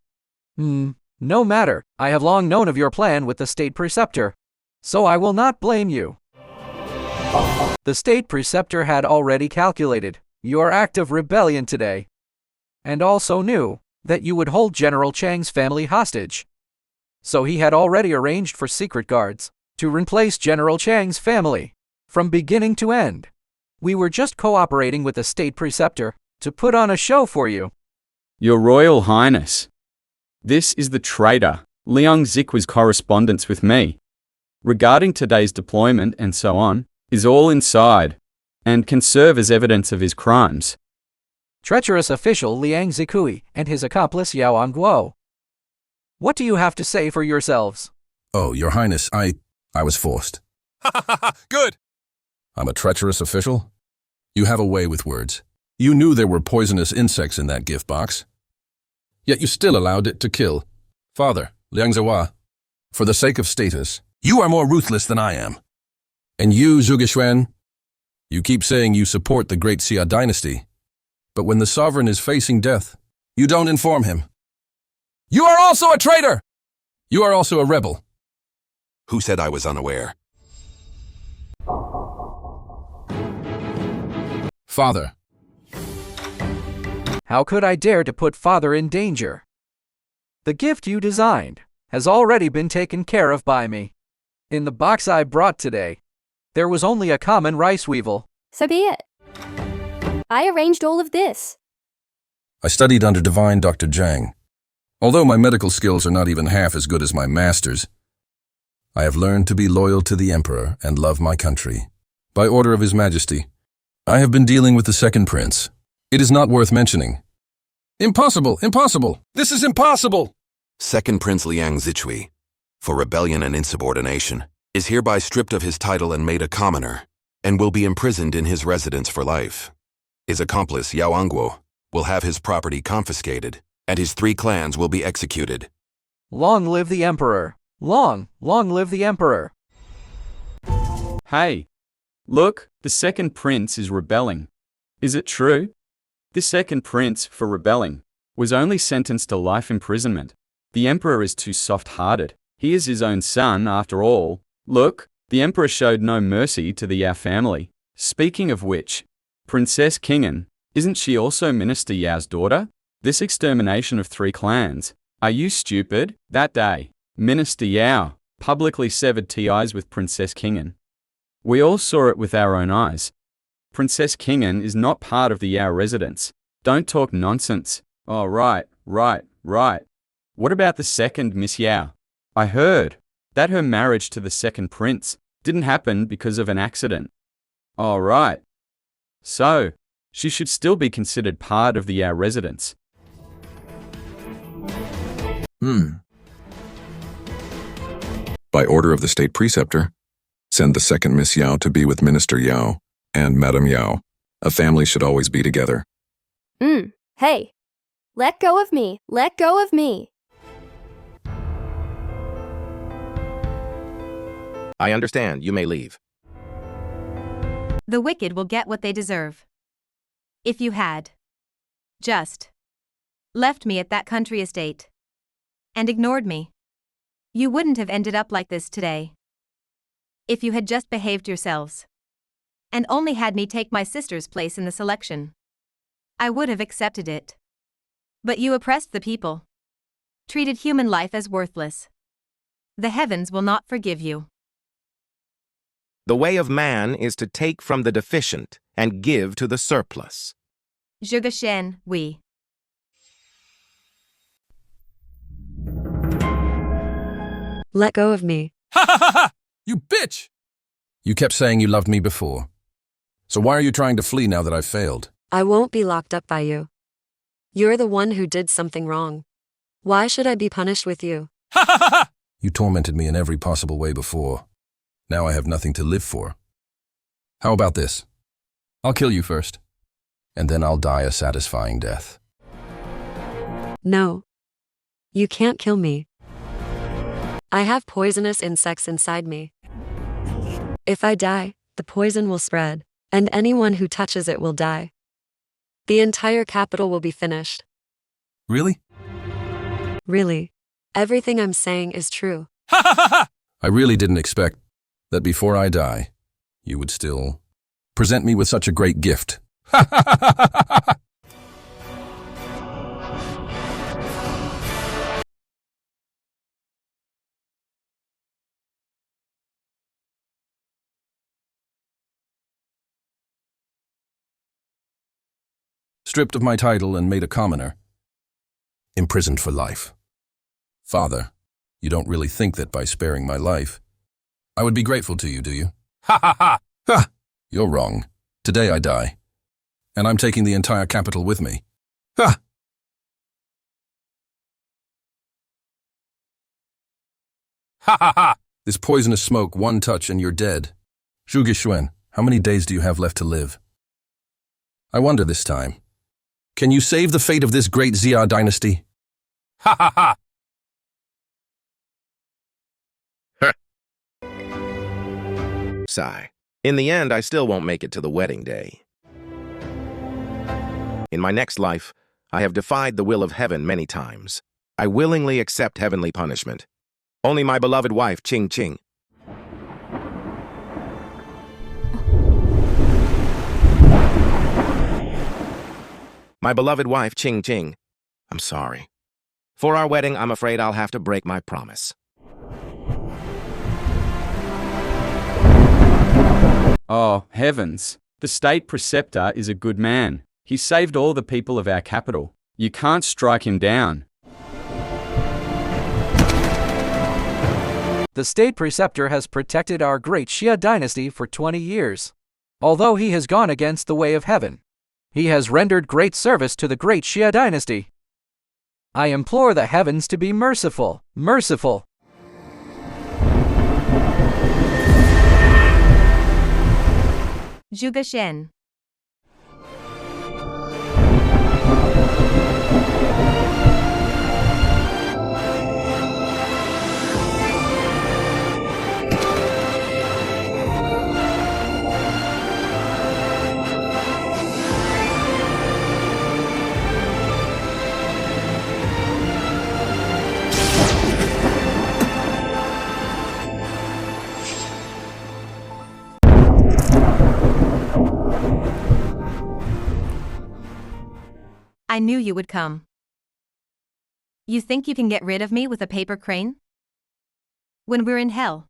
No matter. I have long known of your plan with the State Preceptor, so I will not blame you. The State Preceptor had already calculated your act of rebellion today, and also knew that you would hold General Chang's family hostage. So he had already arranged for secret guards to replace General Chang's family from beginning to end. We were just cooperating with the State Preceptor to put on a show for you. Your Royal Highness, this is the traitor Liang Ziku's correspondence with me regarding today's deployment and so on is all inside and can serve as evidence of his crimes. Treacherous official Liang Zikui and his accomplice Yao Angguo. What do you have to say for yourselves? Oh, your highness, I was forced. Good! I'm a treacherous official? You have a way with words. You knew there were poisonous insects in that gift box. Yet you still allowed it to kill. Father, Liang Zihua, for the sake of status, you are more ruthless than I am. And you, Zhuge Xuan, you keep saying you support the great Xia dynasty, but when the sovereign is facing death, you don't inform him. You are also a traitor! You are also a rebel. Who said I was unaware? Father. How could I dare to put Father in danger? The gift you designed has already been taken care of by me. In the box I brought today, there was only a common rice weevil. So be it. I arranged all of this. I studied under divine Dr. Zhang. Although my medical skills are not even half as good as my master's, I have learned to be loyal to the Emperor and love my country. By order of His Majesty, I have been dealing with the second prince. It is not worth mentioning. Impossible! Impossible! This is impossible! Second Prince Liang Zichui, for rebellion and insubordination, is hereby stripped of his title and made a commoner, and will be imprisoned in his residence for life. His accomplice, Yao Angguo, will have his property confiscated, and his 3 clans will be executed. Long live the Emperor! Long live the Emperor! Hey, look, the second prince is rebelling. Is it true? The second prince, for rebelling, was only sentenced to life imprisonment. The emperor is too soft-hearted. He is his own son, after all. Look, the emperor showed no mercy to the Yao family. Speaking of which, Princess Qing'an, isn't she also Minister Yao's daughter? This extermination of 3 clans. Are you stupid? That day, Minister Yao publicly severed ties with Princess Qing'an. We all saw it with our own eyes. Princess Qing'an is not part of the Yao residence. Don't talk nonsense. Oh, right. What about the second Miss Yao? I heard that her marriage to the second prince didn't happen because of an accident. Oh, right. So, she should still be considered part of the Yao residence. By order of the state preceptor, send the second Miss Yao to be with Minister Yao and Madame Yao. A family should always be together. Hey. Let go of me. Let go of me. I understand. You may leave. The wicked will get what they deserve. If you had just left me at that country estate and ignored me, you wouldn't have ended up like this today. If you had just behaved yourselves and only had me take my sister's place in the selection, I would have accepted it. But you oppressed the people, treated human life as worthless. The heavens will not forgive you. The way of man is to take from the deficient and give to the surplus. Zhuge oui. Let go of me. You bitch! You kept saying you loved me before. So why are you trying to flee now that I've failed? I won't be locked up by you. You're the one who did something wrong. Why should I be punished with you? You tormented me in every possible way before. Now I have nothing to live for. How about this? I'll kill you first, and then I'll die a satisfying death. No. You can't kill me. I have poisonous insects inside me. If I die, the poison will spread, and anyone who touches it will die. The entire capital will be finished. Really? Really. Everything I'm saying is true. I really didn't expect that before I die, you would still present me with such a great gift. Stripped of my title and made a commoner. Imprisoned for life. Father, you don't really think that by sparing my life, I would be grateful to you, do you? Ha! You're wrong. Today I die. And I'm taking the entire capital with me. Ha! This poisonous smoke, one touch and you're dead. Zhuge, how many days do you have left to live? I wonder this time. Can you save the fate of this great Xia dynasty? Sigh. In the end, I still won't make it to the wedding day. In my next life, I have defied the will of heaven many times. I willingly accept heavenly punishment. Only my beloved wife, Qing. My beloved wife, Qing. I'm sorry. For our wedding, I'm afraid I'll have to break my promise. Oh, heavens. The state preceptor is a good man. He saved all the people of our capital. You can't strike him down. The state preceptor has protected our great Xia dynasty for 20 years. Although he has gone against the way of heaven, he has rendered great service to the great Xia dynasty. I implore the heavens to be merciful. Zhuge. I knew you would come. You think you can get rid of me with a paper crane? When we're in hell,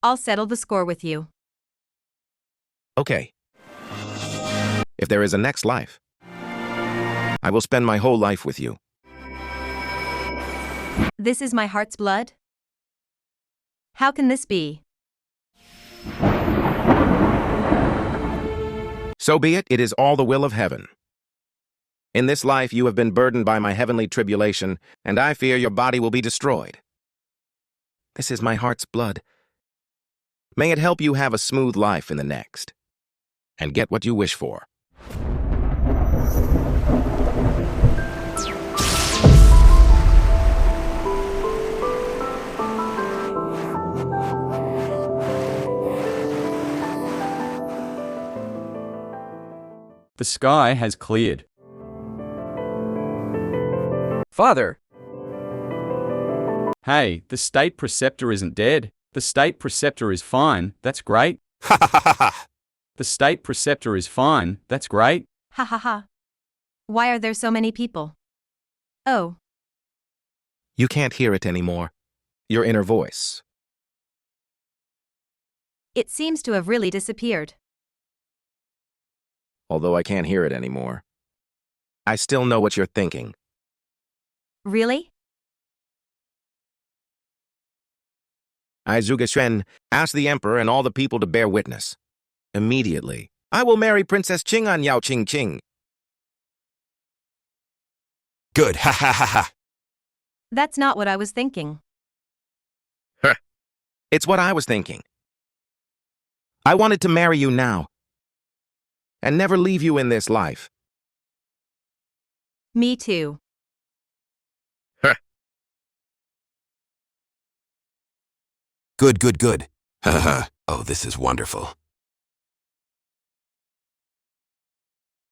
I'll settle the score with you. Okay. If there is a next life, I will spend my whole life with you. This is my heart's blood? How can this be? So be it, it is all the will of heaven. In this life you have been burdened by my heavenly tribulation, and I fear your body will be destroyed. This is my heart's blood. May it help you have a smooth life in the next, and get what you wish for. The sky has cleared. Father, Hey, the state preceptor isn't dead. The state preceptor is fine. That's great. Ha ha ha ha! The state preceptor is fine. That's great. Ha ha ha. Why are there so many people? Oh, You can't hear it anymore. Your inner voice. it seems to have really disappeared. Although I can't hear it anymore, I still know what you're thinking. Really? I, Zhuge ask the emperor and all the people to bear witness. Immediately, I will marry Princess Qing'an Yao Qing Qing. Good, ha ha ha ha! That's not what I was thinking. It's what I was thinking. I wanted to marry you now, and never leave you in this life. Me too. Good, good, good. Ha ha ha! Oh, this is wonderful.